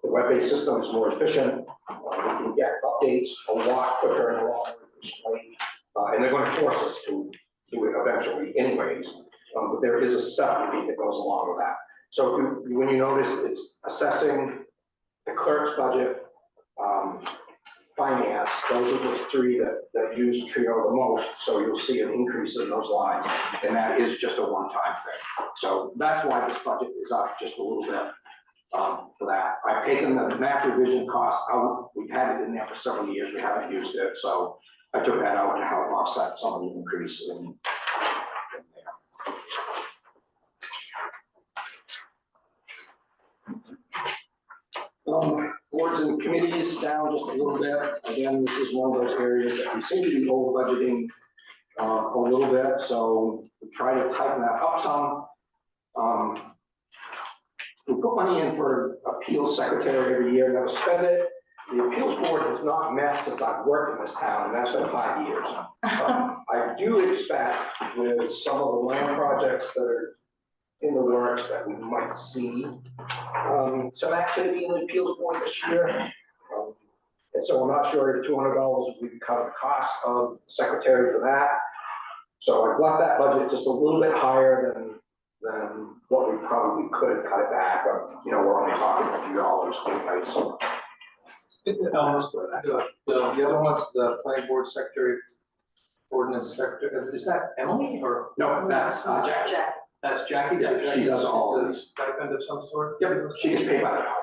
The web-based system is more efficient. We can get updates a lot quicker and a lot more efficiently. And they're gonna force us to do it eventually anyways. But there is a separate fee that goes along with that. So when you notice, it's assessing, the clerk's budget, finance, those are the three that use TRIO the most. So you'll see an increase in those lines, and that is just a one-time thing. So that's why this budget is up just a little bit. For that, I've taken the map revision costs out. We've had it in there for several years. We haven't used it, so I took that out to help offset some of the increase in there. Boards and committees down just a little bit. Again, this is one of those areas that we seem to be over budgeting a little bit, so we try to tighten that up some. We put money in for appeals secretary every year, never spend it. The appeals board has not met since I've worked in this town, and that's been 5 years. I do expect with some of the land projects that are in the works that we might see some activity in the appeals board this year. And so I'm not sure if $200 would cover the cost of the secretary for that. So I've left that budget just a little bit higher than what we probably could have cut it back, but you know, we're only talking a few dollars anyway, so. The other one's the planning board secretary, ordinance secretary, is that Emily or? No, that's Jackie. That's Jackie? Yeah, she does all of this. Stipend of some sort? Yep, she gets paid by the hour.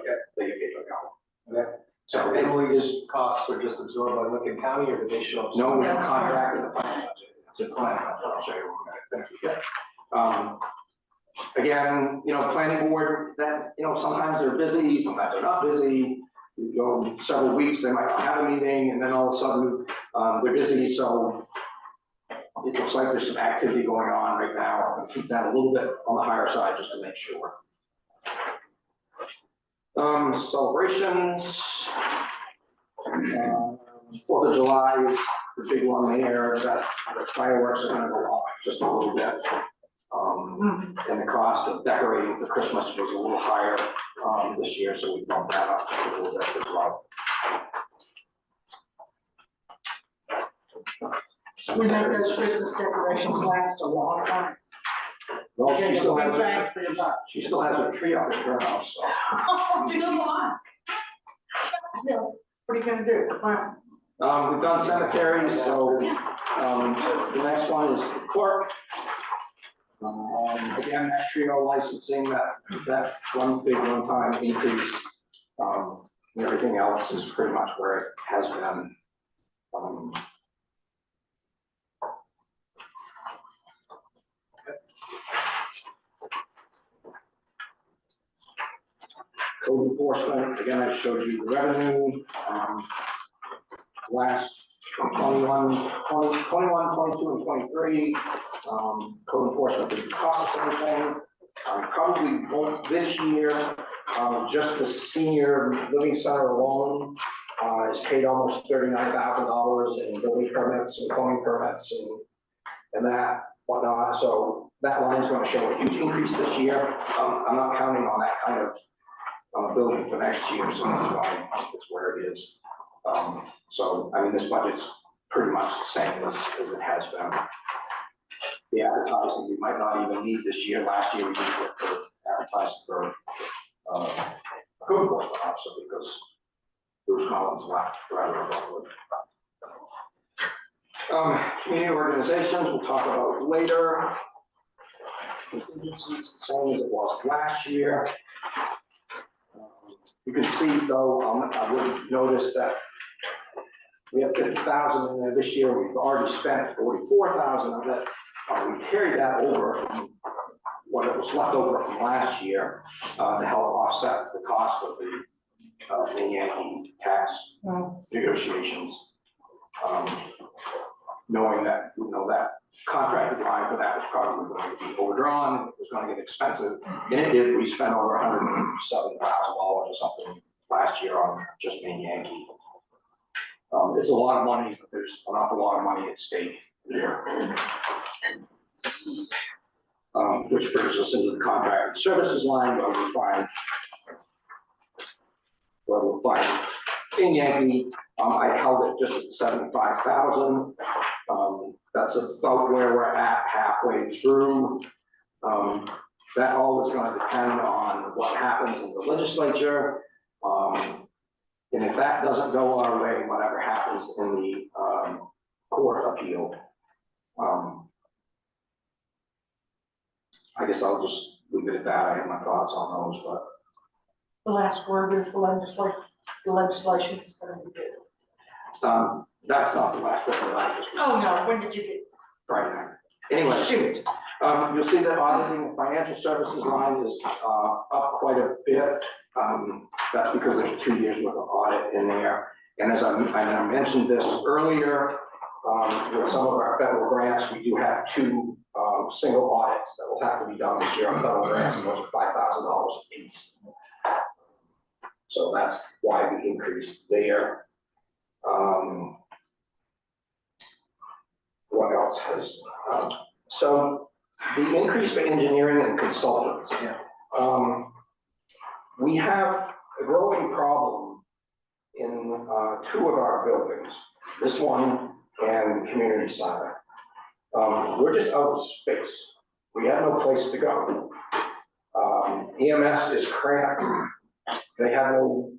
Okay. They get paid by the hour. Okay. So Emily's costs are just absorbed by Lincoln County, or do they show up? No, we contract with the planning budget. It's a planning budget. I'll show you what we got. Again, you know, planning board, that, you know, sometimes they're busy, sometimes they're not busy. You go several weeks, they might not have a meeting, and then all of a sudden, they're busy, so it looks like there's some activity going on right now. I'm gonna keep that a little bit on the higher side just to make sure. Celebrations. 4th of July is the big one there, that the fireworks are gonna go up just a little bit. And the cost of decorating for Christmas was a little higher this year, so we bumped that up just a little bit as well. We make those Christmas decorations last a long time. Well, Get she the still big has, bang for your buck. she still has a tree up at her house, so. Still go on. Yeah, what are you gonna do? Fine. We've done cemeteries, so the next one is the clerk. Again, that TRIO licensing, that one big one-time increase. Everything else is pretty much where it has been. Code enforcement, again, I showed you the revenue, last 21, 22, and 23. Code enforcement didn't cost us anything. Probably won't this year, just the senior living center alone has paid almost $39,000 in building permits and plumbing permits and that whatnot. So that line's going to show a huge increase this year. I'm not counting on that kind of building for next year, so that's why it's where it is. So, I mean, this budget's pretty much the same as it has been. The advertising, we might not even need this year. Last year, we used it for advertising for code enforcement officer because Bruce Mullins left rather abruptly. Community organizations, we'll talk about later. Contingencies, the same as it was last year. You can see though, I would notice that we have 50,000 in there this year. We've already spent 44,000 of it. We carried that over from what was left over from last year, to help offset the cost of the Yankee tax negotiations. Knowing that, that contracted line for that was probably going to be overdrawn, it was gonna get expensive, and it did. We spent over $107,000 or something last year on just Maine Yankee. It's a lot of money, but there's an awful lot of money at stake here. Which brings us into the contracted services line where we'll find Maine Yankee. I held it just at 75,000. That's about where we're at halfway through. That all is going to depend on what happens in the legislature. And if that doesn't go our way, whatever happens in the court appeal, I guess I'll just leave it at that. I have my thoughts on those, but. The last word is the legislation is going to be good. That's not the last word that I just. Oh, no, when did you get? Friday night. Anyway. Shoot. You'll see that auditing and financial services line is up quite a bit. That's because there's 2 years worth of audit in there. And as I mentioned this earlier, with some of our federal grants, we do have 2 single audits that will have to be done this year on federal grants, and those are $5,000 a piece. So that's why we increased there. What else has, so the increase for engineering and consultants. Yeah. We have a growing problem in 2 of our buildings, this one and community center. We're just out of space. We have no place to go. EMS is cramped. They have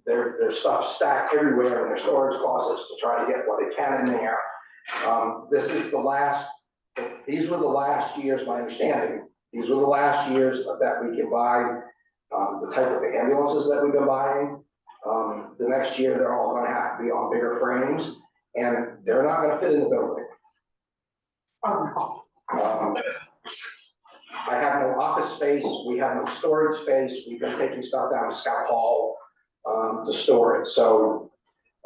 their stuff stacked everywhere in their storage closets to try to get what they can in there. This is the last, these were the last years, my understanding, these were the last years that we can buy the type of ambulances that we've been buying. The next year, they're all gonna have to be on bigger frames, and they're not gonna fit in the building. I have no office space, we have no storage space, we've been taking stuff down to Scott Hall to store it. So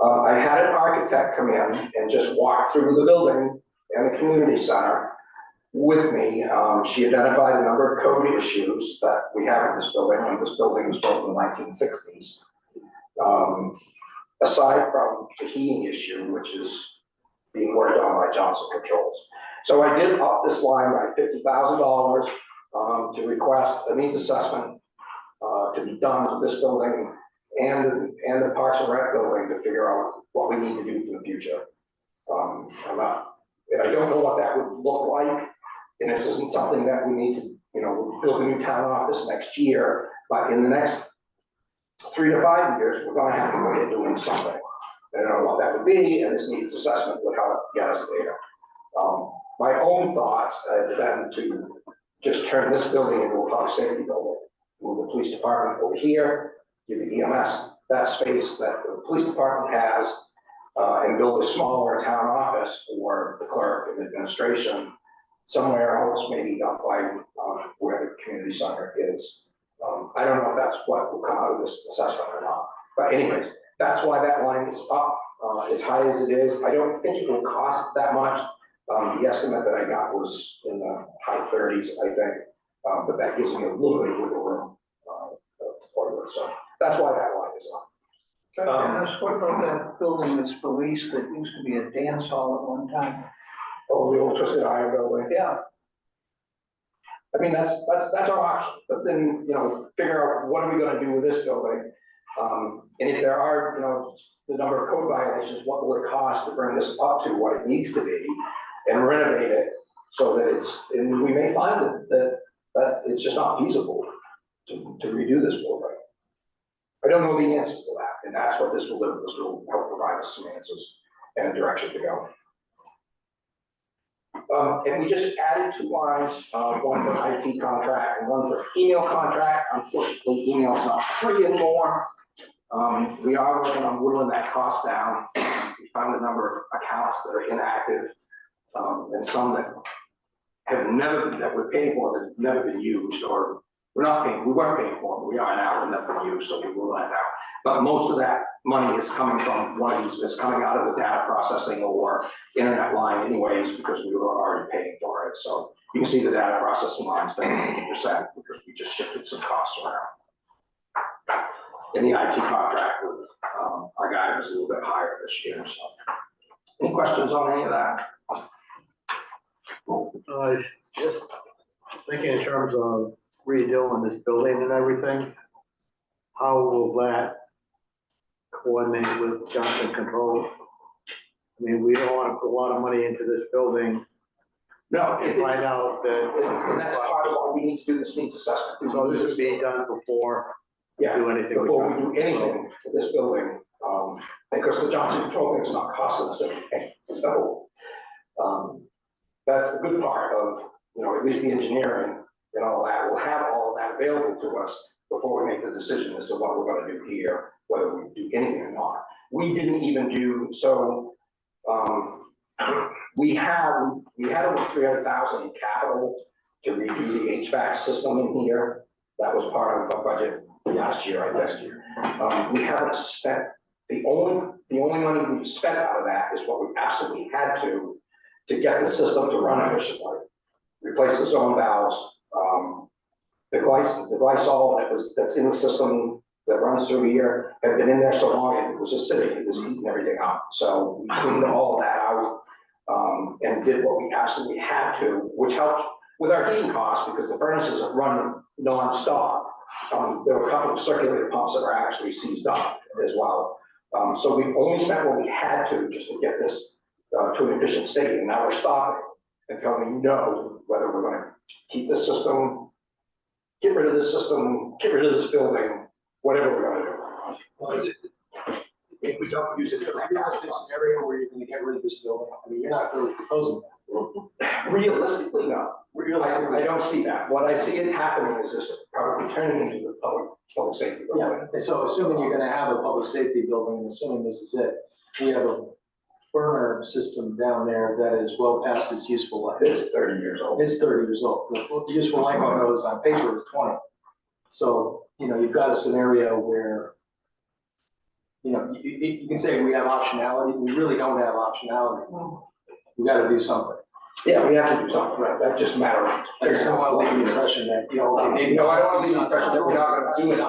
I had an architect come in and just walk through the building and the community center with me. She identified a number of code issues that we have in this building, and this building was built in the 1960s. Aside from the heating issue, which is being worked on by Johnson Controls. So I did up this line by $50,000 to request a needs assessment to be done to this building and the Parks and Rec building to figure out what we need to do for the future. I don't know what that would look like, and this isn't something that we need to, build a new town office next year, but in the next 3 to 5 years, we're gonna have to look at doing something. I don't know what that would be, and this needs assessment would help get us there. My own thoughts have been to just turn this building into a public safety building. Move the police department over here, give the EMS that space that the police department has, and build a smaller town office for the clerk and administration somewhere else, maybe up by where the community center is. I don't know if that's what will come out of this assessment or not. But anyways, that's why that line is up as high as it is. I don't think it will cost that much. The estimate that I got was in the high 30s, I think. But that gives me a little bit of wiggle room to play with. So that's why that line is up. Dennis, what about that building that's for lease that used to be a dance hall at one time? Oh, the old Twisted Iron building. Yeah. I mean, that's our option, but then, figure out what are we gonna do with this building? And if there are, the number of code violations, what will it cost to bring this up to what it needs to be and renovate it so that and we may find that it's just not feasible to redo this building. I don't know the answers to that, and that's what this will do. This will help provide us some answers and a direction to go. And we just added 2 lines, one for IT contract and one for email contract. Unfortunately, email's not free anymore. We are working on whittling that cost down. We found a number of accounts that are inactive, and some that have that we're paying for that have never been used, or we weren't paying for, but we are now, and never been used, so we will let out. But most of that money is coming from one of these, is coming out of the data processing or internet line anyways, because we were already paying for it. So you can see the data processing lines down 50% because we just shifted some costs around. And the IT contract with our guy was a little bit higher this year, so. Any questions on any of that? Just thinking in terms of redoing this building and everything, how will that coordinate with Johnson Control? I mean, we don't want to put a lot of money into this building. No, And find out that. and that's part of what we need to do, this needs assessment. So this is being done before we Yeah, do anything. with before we Johnson do anything to this building, because the Johnson Control thing is not costing us anything, so. That's the good part of, at least the engineering and all that, we'll have all of that available to us before we make the decision as to what we're gonna do here, whether we do anything or not. We didn't even do, so, we had over 300,000 in capital to redo the HVAC system in here. That was part of our budget last year, right, last year. We haven't spent, the only money we've spent out of that is what we absolutely had to get the system to run efficiently. Replace the zone valves, the Glycol that's in the system that runs through here had been in there so long, it was acidic, it was eating everything up. So we cleaned all of that out, and did what we absolutely had to, which helped with our heating costs because the furnaces are running non-stop. There were a couple of circulator pumps that were actually seized up as well. So we only spent what we had to just to get this to an efficient state, and now we're stopping until we know whether we're gonna keep this system, get rid of this system, get rid of this building, whatever we're gonna do. Well, is it, If we don't use it, is it a realistic scenario where you're gonna get rid of this building? I mean, you're not really proposing that. realistically, no. I don't see that. What I see it happening is this probably turning into the public safety building. Yeah, so assuming you're gonna have a public safety building, and assuming this is it, we have a burner system down there that is well past its useful life. It's 30 years old. It's 30 years old. The useful life on those on paper is 20. So, you've got a scenario where, you can say we have optionality. We really don't have optionality. We gotta do something. Yeah, we have to do something, right? That's just a matter of. I just don't want to leave the impression that, maybe. No, I don't want to leave the impression that we're not gonna do it.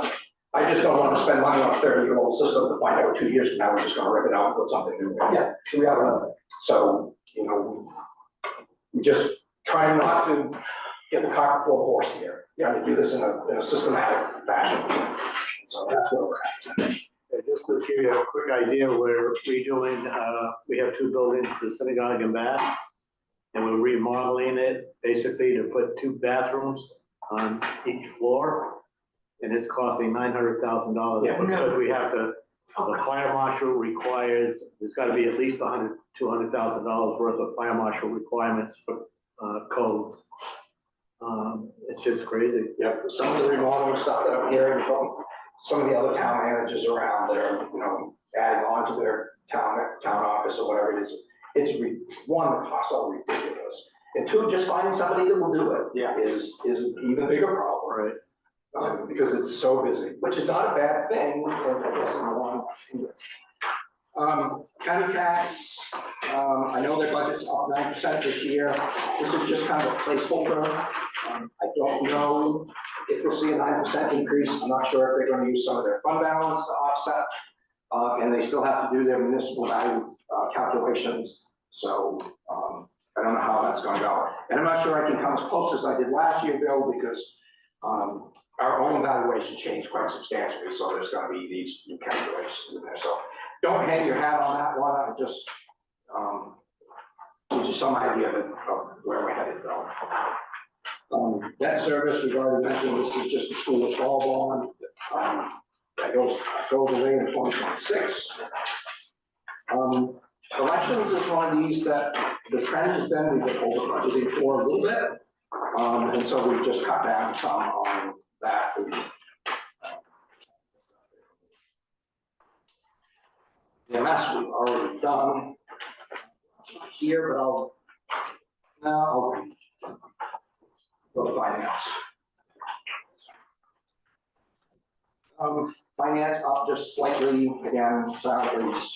I just don't want to spend money on a 30-year-old system to find out 2 years from now, we're just gonna rip it out and put something new in. Yeah, we have another. So, we just try not to get the cart before the horse here. You got to do this in a systematic fashion. So that's where we're at. Just to give you a quick idea, we're redoing, we have two buildings, the synagogue and bath. And we're remodeling it basically to put 2 bathrooms on each floor. And it's costing $900,000 Yeah. because we have to, the fire marshal requires, there's gotta be at least $200,000 worth of fire marshal requirements for codes. It's just crazy. Yep, some of the remodeling stuff that I'm hearing from some of the other town managers around that are, adding on to their town office or whatever it is. One, the costs are ridiculous. And 2, just finding somebody that will do it is an even bigger problem. Right. Because it's so busy, which is not a bad thing, and I guess in the long run. County tax, I know their budget's up 9% this year. This is just kind of a placeholder. I don't know if we'll see a 9% increase. I'm not sure if they're gonna use some of their fund balance to offset. And they still have to do their municipal value calculations. So I don't know how that's gonna go. And I'm not sure I can come as close as I did last year, Bill, because our own valuation changed quite substantially, so there's gonna be these new calculations in there, so don't hang your hat on that one, I just, gives you some idea of where we're headed, though. Debt service, we've already mentioned, this is just the school withdrawal bond, that goes away in 2026. Elections is one of these that the trend has been, we've been over budgeting for a little bit, and so we've just cut down some on that. The MS we've already done. It's not here, but finance. Finance up just slightly, again, salaries.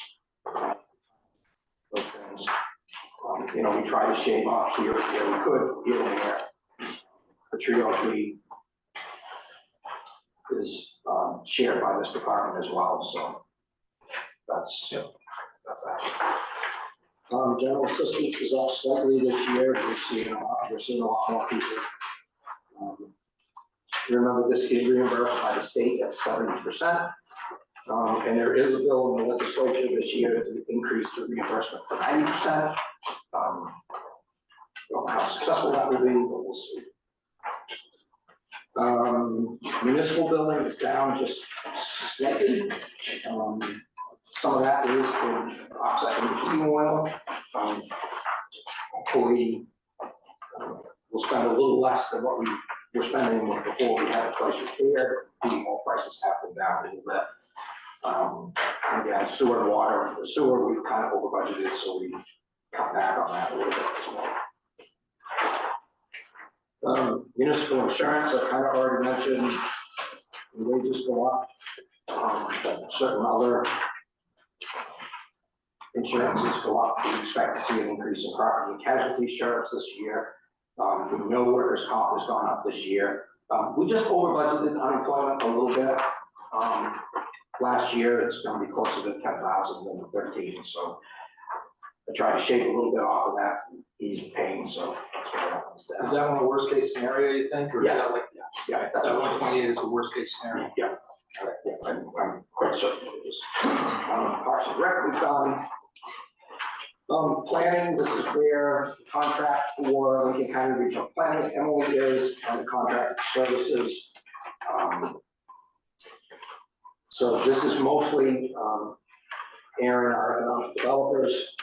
Those things. You know, we try to shave off here where we could, here and there. The trio fee is shared by this department as well, so that's that. General assistance is up slightly this year. We're seeing a lot more people. Remember, this is reimbursed by the state at 70%. And there is a bill in the legislature this year to increase the reimbursement to 90%. Don't know how successful that will be, but we'll see. Municipal building is down just slightly. Some of that is the offsetting the heating oil. Hopefully, we'll spend a little less than what we were spending before we had the price repaired. Heating oil prices have come down a little bit. Again, sewer and water. The sewer, we've kind of over budgeted, so we cut back on that a little bit as well. Municipal insurance, I kind of already mentioned, the wages go up. Certain other insurances go up. We expect to see an increase in property and casualty insurance this year. We know workers' comp has gone up this year. We just over budgeted unemployment a little bit. Last year, it's going to be closer to 10,000 than the 13, so I try to shave a little bit off of that and ease the pain, so that's what happens there. Is that one a worst case scenario, you think? Or is Yes. that like, Yeah, that 128 is a worst case scenario? Yeah, I'm quite certain it is. Parks and Rec, we've done. Planning, this is where the contract for Lincoln County Regional Planning, Emily is, on the contract services. So this is mostly Aaron, our economic developers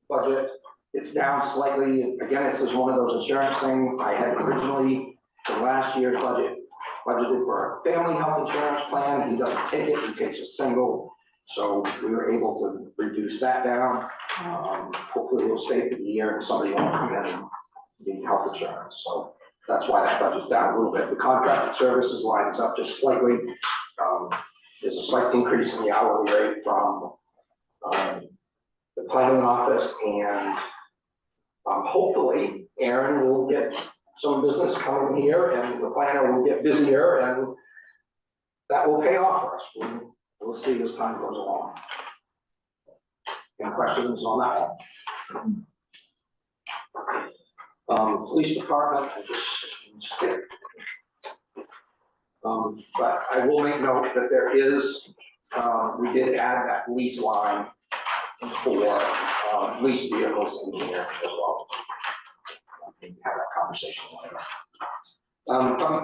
budget. It's down slightly. Again, this is one of those insurance things. I had originally, from last year's budget, budgeted for a family health insurance plan. He doesn't take it, he takes a single. So we were able to reduce that down. Hopefully we'll stay for the year and somebody won't come in and need health insurance. So that's why that budget's down a little bit. The contracted services line is up just slightly. There's a slight increase in the hourly rate from the planning office, and hopefully Aaron will get some business coming here and the planner will get busier, and that will pay off for us. We'll see as time goes along. Any questions on that one? Police department, I just skipped. But I will make note that there is, we did add that lease line for leased vehicles in here as well. We can have that conversation later.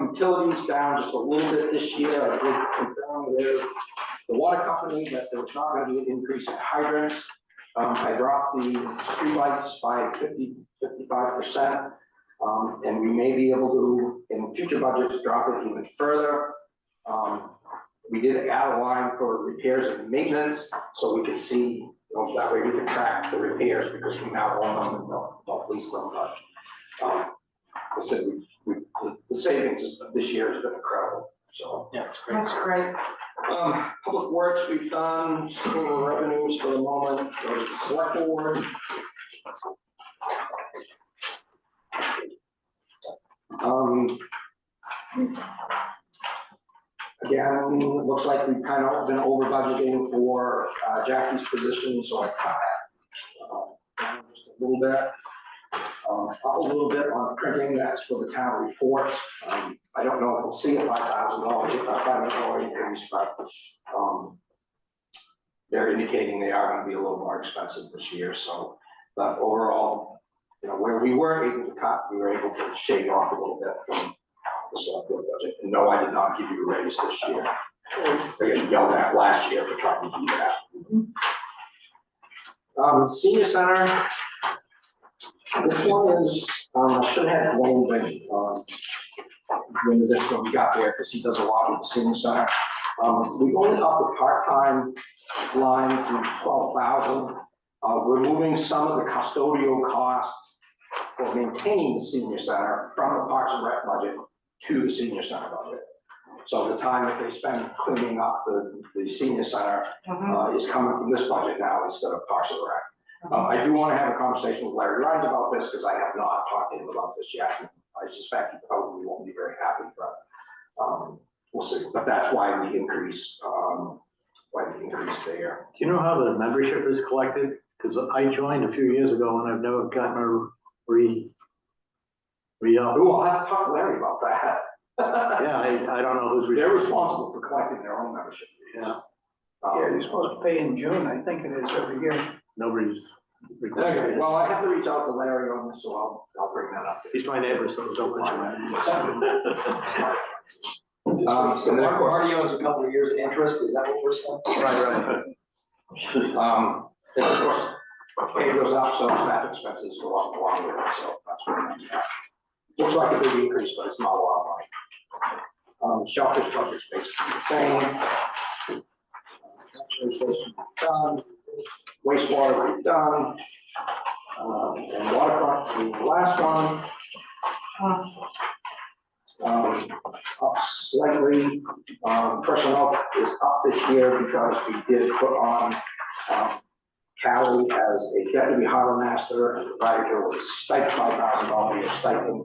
Utilities down just a little bit this year. I did confirm with the water company that there was not going to be an increase in hydrants. I dropped the streetlights by 55%. And we may be able to, in future budgets, drop it even further. We did add a line for repairs and maintenance, so we can see, that way we can track the repairs, because we now own them and don't lease them. But I said the savings this year has been incredible. So Yeah, it's great. That's great. Public works, we've done school revenues for the moment. Go to the select board. Again, it looks like we've kind of been over budgeting for Jackie's position, so I cut that down just a little bit. Up a little bit on printing, that's for the town reports. I don't know if we'll see a $5,000 increase, but they're indicating they are going to be a little more expensive this year. So, but overall, where we were able to cut, we were able to shave off a little bit from the select board budget. And no, I did not give you a raise this year. They got yelled at last year for trying to do that. Senior center. This one is, I should have Wayne when this one got there, because he does a lot with the senior center. We only up the part-time line from 12,000. We're moving some of the custodial costs for maintaining the senior center from the Parks and Rec budget to the senior center budget. So the time that they spend cleaning up the senior center is coming from this budget now instead of Parks and Rec. I do want to have a conversation with Larry Rhines about this because I have not talked to him about this yet. I suspect he probably won't be very happy, but we'll see. But that's why we increase there. Do you know how the membership is collected? Because I joined a few years ago and I've never gotten a re-up. Oh, I'll have to talk to Larry about that. Yeah, I don't know who's. They're responsible for collecting their own membership. Yeah. Yeah, you're supposed to pay in June, I think it is every year. Nobody's. Okay, well, I have to reach out to Larry on this, so I'll bring that up. He's my neighbor, so don't mention that. So Marty owns a couple of years of interest, is that what we're saying? Right. And of course, pay goes up, so staff expenses go up along with it, so that's what I'm at. Looks like a big increase, but it's not a lot of money. Shellfish budget's basically the same. Transfer station done, wastewater we've done, and waterfront, the last one. Up slightly, personnel is up this year because we did put on, Callie as a deputy harbor master and provided her with a stipend, $5,000 a year stipend,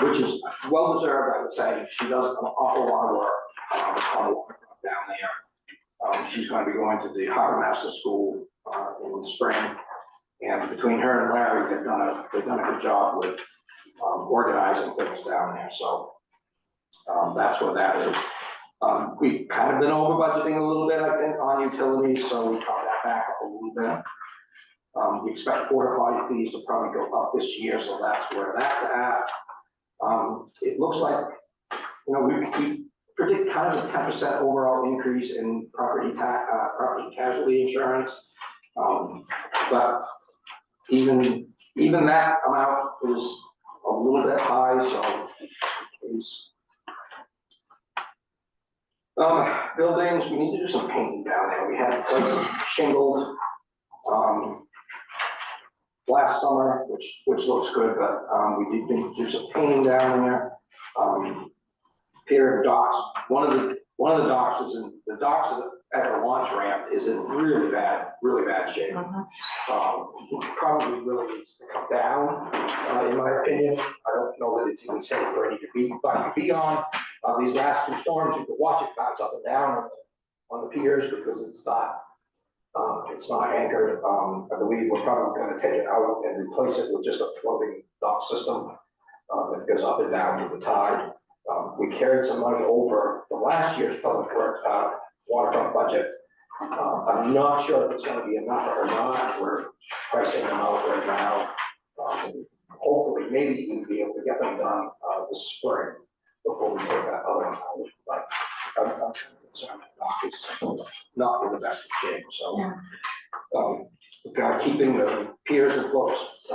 which is well deserved, I would say. She does an awful lot of work, on the waterfront down there. She's going to be going to the harbor master school, in the spring. And between her and Larry, they've done a good job with, organizing things down there, so, that's what that is. We've kind of been over budgeting a little bit, I think, on utilities, so we cut that back up a little bit. We expect porta potty fees to probably go up this year, so that's where that's at. It looks like, we predict kind of a 10% overall increase in property casualty insurance. But even that amount is a little bit high, so it's, buildings, we need to do some painting down there. We had a place shingled, last summer, which looks good, but, we did do some painting down there. Pier and docks, one of the docks is in, the docks at the launch ramp is in really bad shape. Probably really needs to come down, in my opinion. I don't know that it's even safe for any to be on. These last two storms, you could watch it bounce up and down on the piers because it's not anchored. I believe we're probably gonna take it out and replace it with just a floating dock system that goes up and down with the tide. We carried some money over from last year's public works waterfront budget. I'm not sure if it's gonna be enough or not. We're pricing them out right now. Hopefully, maybe even be able to get them done this spring before we take that other one out. But I'm concerned that dock is not in the best of shape, so. Keeping the piers and floats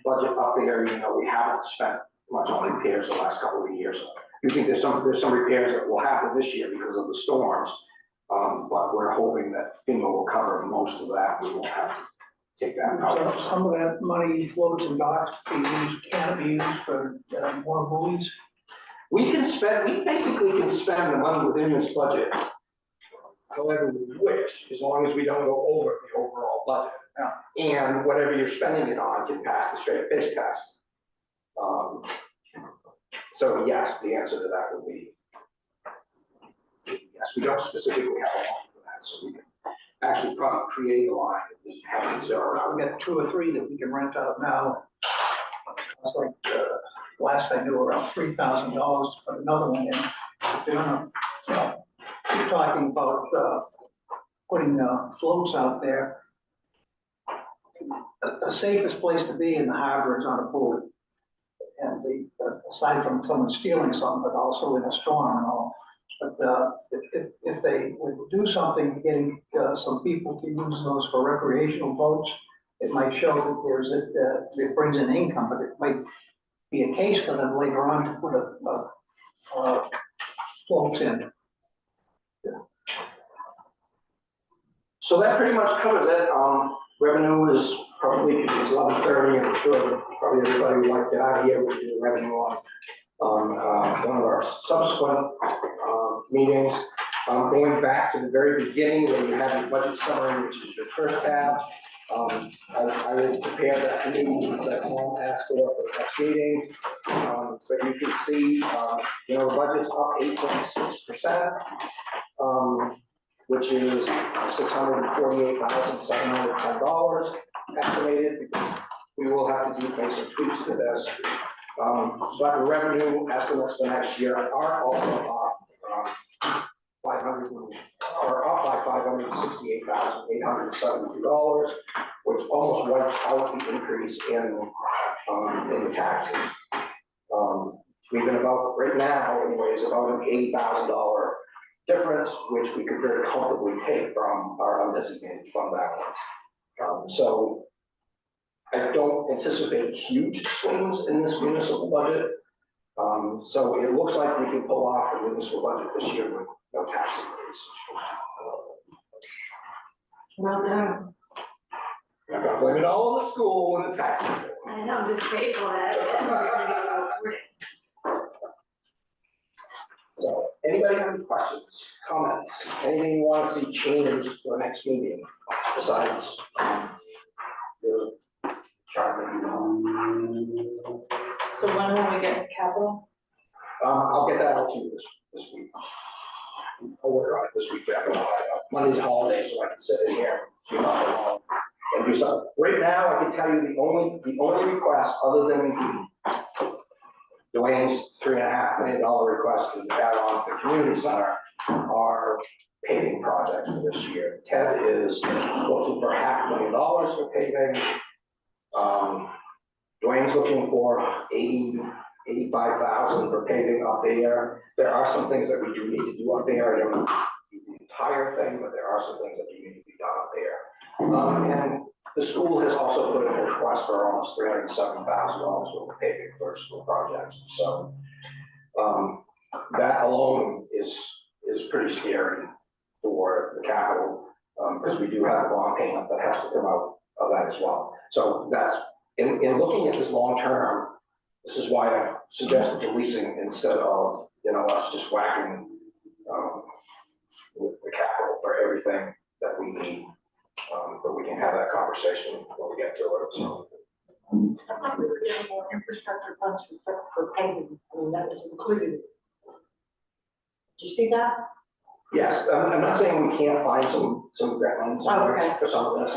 budget up there, we haven't spent much on repairs the last couple of years. We think there's some repairs that will happen this year because of the storms, but we're hoping that FEMA will cover most of that. We won't have to take that out. So some of that money floats and docks can't be used for more buoys. We basically can spend the money within this budget however we wish, as long as we don't go over the overall budget. And whatever you're spending it on can pass the straight face test. So yes, the answer to that would be yes. We don't specifically have a line for that, so we can actually probably create a line and just have it zero. We got 2 or 3 that we can rent out now. It's like last I knew around $3,000 to put another one in. They're gonna, we're talking about putting floats out there. The safest place to be in the harbor is on a boat. And aside from someone stealing something, but also in a storm and all. But if they would do something, getting some people to use those for recreational boats, it might show that it brings in income, but it might be a case for them later on to put a floats in. So that pretty much covers it. Revenue is probably, because it's 11:30, I'm sure probably everybody would like to get out of here, we do the revenue on one of our subsequent meetings. Going back to the very beginning, where you have your budget summary, which is your first tab. I will prepare that new, that Tom asked for the next meeting. But you can see, the budget's up 8.6%, which is $648,710 estimated, because we will have to make some tweaks to this. But the revenue estimates for next year are also up, by $568,872, which almost wipes out the increase in the taxes. We've been about, right now anyways, about an $80,000 difference, which we could very comfortably take from our undesignated fund balance. So I don't anticipate huge swings in this municipal budget. So it looks like we can pull off a municipal budget this year with no tax increase. Well done. I'm not blaming it all on the school and the tax. I know, I'm just grateful that we're gonna be able to afford it. So, anybody have any questions, comments, anything you want to see changed for the next meeting besides the chart? So when will we get capital? I'll get that out to you this week. I'll work on it this week. Monday's a holiday, so I can sit in here, and do something. Right now, I can tell you the only request, other than Dwayne's $3.5 million request to add on to the community center, are paving projects for this year. Ted is looking for $500,000 for paving. Dwayne's looking for $85,000 for paving up there. There are some things that we do need to do up there. I don't know the entire thing, but there are some things that do need to be done up there. And the school has also put in a request for almost $307,000 worth of paving for school projects. So that alone is pretty scary for the capital, because we do have a bond payment that has to come out of that as well. So that's, in looking at this long term, this is why I suggested the leasing instead of, us just whacking with the capital for everything that we need. But we can have that conversation when we get to it, so. I thought we were getting more infrastructure funds for paving, I mean, that was included. Did you see that? Yes, I'm not saying we can't find some grant money somewhere for some of this.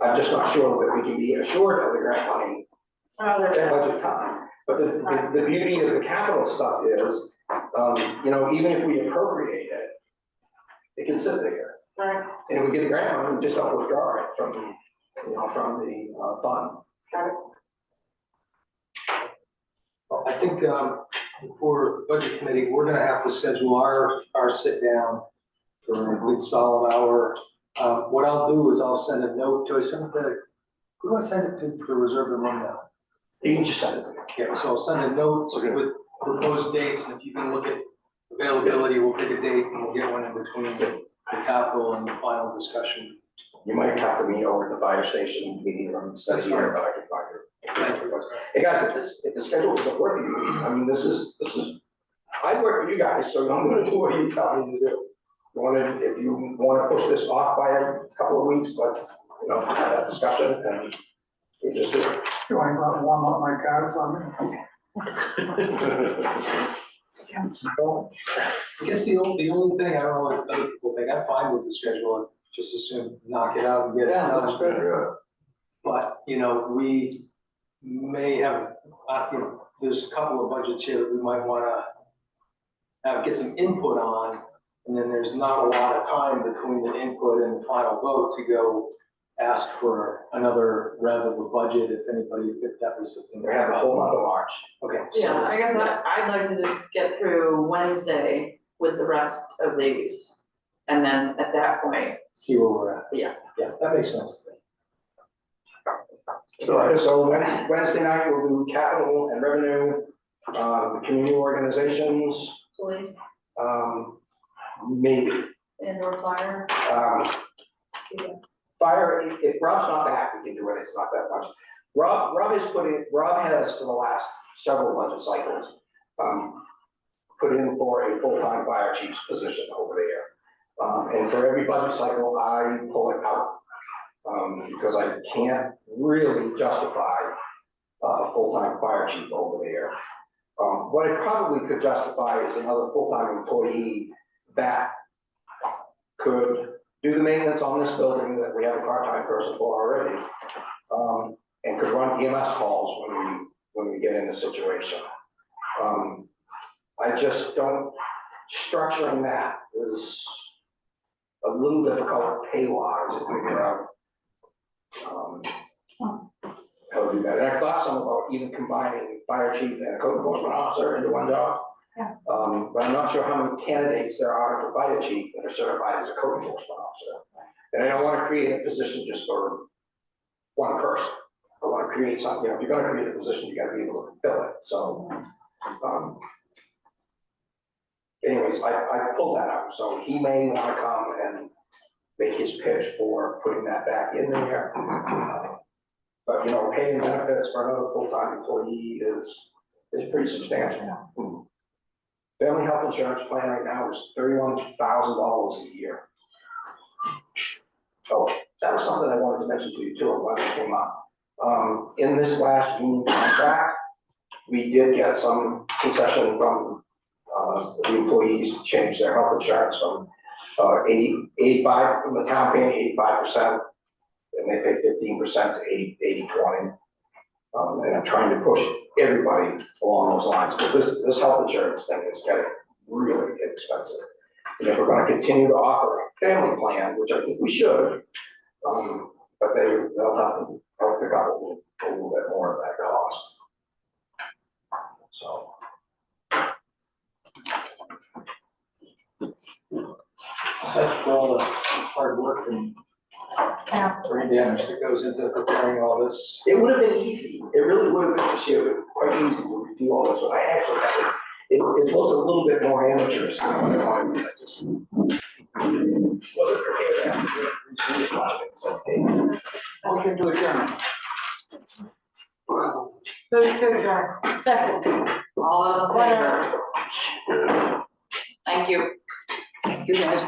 I'm just not sure that we can be assured of the grant money at budget time. But the beauty of the capital stuff is, even if we appropriate it, it can sit there. Right. And if we get a grant money, we just don't withdraw it from the fund. Got it. Well, I think, for budget committee, we're gonna have to schedule our sit down for a good solid hour. What I'll do is I'll send a note, who do I send it to reserve the room now? You can just send it to me. Yeah, so I'll send a note with proposed dates, and if you can look at availability, we'll pick a date and we'll get one in between the capital and the final discussion. You might have to meet over at the fire station meeting room instead of here, but I can find it. Thank you. Hey guys, if the schedule doesn't work for you, I mean, this is, I work for you guys, so I'm gonna do what you tell me to do. If you wanna push this off by a couple of weeks, let's, have that discussion and we just do it. Do I warm up my car for me? I guess the only thing, I don't know what other people think, I'm fine with the schedule, just as soon knock it out and get it done. That's good. But, we may have, there's a couple of budgets here that we might wanna get some input on, and then there's not a lot of time between the input and the final vote to go ask for another rev of a budget, if that was something. We have a whole lot of March. Okay. Yeah, I guess I'd like to just get through Wednesday with the rest of these. And then at that point, See where we're at. Yeah. Yeah, that makes sense to me. So Wednesday night, we'll do capital and revenue, the community organizations, police maybe. and or fire. fire, if Rob's not back, we can do it, it's not that much. Rob has for the last several budget cycles, put in for a full-time fire chief's position over there. And for every budget cycle, I pull it out, because I can't really justify a full-time fire chief over there. What I probably could justify is another full-time employee that could do the maintenance on this building that we have a part-time person for already, and could run EMS calls when we get in a situation. I just don't, structuring that is a little difficult pay-wise to figure out how to do that. And I thought some about even combining fire chief and a code enforcement officer into one job. Yeah. But I'm not sure how many candidates there are for fire chief that are certified as a code enforcement officer. And I don't want to create a position just for one person. I want to create something, if you're going to create a position, you got to be able to fill it. So, anyways, I pulled that out. So he may want to come and make his pitch for putting that back in there. But, paying benefits for another full-time employee is pretty substantial. Family health insurance plan right now is $31,000 a year. Oh, that was something I wanted to mention to you too, when it came up. In this last union contract, we did get some concession from the employees to change their health insurance from 85, from the town paying 85%, and they pay 15% to 80-20. And I'm trying to push everybody along those lines, because this health insurance thing is getting really expensive. And if we're gonna continue to offer a family plan, which I think we should, but they'll have to pick up a little bit more of that cost. So. That's for all the hard work and brain damage that goes into preparing all this. It would have been easy. It really would have been this year, quite easy to do all this, but I actually had it was a little bit more amateurish than what I wanted, because I just wasn't prepared to have to do it as much. Motion to adjourn. Move to adjourn. Second. All those in favor? Thank you. Good guys.